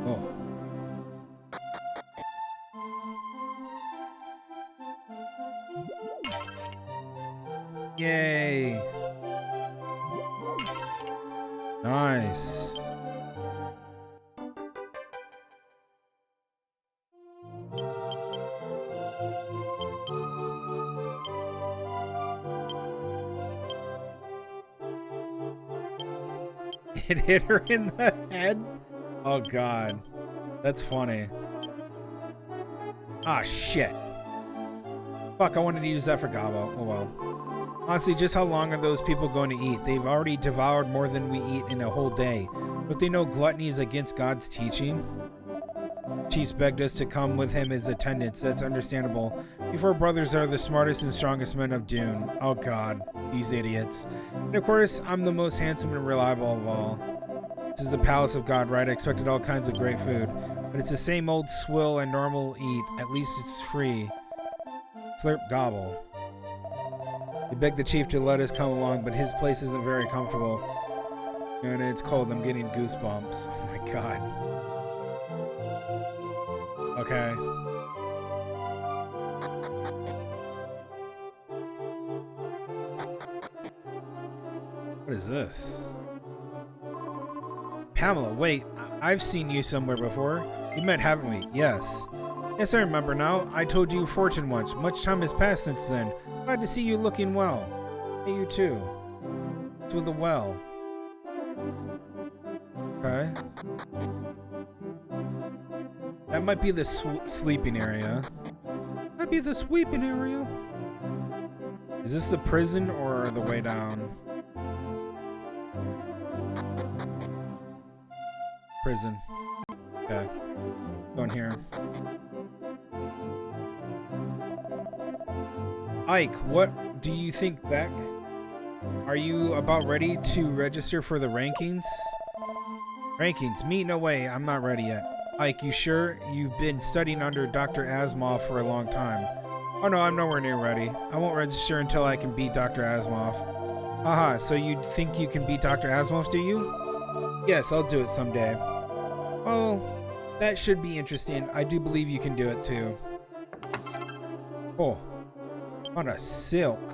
Oh. Yay. Nice. It hit her in the head? Oh god. That's funny. Ah, shit. Fuck, I wanted to use that for Gabo. Oh well. Honestly, just how long are those people going to eat? They've already devoured more than we eat in a whole day. But they know gluttony is against God's teaching. Chiefs begged us to come with him as attendants. That's understandable. You four brothers are the smartest and strongest men of Dune. Oh god, these idiots. And of course, I'm the most handsome and reliable of all. This is the palace of God, right? I expected all kinds of great food. But it's the same old swill and normal eat. At least it's free. Slurp gobble. We begged the chief to let us come along, but his place isn't very comfortable. And it's cold. I'm getting goosebumps. Oh my god. Okay. What is this? Pamela, wait. I've seen you somewhere before. We met, haven't we? Yes. Yes, I remember now. I told you fortune once. Much time has passed since then. Glad to see you looking well. Hey, you too. It's with a well. Okay. That might be the sleeping area. Might be the sweeping area. Is this the prison or the way down? Prison. Okay. Going here. Ike, what do you think, Beck? Are you about ready to register for the rankings? Rankings? Me? No way. I'm not ready yet. Ike, you sure? You've been studying under Dr. Asimov for a long time. Oh no, I'm nowhere near ready. I won't register until I can beat Dr. Asimov. Aha, so you think you can beat Dr. Asimov, do you? Yes, I'll do it someday. Oh, that should be interesting. I do believe you can do it too. Oh. On a silk.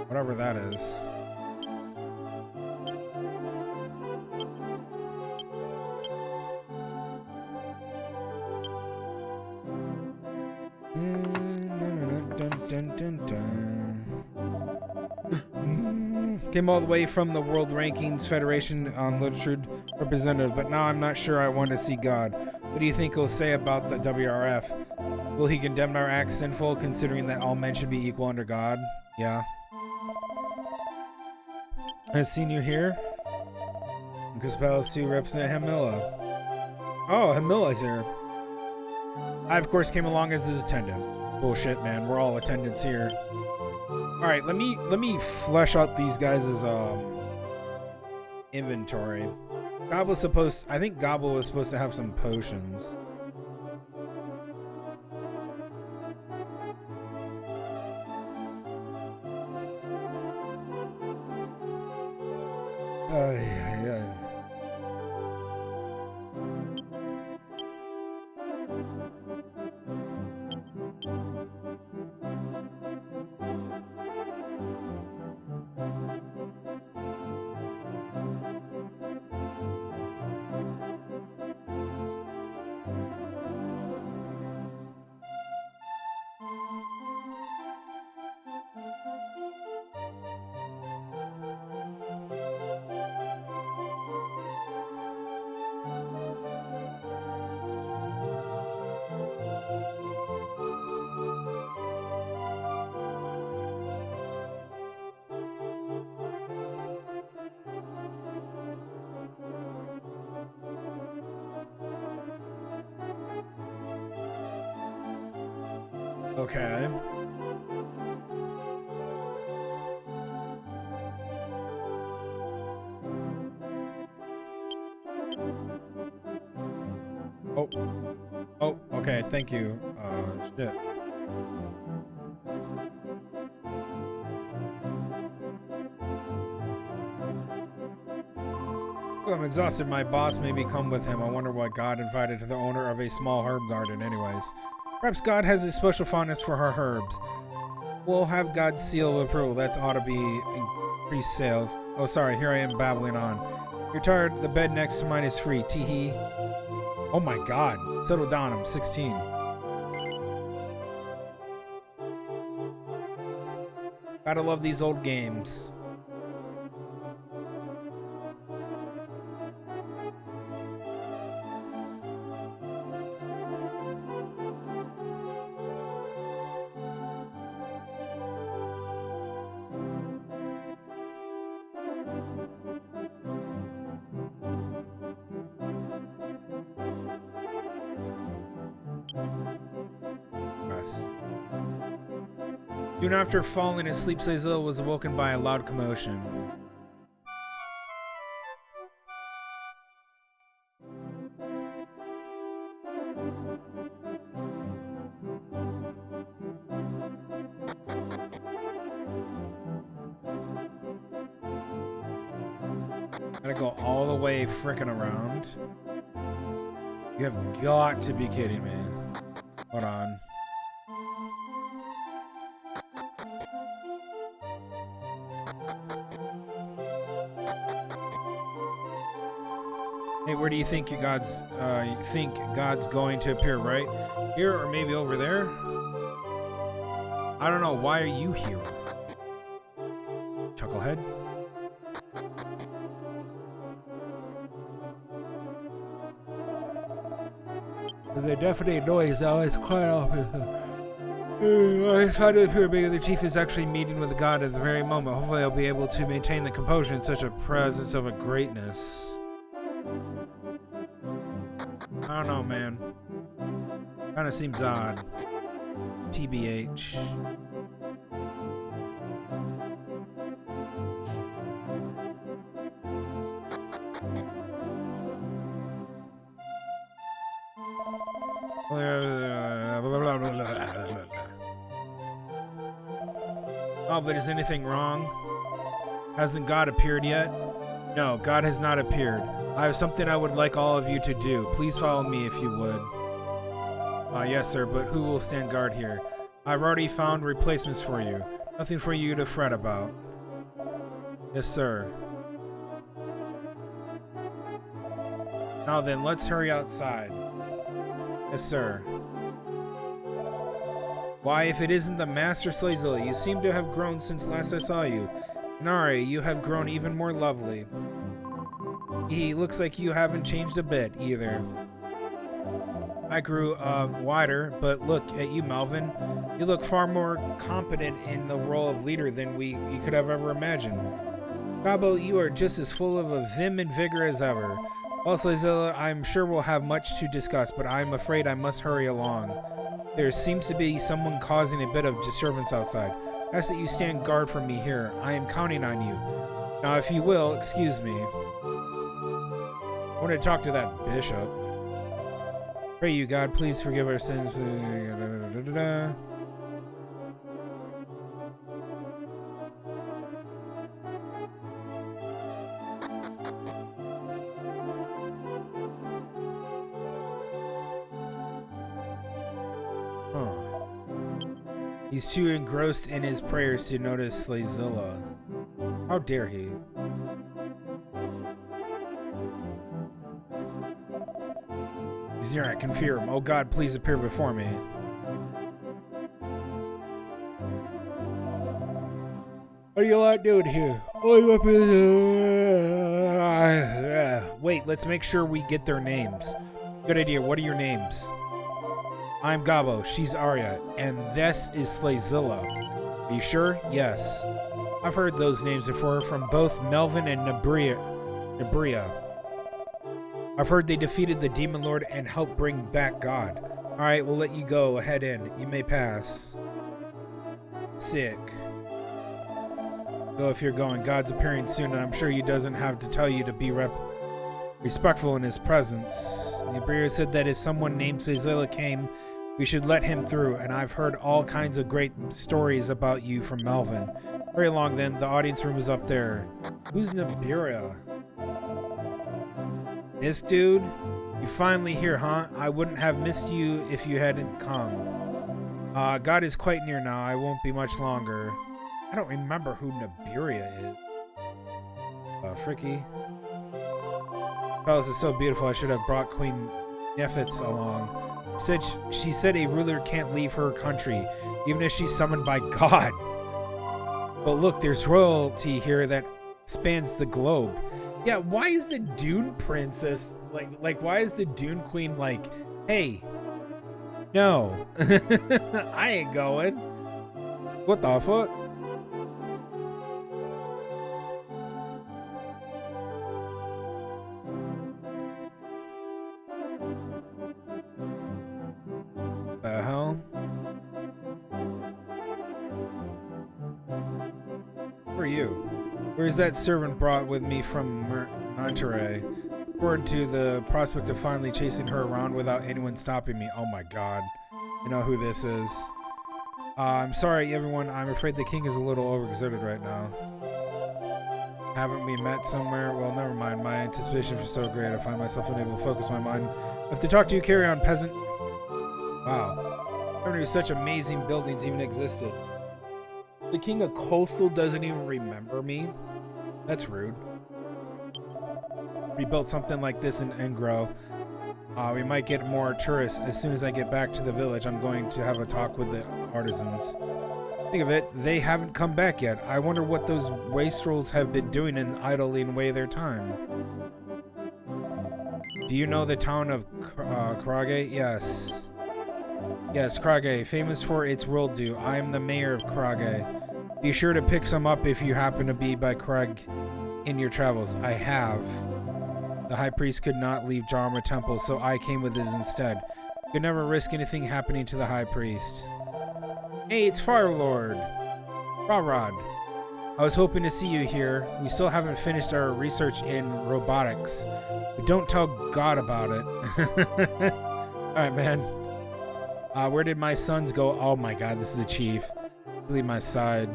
Whatever that is. Came all the way from the World Rankings Federation on Literature representative, but now I'm not sure I want to see God. What do you think he'll say about the WRF? Will he condemn our acts sinful, considering that all men should be equal under God? Yeah. I've seen you here. Because Palace 2 represent Hamilla. Oh, Hamilla's here. I, of course, came along as his attendant. Bullshit, man. We're all attendants here. Alright, let me flesh out these guys' inventory. I think Gobble was supposed to have some potions. Yeah. Okay. Oh. Oh, okay, thank you. Shit. I'm exhausted. My boss made me come with him. I wonder what God invited to the owner of a small herb garden anyways. Perhaps God has a special fondness for her herbs. We'll have God's seal of approval. That's ought to be increased sales. Oh, sorry. Here I am babbling on. You're tired. The bed next to mine is free. Teehee. Oh my God. Settle down. I'm 16. Gotta love these old games. Soon after falling asleep, Tlightzero was awoken by a loud commotion. Gotta go all the way frickin' around. You have got to be kidding me. Hold on. Hey, where do you think God's going to appear? Right here, or maybe over there? I don't know. Why are you here, Chucklehead? There's a deafening noise now. It's quite often. I found it appear bigger. The chief is actually meeting with God at the very moment. Hopefully, I'll be able to maintain the composure in such a presence of a greatness. I don't know, man. Kind of seems odd. TBH. Oh, but is anything wrong? Hasn't God appeared yet? No, God has not appeared. I have something I would like all of you to do. Please follow me if you would. Yes, sir, but who will stand guard here? I've already found replacements for you. Nothing for you to fret about. Yes, sir. Now then, let's hurry outside. Yes, sir. Why, if it isn't the Master Tlightzero, you seem to have grown since last I saw you. Nari, you have grown even more lovely. He looks like you haven't changed a bit, either. I grew, wider, but look at you, Melvin. You look far more competent in the role of leader than you could have ever imagined. Gabo, you are just as full of a vim and vigor as ever. Well, Tlightzero, I'm sure we'll have much to discuss, but I'm afraid I must hurry along. There seems to be someone causing a bit of disturbance outside. I ask that you stand guard for me here. I am counting on you. Now, if you will, excuse me. I want to talk to that bishop. Pray you, God, please forgive our sins. He's too engrossed in his prayers to notice Tlightzero. How dare he? He's here, I can fear him. Oh God, please appear before me. What are you lot doing here? Wait, let's make sure we get their names. Good idea. What are your names? I'm Gabo, she's Arya, and this is Tlightzero. Are you sure? Yes. I've heard those names before from both Melvin and Nabria. I've heard they defeated the Demon Lord and helped bring back God. Alright, we'll let you go. Head in. You may pass. Sick. Go if you're going. God's appearing soon, and I'm sure he doesn't have to tell you to be respectful in his presence. The Imperial said that if someone named Tlightzero came, we should let him through, and I've heard all kinds of great stories about you from Melvin. Very long then. The audience room is up there. Who's Nibiru? This dude? You finally here, huh? I wouldn't have missed you if you hadn't come. God is quite near now. I won't be much longer. I don't remember who Nibiru is. Fricky. Palace is so beautiful. I should have brought Queen Nefitz along. She said a ruler can't leave her country, even if she's summoned by God. But look, there's royalty here that spans the globe. Yeah, why is the Dune princess like why is the Dune queen like, hey, no, I ain't going. What the fuck? The hell? Who are you? Where's that servant brought with me from Monterey? Forward to the prospect of finally chasing her around without anyone stopping me. Oh my god. I know who this is. I'm sorry, everyone. I'm afraid the king is a little overexerted right now. Haven't we met somewhere? Well, never mind. My anticipation was so great, I find myself unable to focus my mind. If to talk to you, carry on, peasant. Wow. I never knew such amazing buildings even existed. The king of Coastal doesn't even remember me? That's rude. We built something like this in Engro. We might get more tourists. As soon as I get back to the village, I'm going to have a talk with the artisans. Think of it, they haven't come back yet. I wonder what those wastrels have been doing and idling away their time. Do you know the town of Krage? Yes. Yes, Krage, famous for its worldview. I am the mayor of Krage. Be sure to pick some up if you happen to be by Krage in your travels. I have. The high priest could not leave Jarma Temple, so I came with his instead. Could never risk anything happening to the high priest. Hey, it's Fire Lord. Rod. I was hoping to see you here. We still haven't finished our research in robotics. But don't tell God about it. Alright, man. Where did my sons go? Oh my god, this is the chief. Leave my side.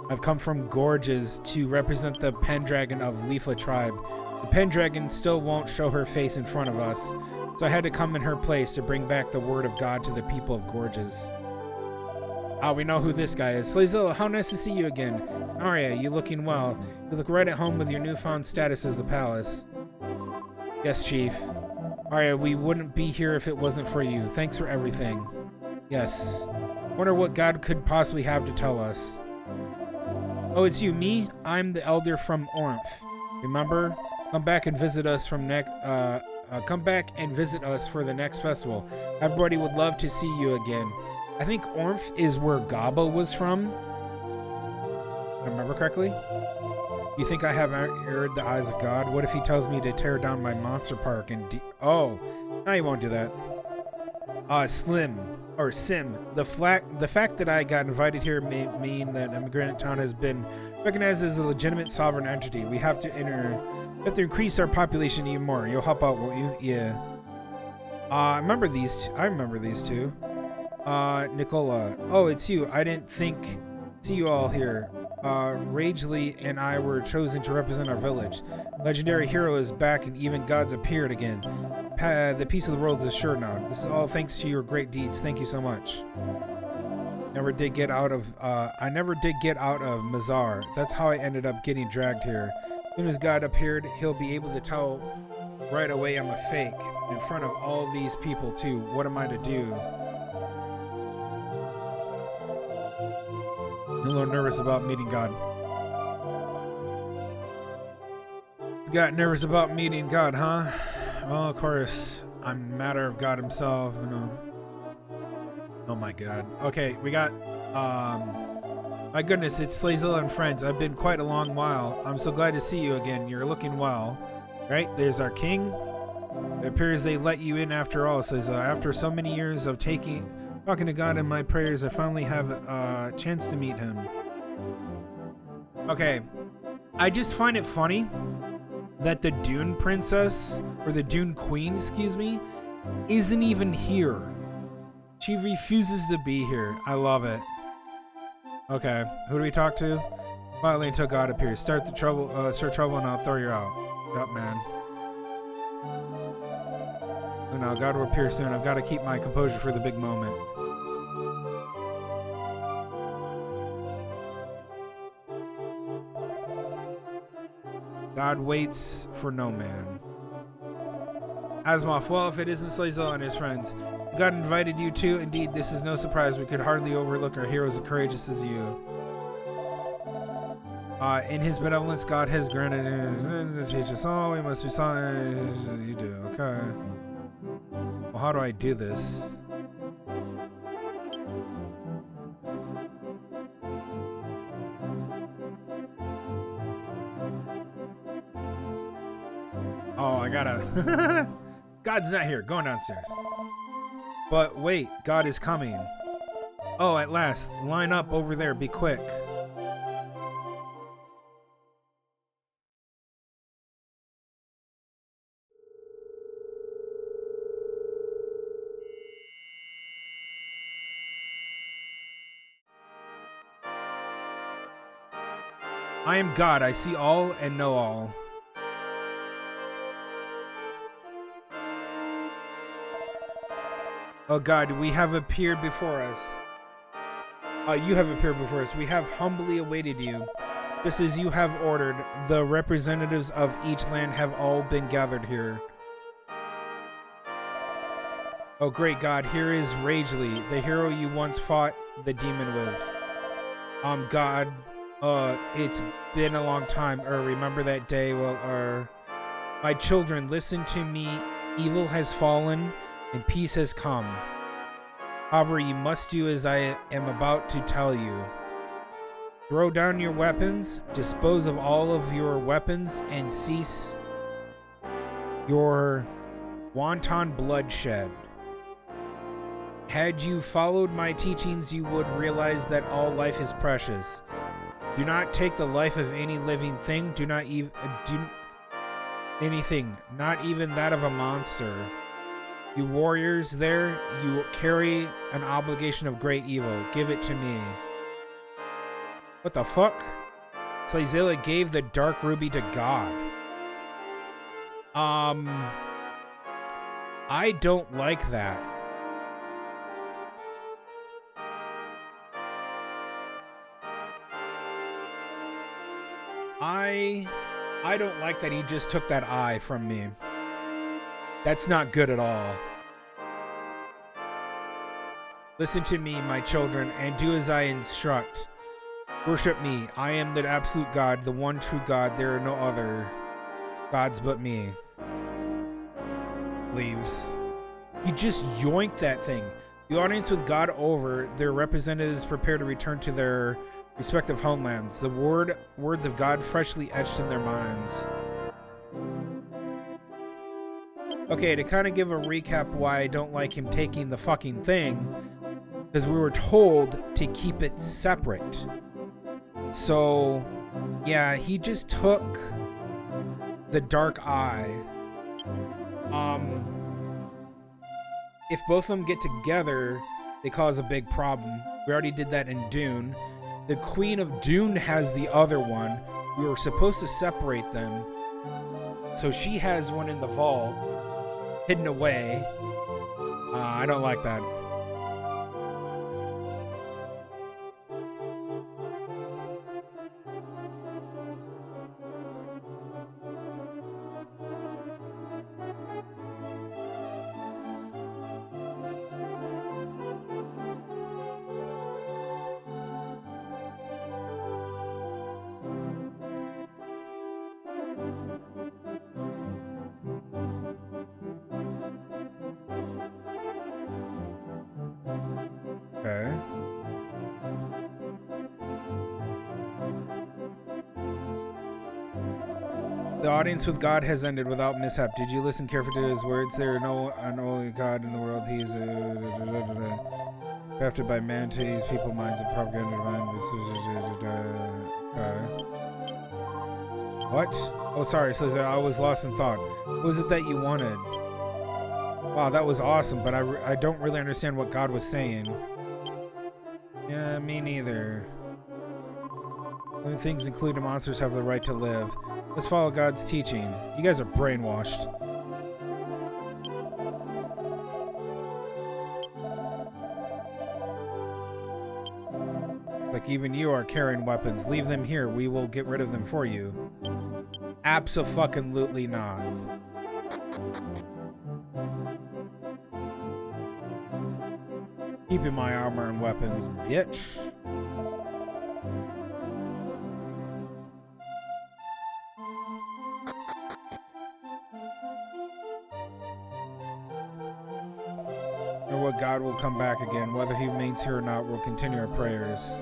I've come from Gorges to represent the Pendragon of Leafla tribe. The Pendragon still won't show her face in front of us, so I had to come in her place to bring back the word of God to the people of Gorges. We know who this guy is. Tlightzero, how nice to see you again. Arya, you looking well. You look right at home with your newfound status as the palace. Yes, Chief. Arya, we wouldn't be here if it wasn't for you. Thanks for everything. Yes. Wonder what God could possibly have to tell us. Oh, it's you, me? I'm the elder from Ormph. Remember? Come back and visit us from come back and visit us for the next festival. Everybody would love to see you again. I think Ormph is where Gaba was from. If I remember correctly. You think I have erred the eyes of God? What if he tells me to tear down my monster park and oh, no, he won't do that. Sim. The fact that I got invited here may mean that Immigrant Town has been recognized as a legitimate sovereign entity. We have to increase our population even more. You'll help out, won't you? Yeah. I remember these two. Nicola. Oh, it's you. I didn't see you all here. Ragely and I were chosen to represent our village. Legendary hero is back and even gods appeared again. The peace of the world is assured now. This is all thanks to your great deeds. Thank you so much. I never did get out of Mazar. That's how I ended up getting dragged here. As soon as God appeared, he'll be able to tell right away I'm a fake. In front of all these people too. What am I to do? I'm a little nervous about meeting God. Got nervous about meeting God, huh? Well, of course, I'm a matter of God himself, you know. Oh my god. Okay, we got, my goodness, it's Tlightzero and friends. I've been quite a long while. I'm so glad to see you again. You're looking well. Right? There's our king. It appears they let you in after all. It says, after so many years of talking to God in my prayers, I finally have a chance to meet him. Okay. I just find it funny that the Dune princess, or the Dune queen, excuse me, isn't even here. She refuses to be here. I love it. Okay, who do we talk to? Finally until God appears. Start trouble and I'll throw you out. Yup, man. Oh no, God will appear soon. I've got to keep my composure for the big moment. God waits for no man. Asimov, well, if it isn't Tlightzero and his friends. God invited you too. Indeed, this is no surprise. We could hardly overlook our heroes as courageous as you. In his benevolence, God has granted to teach us all. We must be silent. You do, okay. Well, how do I do this? Oh, I gotta... God's not here. Going downstairs. But wait, God is coming. Oh, at last. Line up over there. Be quick. I am God. I see all and know all. Oh God, we have appeared before us. You have appeared before us. We have humbly awaited you. Just as you have ordered, the representatives of each land have all been gathered here. Oh great God, here is Ragely, the hero you once fought the demon with. God, it's been a long time. Remember that day? Well, my children, listen to me. Evil has fallen and peace has come. However, you must do as I am about to tell you. Throw down your weapons, dispose of all of your weapons, and cease your wanton bloodshed. Had you followed my teachings, you would realize that all life is precious. Do not take the life of any living thing. Do not even do anything, not even that of a monster. You warriors there, you carry an obligation of great evil. Give it to me. What the fuck? Tlightzero gave the dark ruby to God. I don't like that. I don't like that he just took that eye from me. That's not good at all. Listen to me, my children, and do as I instruct. Worship me. I am the absolute God, the one true God. There are no other gods but me. Leaves. He just yoinked that thing. The audience with God over, their representatives prepare to return to their respective homelands. The words of God freshly etched in their minds. Okay, to kind of give a recap why I don't like him taking the fucking thing, because we were told to keep it separate. So, yeah, he just took the dark eye. If both of them get together, they cause a big problem. We already did that in Dune. The Queen of Dune has the other one. We were supposed to separate them. So she has one in the vault, hidden away. I don't like that. The audience with God has ended without mishap. Did you listen carefully to his words? There is no only God in the world. He is crafted by man to ease people's minds and propaganda divine. What? Oh, sorry, Slither. I was lost in thought. What was it that you wanted? Wow, that was awesome, but I don't really understand what God was saying. Yeah, me neither. Living things, including monsters, have the right to live. Let's follow God's teaching. You guys are brainwashed. Like even you are carrying weapons. Leave them here. We will get rid of them for you. Abso-fucking-lutely not. Keeping my armor and weapons, bitch. Or what God will come back again. Whether he remains here or not, we'll continue our prayers.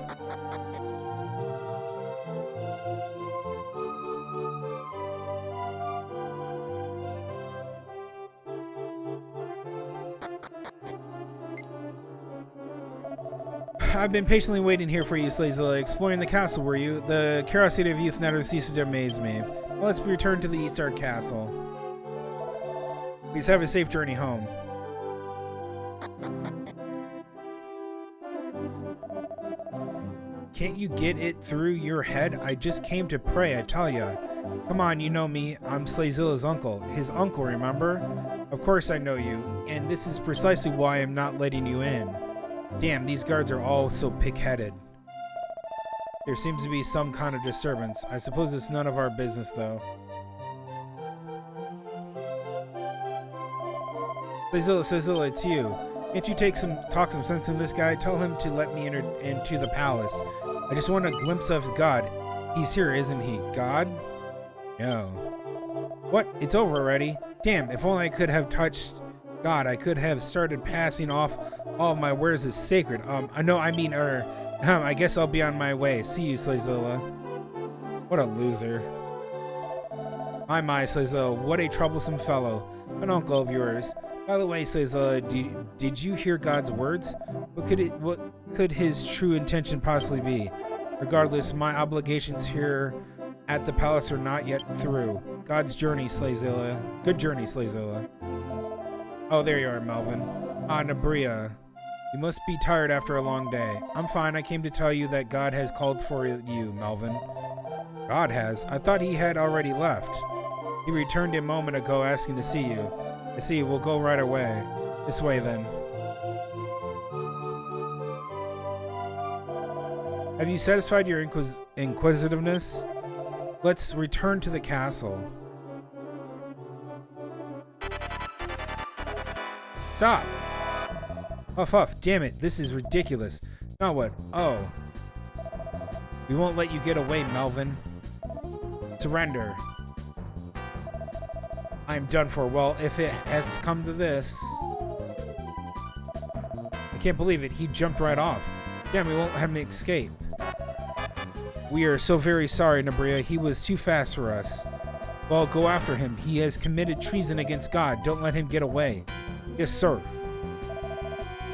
I've been patiently waiting here for you, Tlightzero. Exploring the castle, were you? The curiosity of youth never ceases to amaze me. Well, let's return to the Eastard Castle. Please have a safe journey home. Can't you get it through your head? I just came to pray, I tell ya. Come on, you know me. I'm Tlightzer's uncle. His uncle, remember? Of course I know you, and this is precisely why I'm not letting you in. Damn, these guards are all so pig-headed. There seems to be some kind of disturbance. I suppose it's none of our business, though. Tlightzero, it's you. Can't you talk some sense in this guy? Tell him to let me enter into the palace. I just want a glimpse of God. He's here, isn't he? God? No. What? It's over already? Damn, if only I could have touched God, I could have started passing off all of my wares as sacred. I guess I'll be on my way. See you, Tlightzero. What a loser. My, Tlightzero, what a troublesome fellow. An uncle of yours. By the way, Tlightzero, did you hear God's words? What could his true intention possibly be? Regardless, my obligations here at the palace are not yet through. God's journey, Tlightzero. Good journey, Tlightzero. Oh, there you are, Melvin. Ah, Nabria. You must be tired after a long day. I'm fine. I came to tell you that God has called for you, Melvin. God has? I thought he had already left. He returned a moment ago asking to see you. I see. We'll go right away. This way, then. Have you satisfied your inquisitiveness? Let's return to the castle. Stop! Huff, damn it, this is ridiculous. Now what? Oh. We won't let you get away, Melvin. Surrender. I am done for. Well, if it has come to this... I can't believe it, he jumped right off. Damn, we won't have him escape. We are so very sorry, Nabria. He was too fast for us. Well, go after him. He has committed treason against God. Don't let him get away. Yes, sir.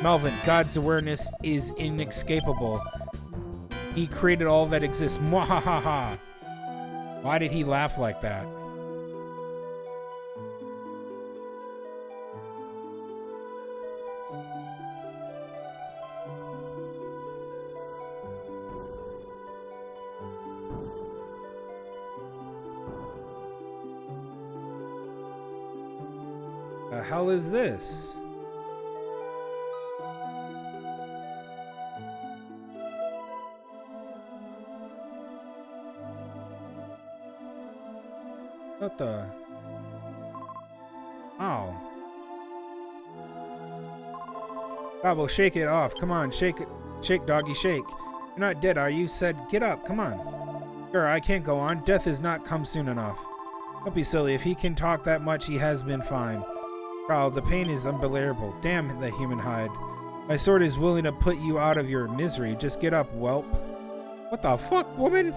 Melvin, God's awareness is inescapable. He created all that exists. Mwahaha. Why did he laugh like that? The hell is this? What the? Oh. Gobble, shake it off. Come on, shake it. Shake, doggy, shake. You're not dead, are you? Said, get up. Come on. Sure, I can't go on. Death has not come soon enough. Don't be silly. If he can talk that much, he has been fine. Wow, the pain is unbearable. Damn the human hide. My sword is willing to put you out of your misery. Just get up, whelp. What the fuck, woman?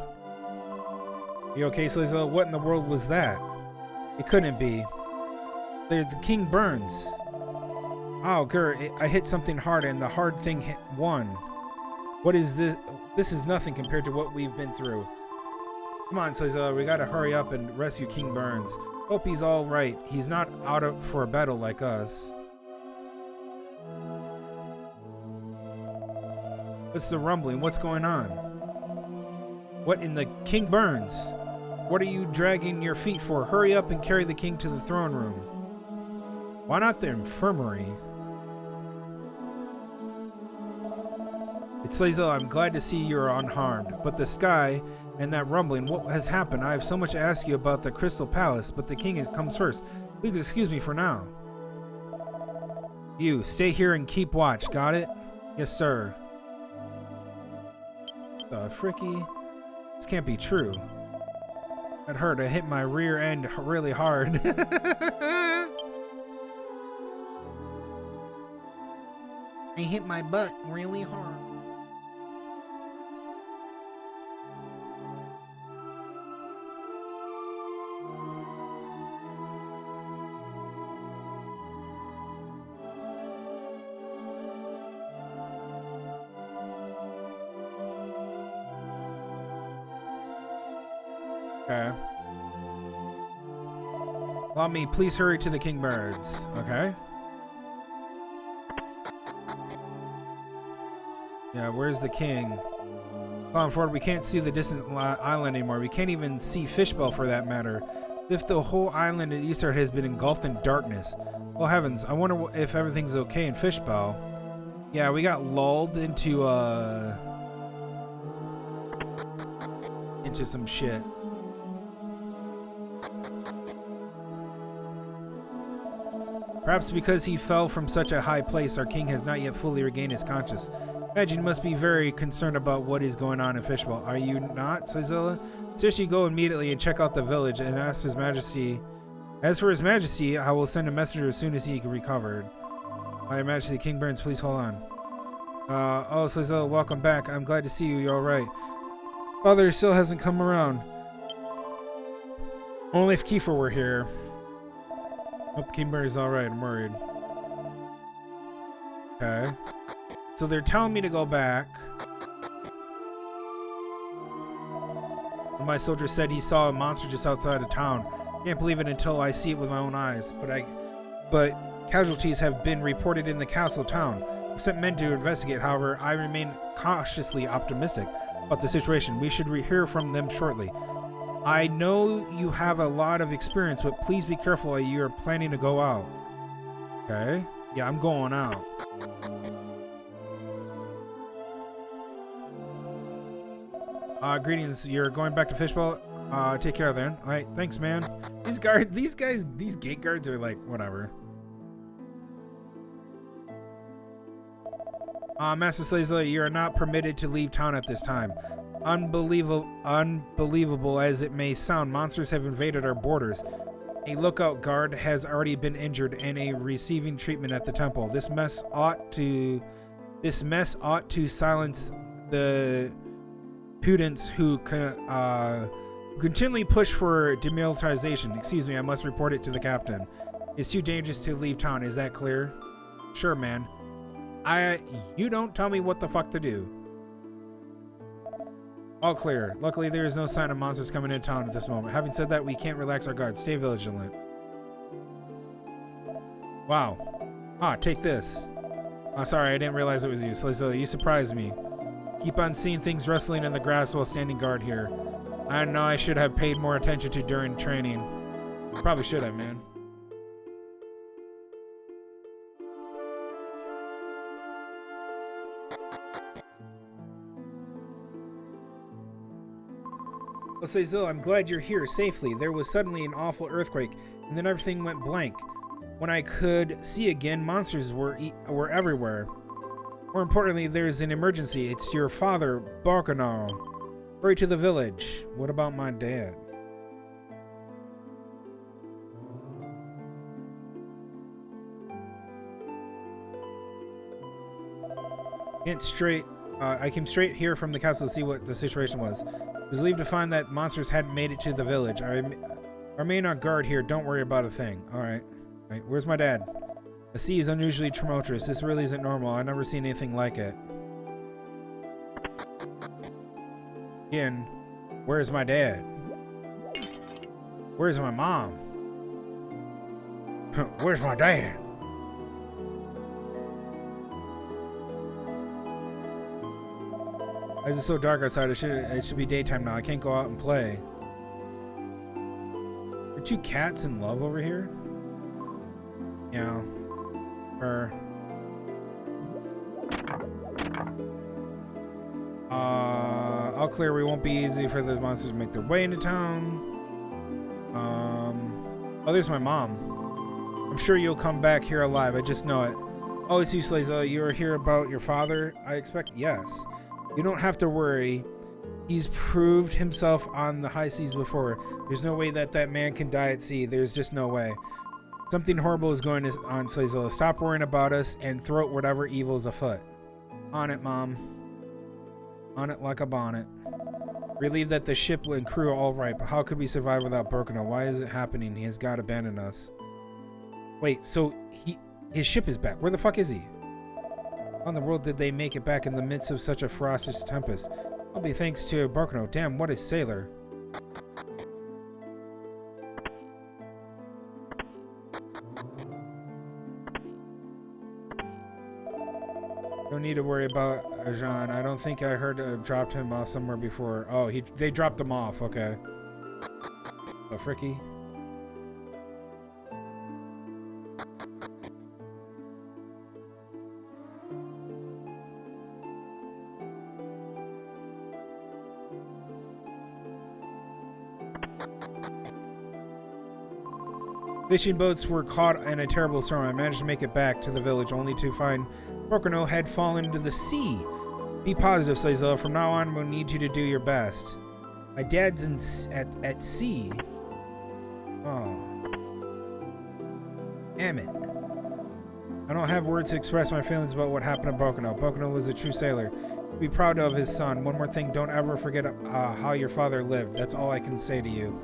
You okay, Tlightzero? What in the world was that? It couldn't be. The king burns. Oh, Gur, I hit something hard and the hard thing won. What is this? This is nothing compared to what we've been through. Come on, Tlightzero, we gotta hurry up and rescue King Burns. Hope he's all right. He's not out for a battle like us. What's the rumbling? What's going on? What in the King Burns? What are you dragging your feet for? Hurry up and carry the king to the throne room. Why not the infirmary? It's Tlightzero, I'm glad to see you're unharmed. But the sky and that rumbling, what has happened? I have so much to ask you about the Crystal Palace, but the king comes first. Please excuse me for now. You, stay here and keep watch, got it? Yes, sir. The fricky? This can't be true. That hurt. I hit my rear end really hard. I hit my butt really hard. Okay. Allow me, please hurry to the King Birds. Okay. Yeah, where's the king? Come on forward, we can't see the distant island anymore. We can't even see Fishbowl for that matter. If the whole island at Eastart has been engulfed in darkness. Oh heavens, I wonder if everything's okay in Fishbowl. Yeah, we got lulled into some shit. Perhaps because he fell from such a high place, our king has not yet fully regained his conscience. Imagine you must be very concerned about what is going on in Fishbowl. Are you not, Tlightzero? Sushi, go immediately and check out the village and ask His Majesty. As for His Majesty, I will send a messenger as soon as he recovered. My Majesty, King Burns, please hold on. Oh, Tlightzero, welcome back. I'm glad to see you. You're all right. Father still hasn't come around. Only if Kiefer were here. Hope King Burns is all right. I'm worried. Okay. So they're telling me to go back. My soldier said he saw a monster just outside of town. Can't believe it until I see it with my own eyes. But casualties have been reported in the castle town. I've sent men to investigate. However, I remain cautiously optimistic about the situation. We should hear from them shortly. I know you have a lot of experience, but please be careful. You are planning to go out. Okay. Yeah, I'm going out. Greetings. You're going back to Fishbowl? Take care of them. Alright, thanks, man. These gate guards are like, whatever. Master Tlightzero, you are not permitted to leave town at this time. Unbelievable as it may sound, monsters have invaded our borders. A lookout guard has already been injured and receiving treatment at the temple. This mess ought to silence the impudents who continually push for demilitarization. Excuse me, I must report it to the captain. It's too dangerous to leave town. Is that clear? Sure, man. You don't tell me what the fuck to do. All clear. Luckily, there is no sign of monsters coming into town at this moment. Having said that, we can't relax our guard. Stay vigilant. Wow. Take this. Sorry, I didn't realize it was you. Tlightzero, you surprised me. Keep on seeing things rustling in the grass while standing guard here. I know I should have paid more attention to during training. Probably should have, man. Tlightzero, I'm glad you're here safely. There was suddenly an awful earthquake, and then everything went blank. When I could see again, monsters were everywhere. More importantly, there's an emergency. It's your father, Barkano. Hurry to the village. What about my dad? I came straight here from the castle to see what the situation was. I was relieved to find that monsters hadn't made it to the village. I remain on guard here. Don't worry about a thing. Alright. Alright, where's my dad? The sea is unusually tumultuous. This really isn't normal. I've never seen anything like it. Again, where's my dad? Where's my mom? Where's my dad? Why is it so dark outside? It should be daytime now. I can't go out and play. Are two cats in love over here? Yeah. All clear. We won't be easy for the monsters to make their way into town. Oh, there's my mom. I'm sure you'll come back here alive. I just know it. Oh, it's you, Tlightzero. You are here about your father? I expect yes. You don't have to worry. He's proved himself on the high seas before. There's no way that man can die at sea. There's just no way. Something horrible is going on, Tlightzero. Stop worrying about us and throw out whatever evil's afoot. On it, Mom. On it like a bonnet. Relieved that the ship and crew are all right, but how could we survive without Broken? Why is it happening? He has got to abandon us. Wait, so his ship is back. Where the fuck is he? How in the world did they make it back in the midst of such a ferocious tempest? I'll be thanks to Broken. Damn, what a sailor. Don't need to worry about Jean. I don't think I heard dropped him off somewhere before. Oh, they dropped him off. Okay. Oh, fricky. Fishing boats were caught in a terrible storm. I managed to make it back to the village only to find Broken had fallen into the sea. Be positive, Tlightzero. From now on, we'll need you to do your best. My dad's at sea. Oh. Damn it. I don't have words to express my feelings about what happened to Broken. Broken was a true sailor. Be proud of his son. One more thing, don't ever forget how your father lived. That's all I can say to you.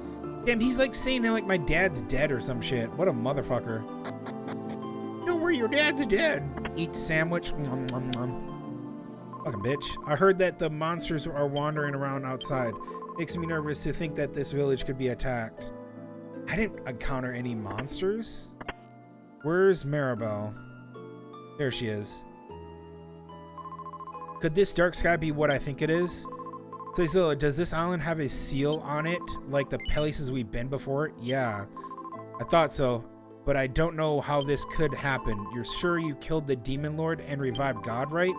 Damn, he's like saying like my dad's dead or some shit. What a motherfucker. Don't worry, your dad's dead. Eat sandwich. Nom, nom, nom. Fucking bitch. I heard that the monsters are wandering around outside. Makes me nervous to think that this village could be attacked. I didn't encounter any monsters. Where's Maribel? There she is. Could this dark sky be what I think it is? Tlightzero, does this island have a seal on it, like the places we've been before? Yeah, I thought so, but I don't know how this could happen. You're sure you killed the Demon Lord and revived God, right?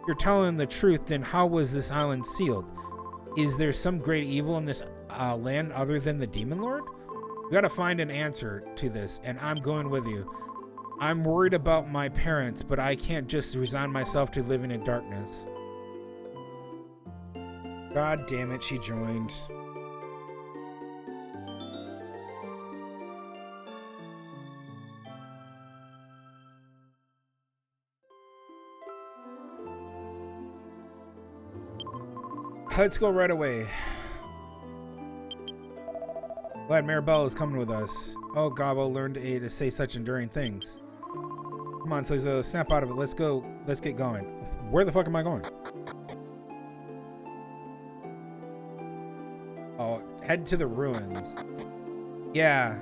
If you're telling the truth, then how was this island sealed? Is there some great evil in this land other than the Demon Lord? We gotta find an answer to this, and I'm going with you. I'm worried about my parents, but I can't just resign myself to living in darkness. God damn it, she joined. Let's go right away. Glad Maribel is coming with us. Oh, Gobbo learned to say such enduring things. Come on, Tlightzero, snap out of it. Let's go. Let's get going. Where the fuck am I going? Oh, head to the ruins. Yeah.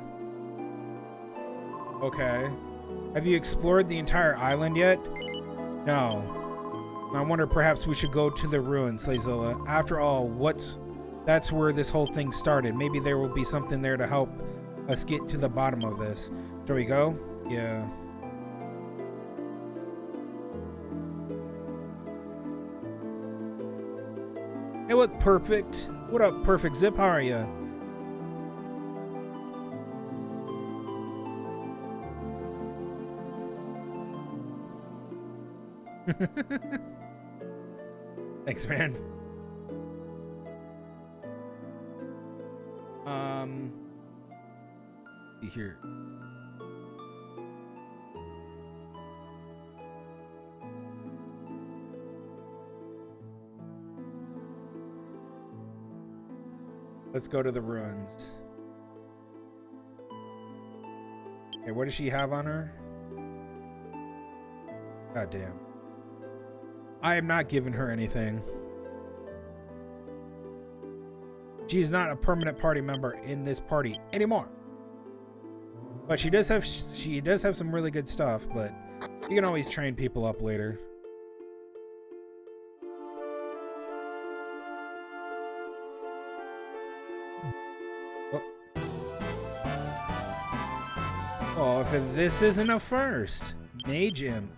Okay. Have you explored the entire island yet? No. I wonder perhaps we should go to the ruins, Tlightzero. After all, that's where this whole thing started. Maybe there will be something there to help us get to the bottom of this. Shall we go? Yeah. Hey, what perfect? What up, Perfect Zip? How are ya? Thanks, man. See here. Let's go to the ruins. Okay, what does she have on her? God damn. I am not giving her anything. She's not a permanent party member in this party anymore. But she does have some really good stuff, but you can always train people up later. Oh, if this isn't a first. Mage Imp.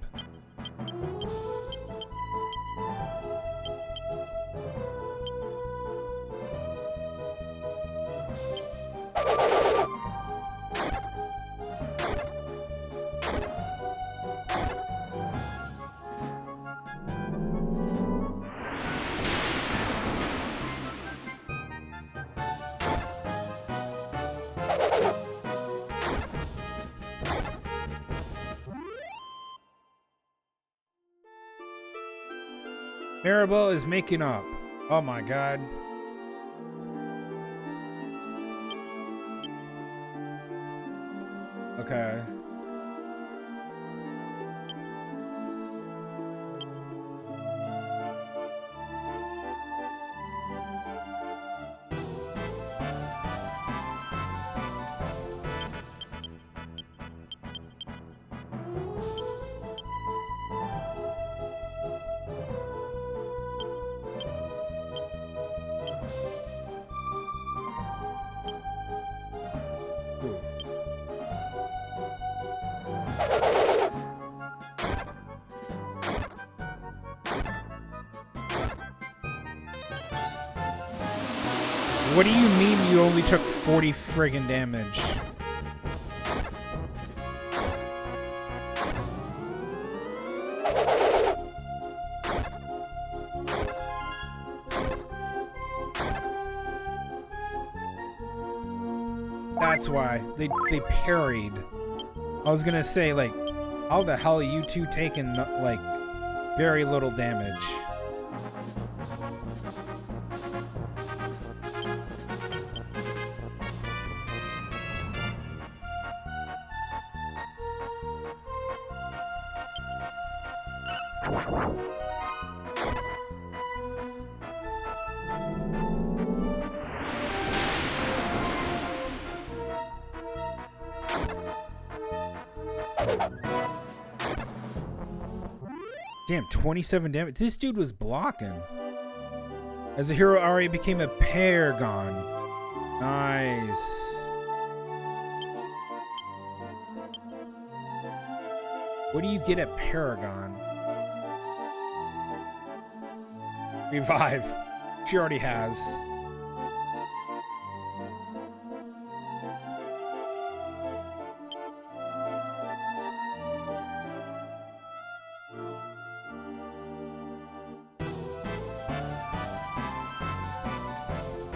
Maribel is making up. Oh my god. Okay. What do you mean you only took 40 friggin' damage? That's why. They parried. I was gonna say, like, how the hell are you two taking, like, very little damage? Damn, 27 damage. This dude was blocking. As a hero, Ari became a paragon. Nice. What do you get at Paragon? Revive. She already has.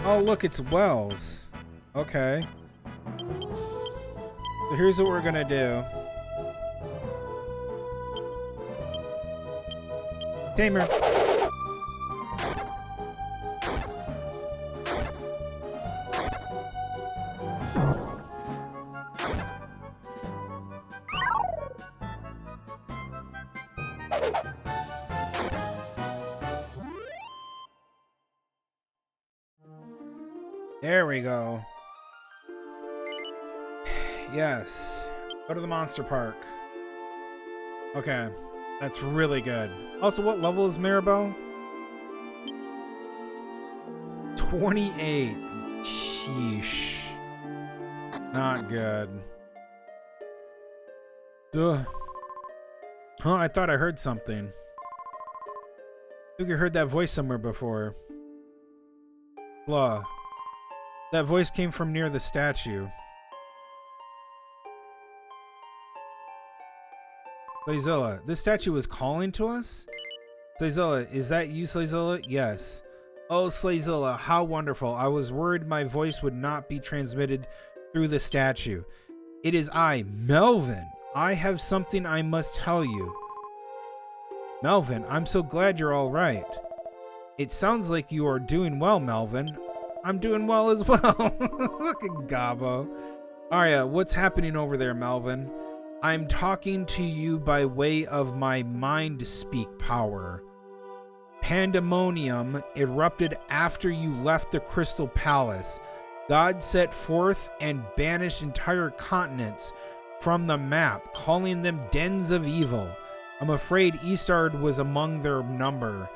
Oh, look, it's Wells. Okay. So here's what we're gonna do. Tamer. There we go. Yes. Go to the monster park. Okay. That's really good. Also, what level is Maribel? 28. Sheesh. Not good. Duh. Huh, I thought I heard something. I think I heard that voice somewhere before. Blah. That voice came from near the statue. Tlightzero, this statue was calling to us? Tlightzero, is that you, Tlightzero? Yes. Oh, Tlightzero, how wonderful. I was worried my voice would not be transmitted through the statue. It is I, Melvin. I have something I must tell you. Melvin, I'm so glad you're all right. It sounds like you are doing well, Melvin. I'm doing well as well. Fucking Gabo. Arya, what's happening over there, Melvin? I'm talking to you by way of my mind speak power. Pandemonium erupted after you left the Crystal Palace. God set forth and banished entire continents from the map, calling them dens of evil. I'm afraid Eastard was among their number.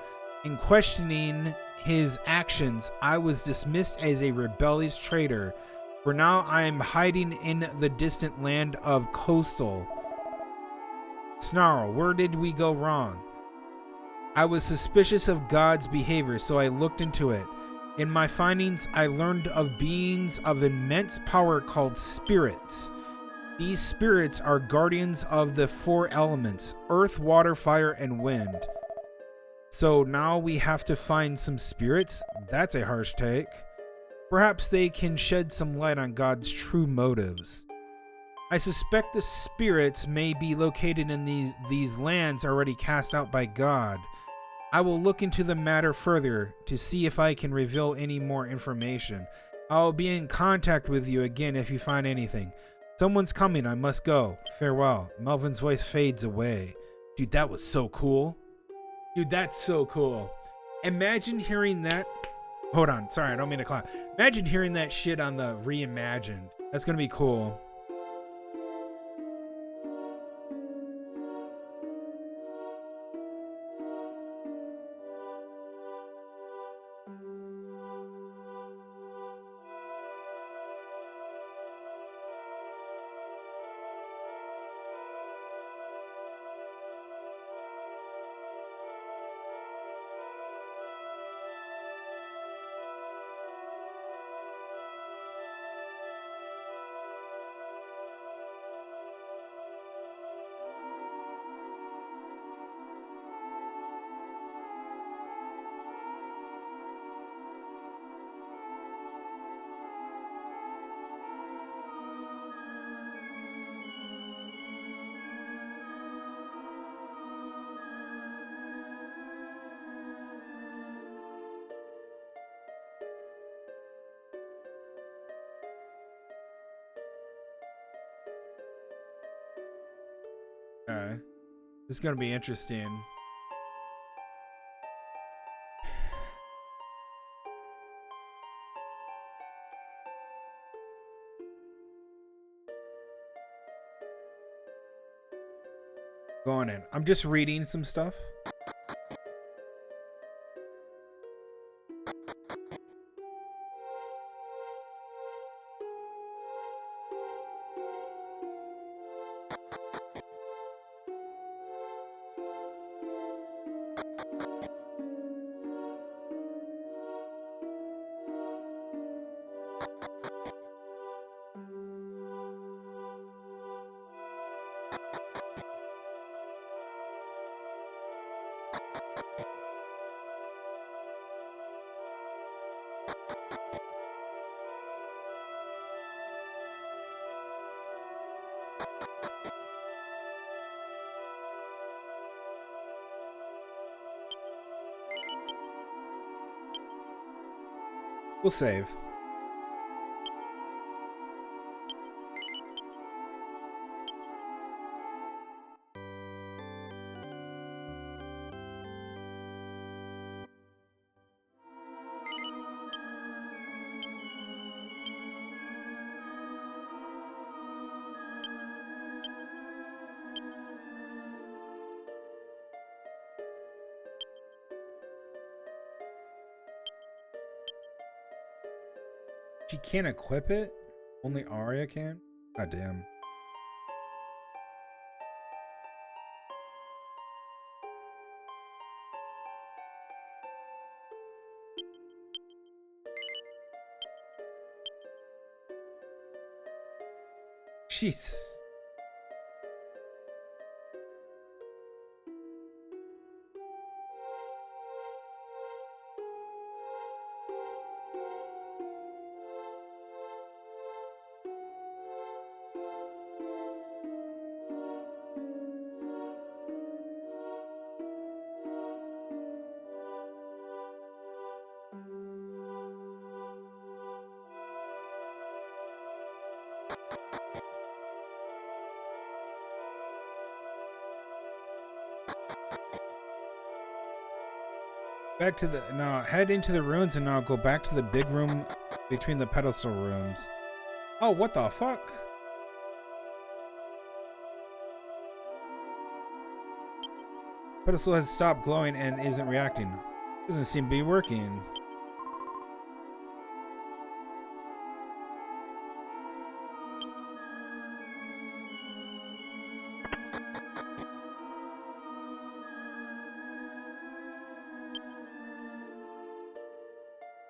In questioning his actions, I was dismissed as a rebellious traitor. For now, I am hiding in the distant land of Coastal. Snarl, where did we go wrong? I was suspicious of God's behavior, so I looked into it. In my findings, I learned of beings of immense power called spirits. These spirits are guardians of the four elements: earth, water, fire, and wind. So now we have to find some spirits? That's a harsh take. Perhaps they can shed some light on God's true motives. I suspect the spirits may be located in these lands already cast out by God. I will look into the matter further to see if I can reveal any more information. I will be in contact with you again if you find anything. Someone's coming, I must go. Farewell. Melvin's voice fades away. Dude, that was so cool. Dude, that's so cool. Imagine hearing that. Hold on, sorry, I don't mean to clap. Imagine hearing that shit on the Reimagined. That's gonna be cool. Okay. This is gonna be interesting. Going in. I'm just reading some stuff. We'll save. She can't equip it? Only Arya can? God damn. Jeez. Back to the now. Head into the ruins and now go back to the big room between the pedestal rooms. Oh, what the fuck? Pedestal has stopped glowing and isn't reacting. Doesn't seem to be working.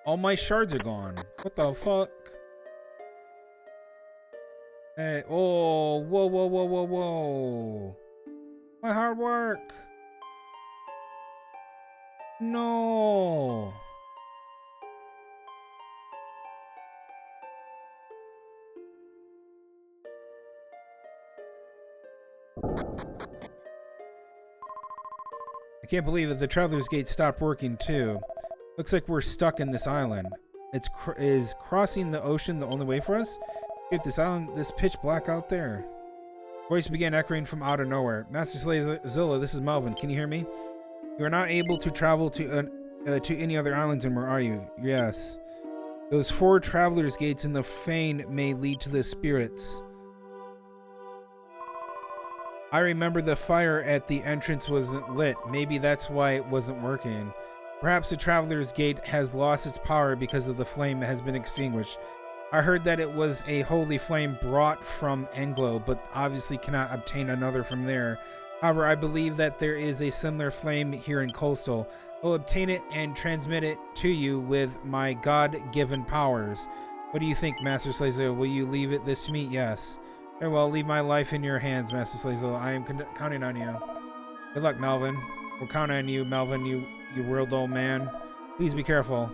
All my shards are gone. What the fuck? Hey, oh, whoa, whoa, whoa, whoa, whoa. My hard work. No. I can't believe it. The Traveler's Gate stopped working too. Looks like we're stuck in this island. Is crossing the ocean the only way for us? Escape this island, this pitch black out there. Voice began echoing from out of nowhere. Master Tlightzero, this is Melvin. Can you hear me? You are not able to travel to any other islands anymore, are you? Yes. Those 4 Traveler's Gates in the Fane may lead to the spirits. I remember the fire at the entrance wasn't lit. Maybe that's why it wasn't working. Perhaps the Traveler's Gate has lost its power because of the flame that has been extinguished. I heard that it was a holy flame brought from Englo, but obviously cannot obtain another from there. However, I believe that there is a similar flame here in Coastal. I will obtain it and transmit it to you with my God-given powers. What do you think, Master Tlightzero? Will you leave this to me? Yes. Very well, leave my life in your hands, Master Tlightzero. I am counting on you. Good luck, Melvin. We're counting on you, Melvin, you world old man. Please be careful.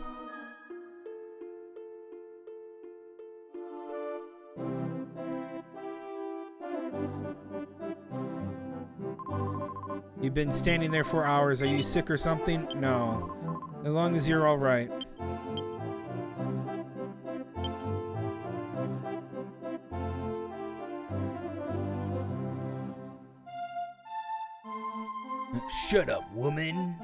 You've been standing there for hours. Are you sick or something? No. As long as you're all right. Shut up, woman.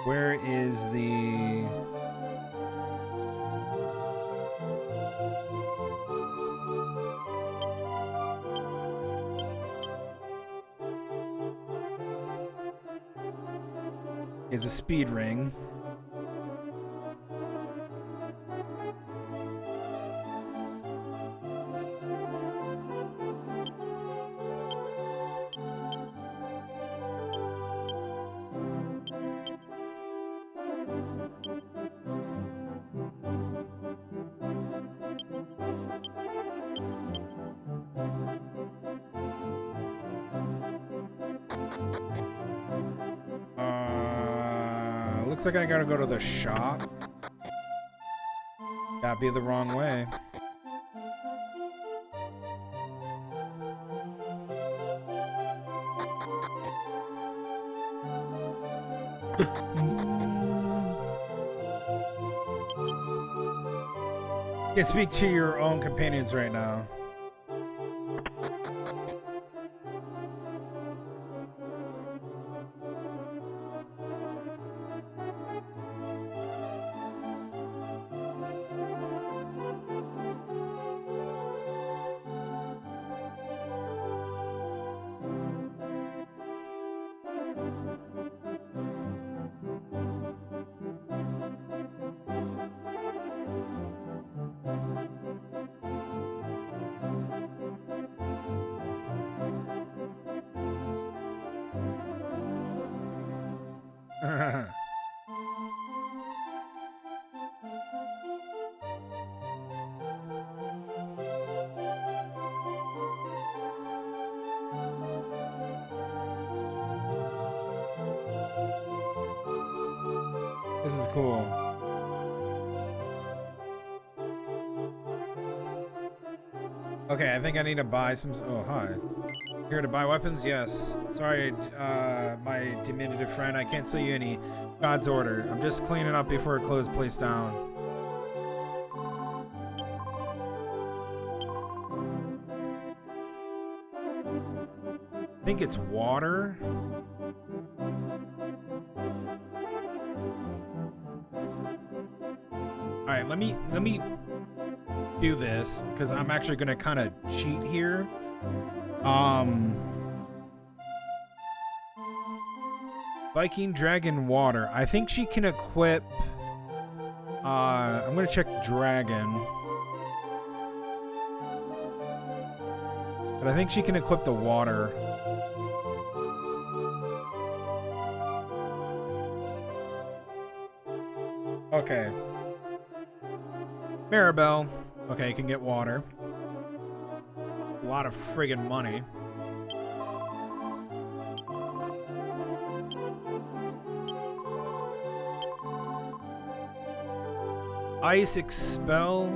Where is the... is a speed ring. Looks like I gotta go to the shop. That'd be the wrong way. You can speak to your own companions right now. This is cool. Okay, I think I need to buy some... Oh, hi. Here to buy weapons? Yes. Sorry, my diminutive friend. I can't sell you any God's order. I'm just cleaning up before I close the place down. think it's water. All right, let me do this because I'm actually gonna kind of cheat here. Viking Dragon Water. I think she can equip. I'm gonna check Dragon. But I think she can equip the water. Okay. Maribel. Okay, you can get water. A lot of friggin' money. Ice Expel.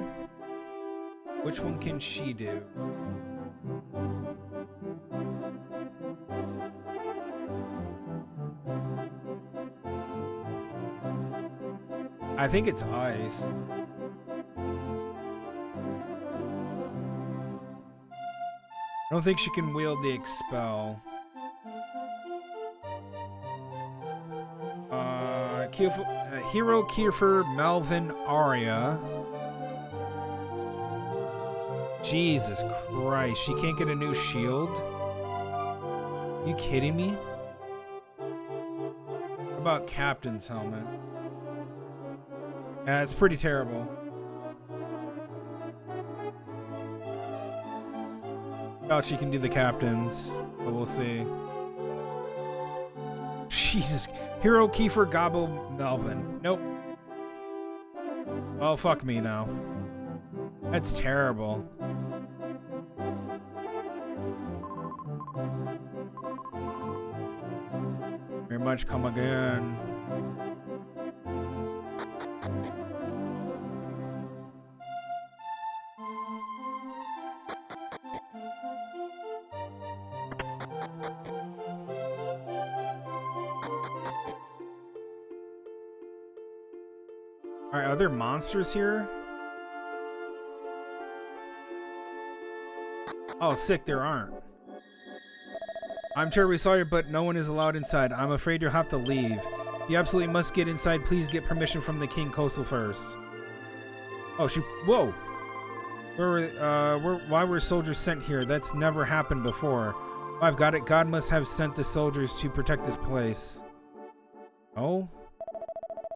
Which one can she do? I think it's ice. I don't think she can wield the expel. Hero Kiefer Melvin Aria. Jesus Christ, she can't get a new shield? Are you kidding me? What about Captain's helmet? Yeah, it's pretty terrible. Doubt she can do the captains, but we'll see. Jesus. Hero Kiefer Gobble Melvin. Nope. Oh, fuck me now. That's terrible. Very much come again. Are there monsters here? Oh, sick, there aren't. I'm terribly sorry, but no one is allowed inside. I'm afraid you'll have to leave. You absolutely must get inside. Please get permission from the King Coastal first. Oh, she... Whoa! Why were soldiers sent here? That's never happened before. Oh, I've got it. God must have sent the soldiers to protect this place. Oh?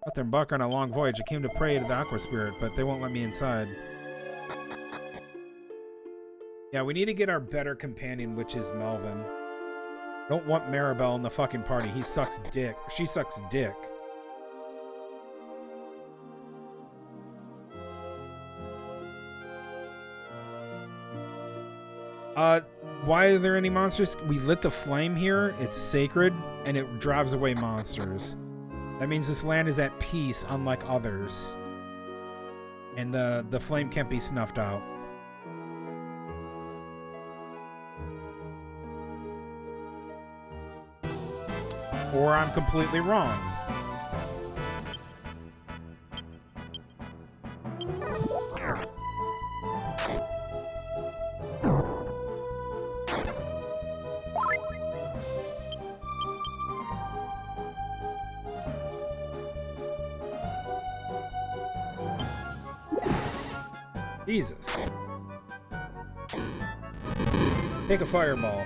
But they're embarked on a long voyage. I came to pray to the Aqua Spirit, but they won't let me inside. Yeah, we need to get our better companion, which is Melvin. Don't want Maribel in the fucking party. He sucks dick. She sucks dick. Why are there any monsters? We lit the flame here. It's sacred, and it drives away monsters. That means this land is at peace, unlike others. And the flame can't be snuffed out. Or I'm completely wrong. Jesus. Take a fireball.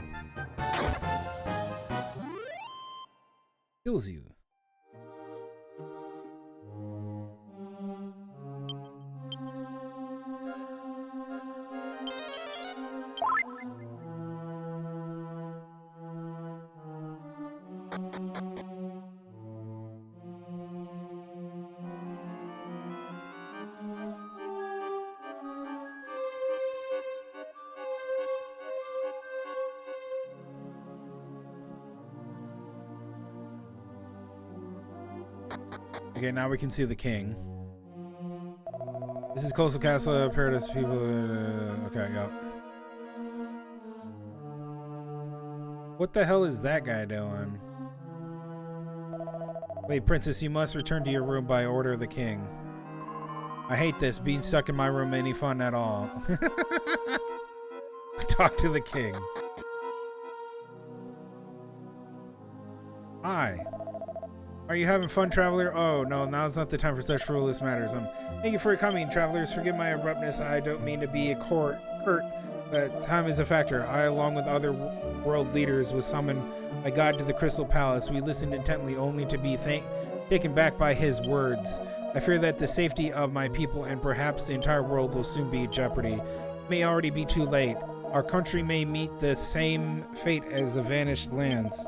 Kills you. Okay, now we can see the king. This is Coastal Castle, Paradise people. Okay, yep. What the hell is that guy doing? Wait, princess, you must return to your room by order of the king. I hate this. Being stuck in my room any fun at all. Talk to the king. Hi. Are you having fun, traveler? Oh, no, now's not the time for such frivolous matters. Thank you for coming, travelers. Forgive my abruptness. I don't mean to be curt, but time is a factor. I, along with other world leaders, was summoned by God to the Crystal Palace. We listened intently, only to be taken back by his words. I fear that the safety of my people and perhaps the entire world will soon be in jeopardy. It may already be too late. Our country may meet the same fate as the vanished lands.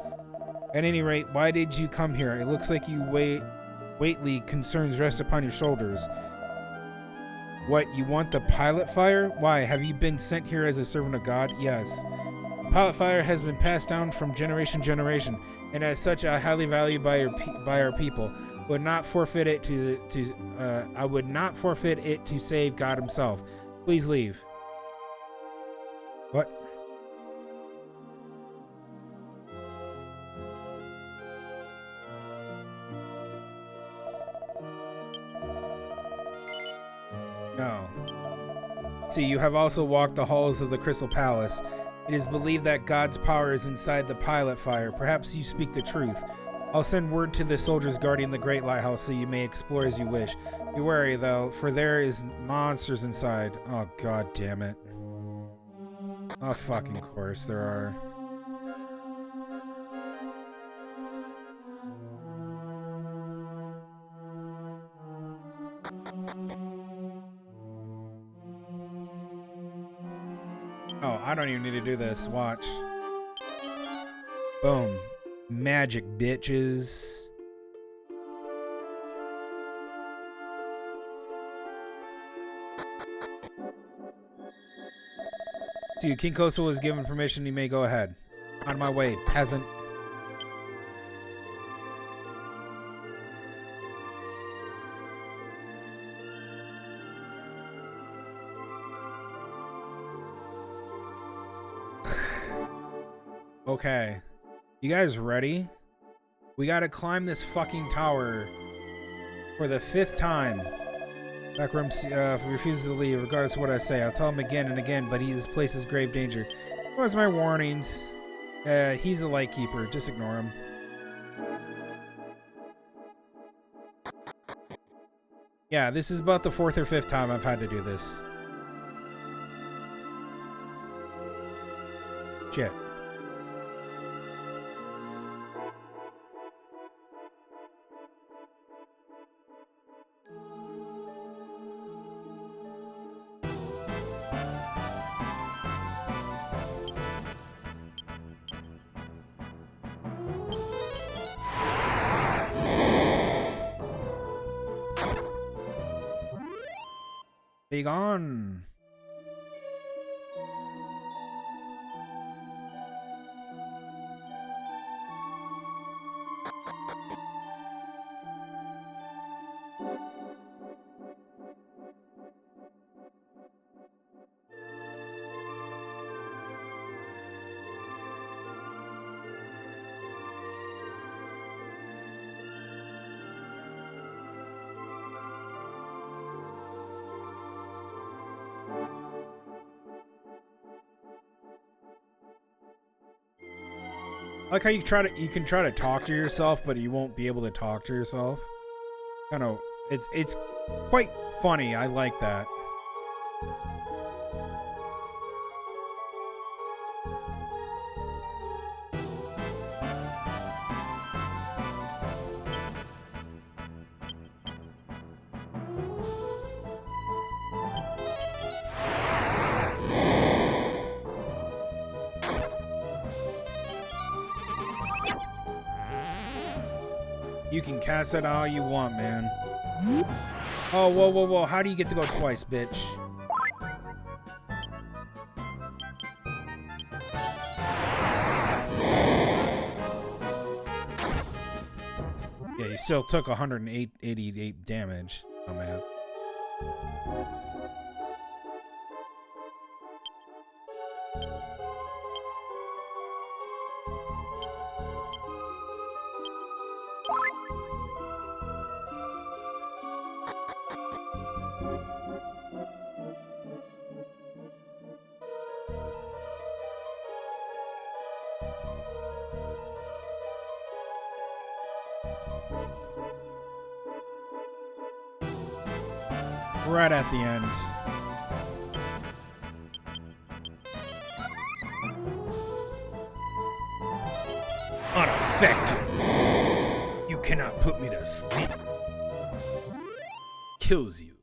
At any rate, why did you come here? It looks like you weighty concerns rest upon your shoulders. What, you want the pilot fire? Why, have you been sent here as a servant of God? Yes. Pilot fire has been passed down from generation to generation, and as such, I highly valued by our people. Would not forfeit it I would not forfeit it to save God himself. Please leave. What? No. See, you have also walked the halls of the Crystal Palace. It is believed that God's power is inside the pilot fire. Perhaps you speak the truth. I'll send word to the soldiers guarding the Great Lighthouse so you may explore as you wish. Be wary, though, for there is monsters inside. Oh, god damn it. Oh, fucking course there are. Oh, I don't even need to do this. Watch. Boom. Magic, bitches. Dude, King Coastal was given permission. You may go ahead. On my way, peasant. Okay. You guys ready? We gotta climb this fucking tower for the 5th time. Backroom refuses to leave, regardless of what I say. I'll tell him again and again, but this place is grave danger. Ignores my warnings. He's a lightkeeper. Just ignore him. Yeah, this is about the 4th or 5th time I've had to do this. Shit. Be gone. I like how you can try to talk to yourself, but you won't be able to talk to yourself. Kind of, it's quite funny. I like that. You can cast that all you want, man. Oh, whoa, whoa, whoa. How do you get to go twice, bitch? Yeah, you still took 188 damage, dumbass. Right at the end. Unaffected. You cannot put me to sleep. Kills you.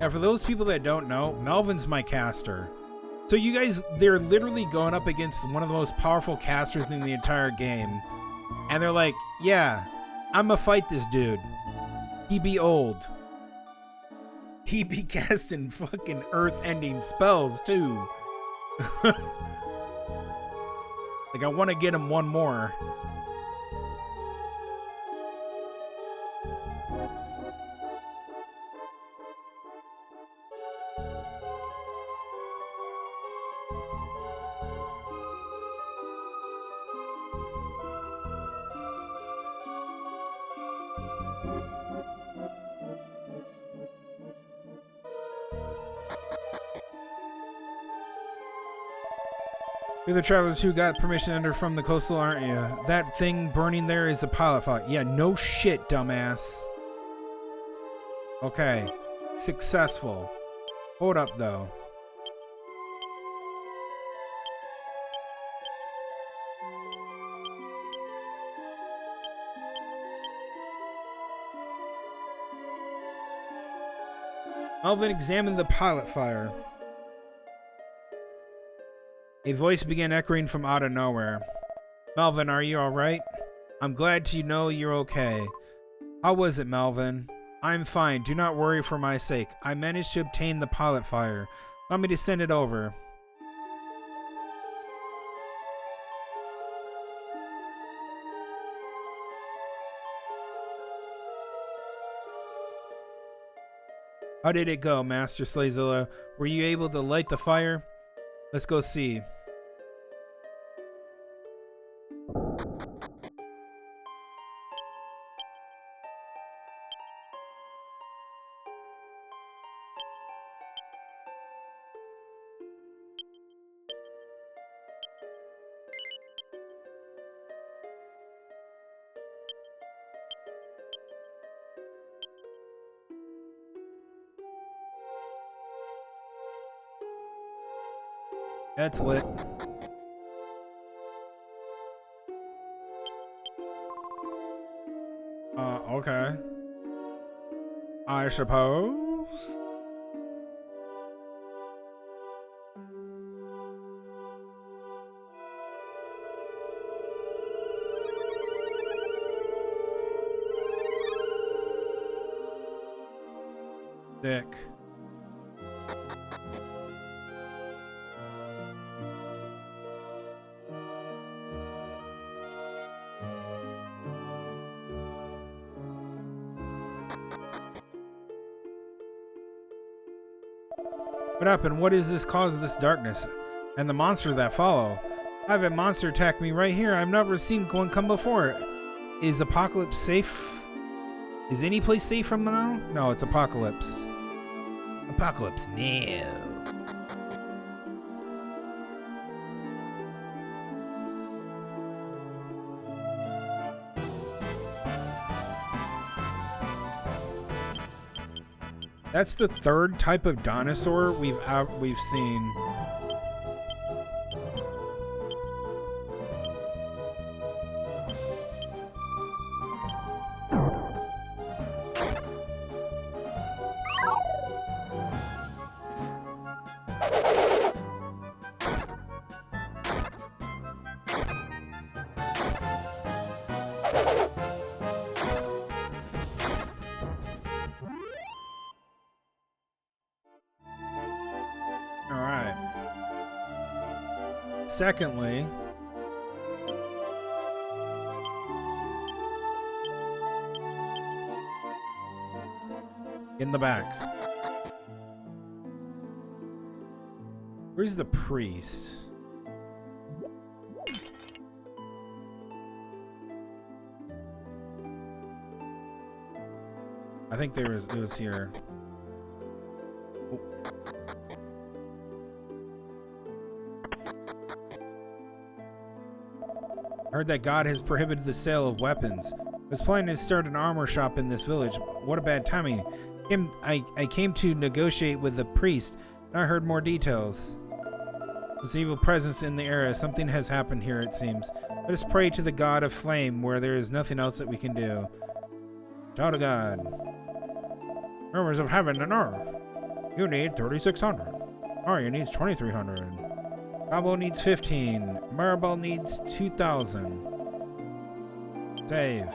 And for those people that don't know, Melvin's my caster. So you guys, they're literally going up against one of the most powerful casters in the entire game. And they're like, yeah, I'ma fight this dude. He be old. He be casting fucking earth-ending spells, too. Like, I want to get him one more. You're the travelers who got permission to enter from the coastal, aren't you? That thing burning there is a pilot fight. Yeah, no shit, dumbass. Okay. Successful. Hold up, though. Melvin examined the pilot fire. A voice began echoing from out of nowhere. Melvin, are you alright? I'm glad to know you're okay. How was it, Melvin? I'm fine. Do not worry for my sake. I managed to obtain the pilot fire. Allow me to send it over. How did it go, Master Tlightzero? Were you able to light the fire? Let's go see. That's lit. Okay. I suppose. Dick. What happened? What is this cause of this darkness? And the monster that follow? I have a monster attack me right here. I've never seen one come before. Is Apocalypse safe? Is any place safe from now? No, it's Apocalypse. Apocalypse, no. That's the third type of dinosaur we've seen. Secondly, in the back. Where's the priest? I think it was here. Oh. Heard that God has prohibited the sale of weapons. was planning to start an armor shop in this village. What a bad timing. I came to negotiate with the priest, and I heard more details. There's evil presence in the area. Something has happened here, it seems. Let us pray to the god of flame, where there is nothing else that we can do. Child of God. Rivers of heaven and earth. You need 3,600. Arya needs 2,300. Bravo needs 15. Maribel needs 2,000. Save.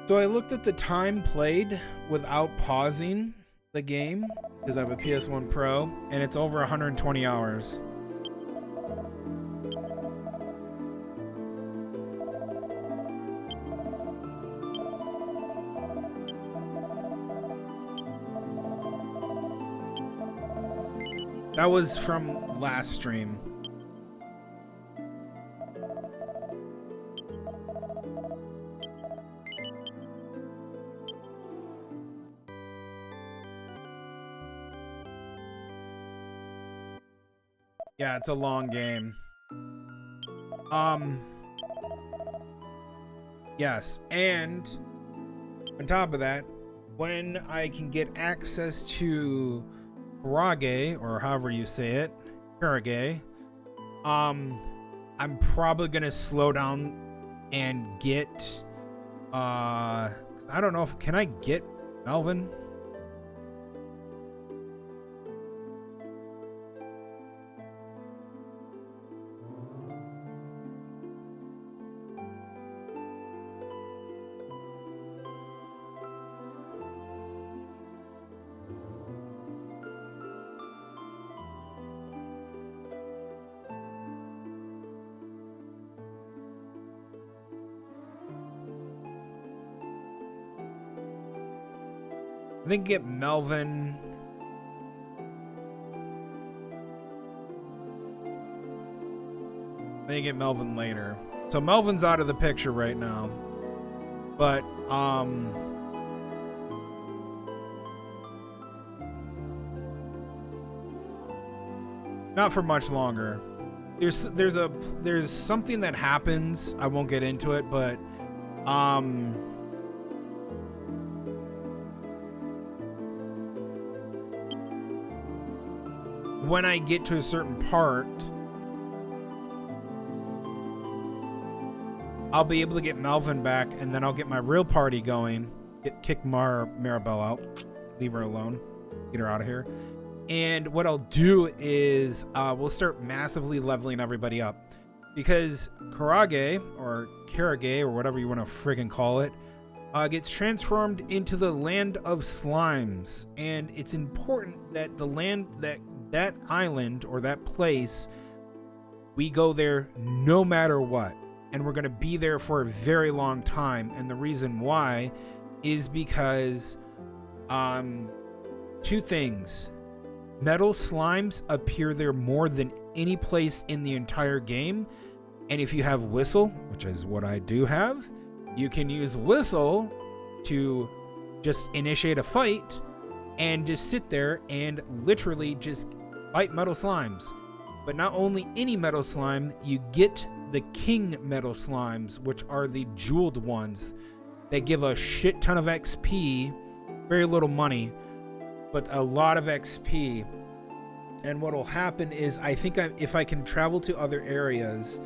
So I looked at the time played without pausing the game because I have a PS1 Pro, and it's over 120 hours. That was from last stream. Yeah, it's a long game. Yes, and on top of that, when I can get access to Karage, or however you say it, Karage, I'm probably gonna slow down and get I don't know if can I get Melvin? I think get Melvin. I think get Melvin later. So Melvin's out of the picture right now. But not for much longer. There's something that happens. I won't get into it, but when I get to a certain part, I'll be able to get Melvin back, and then I'll get my real party going. Kick Maribel out. Leave her alone. Get her out of here. And what I'll do is we'll start massively leveling everybody up. Because Karage, or whatever you want to friggin' call it, gets transformed into the land of slimes. And it's important that the land, that island or that place, we go there no matter what, and we're going to be there for a very long time. And the reason why is because two things: metal slimes appear there more than any place in the entire game, and if you have Whistle, which is what I do have, you can use Whistle to just initiate a fight and just sit there and literally just fight metal slimes. But not only any metal slime, you get the king metal slimes, which are the jeweled ones. They give a shit ton of XP, very little money, but a lot of XP. And what will happen is, I think if I can travel to other areas,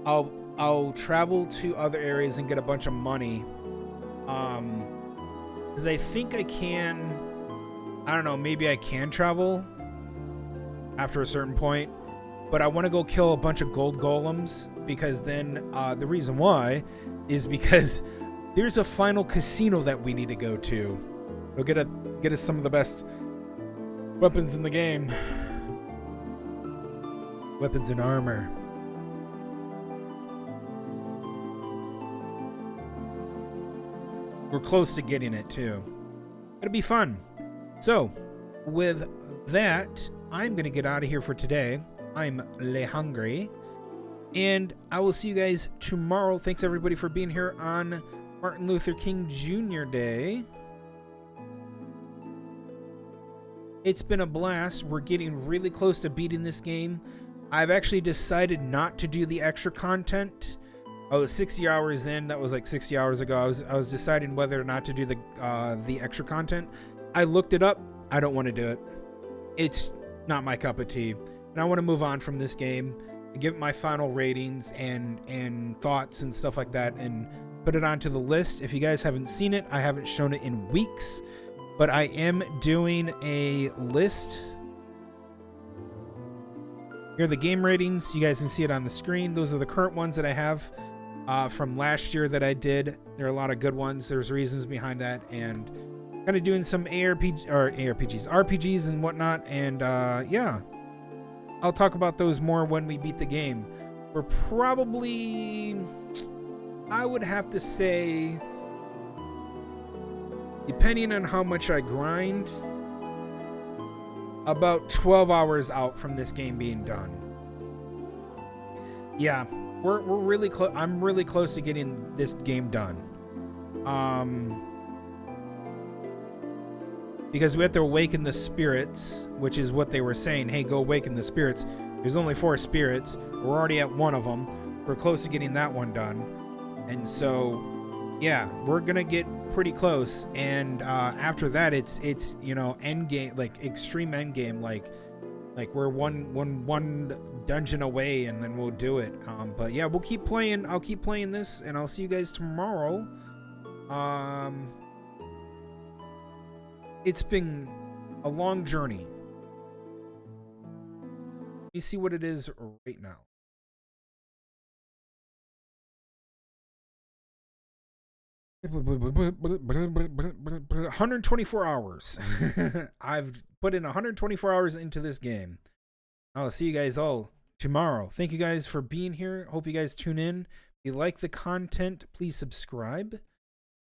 I'll travel to other areas and get a bunch of money. Because I think I can, I don't know, maybe I can travel after a certain point, but I want to go kill a bunch of gold golems, because then the reason why is because there's a final casino that we need to go to. It'll get us some of the best weapons in the game. Weapons and armor. We're close to getting it too. It'll be fun. So, with that, I'm going to get out of here for today. I'm Le Hungry, and I will see you guys tomorrow. Thanks everybody for being here on Martin Luther King Jr. Day. It's been a blast. We're getting really close to beating this game. I've actually decided not to do the extra content. I was 60 hours in. That was like 60 hours ago. I was deciding whether or not to do the extra content. I looked it up. I don't want to do it. It's not my cup of tea. And I want to move on from this game and give it my final ratings and thoughts and stuff like that and put it onto the list. If you guys haven't seen it, I haven't shown it in weeks, but I am doing a list. Here are the game ratings. You guys can see it on the screen. Those are the current ones that I have from last year that I did. There are a lot of good ones. There's reasons behind that, and kind of doing some RPGs and whatnot. And yeah, I'll talk about those more when we beat the game. We're probably, I would have to say, depending on how much I grind, about 12 hours out from this game being done. Yeah, we're really close. I'm really close to getting this game done. Because we have to awaken the spirits, which is what they were saying. Hey, go awaken the spirits. There's only 4 spirits. We're already at one of them. We're close to getting that one done. And so, yeah, we're gonna get pretty close. And after that, it's you know, end game, like extreme end game, like we're one dungeon away, and then we'll do it. But yeah, we'll keep playing. I'll keep playing this, and I'll see you guys tomorrow. It's been a long journey. You see what it is right now. $124 hours. I've put in 124 hours into this game. I'll see you guys all tomorrow. Thank you guys for being here. Hope you guys tune in. If you like the content, please subscribe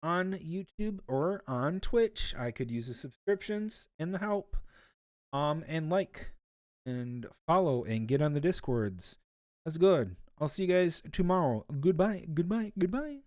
on YouTube or on Twitch. I could use the subscriptions and the help. And like and follow and get on the Discords. That's good. I'll see you guys tomorrow. Goodbye. Goodbye. Goodbye.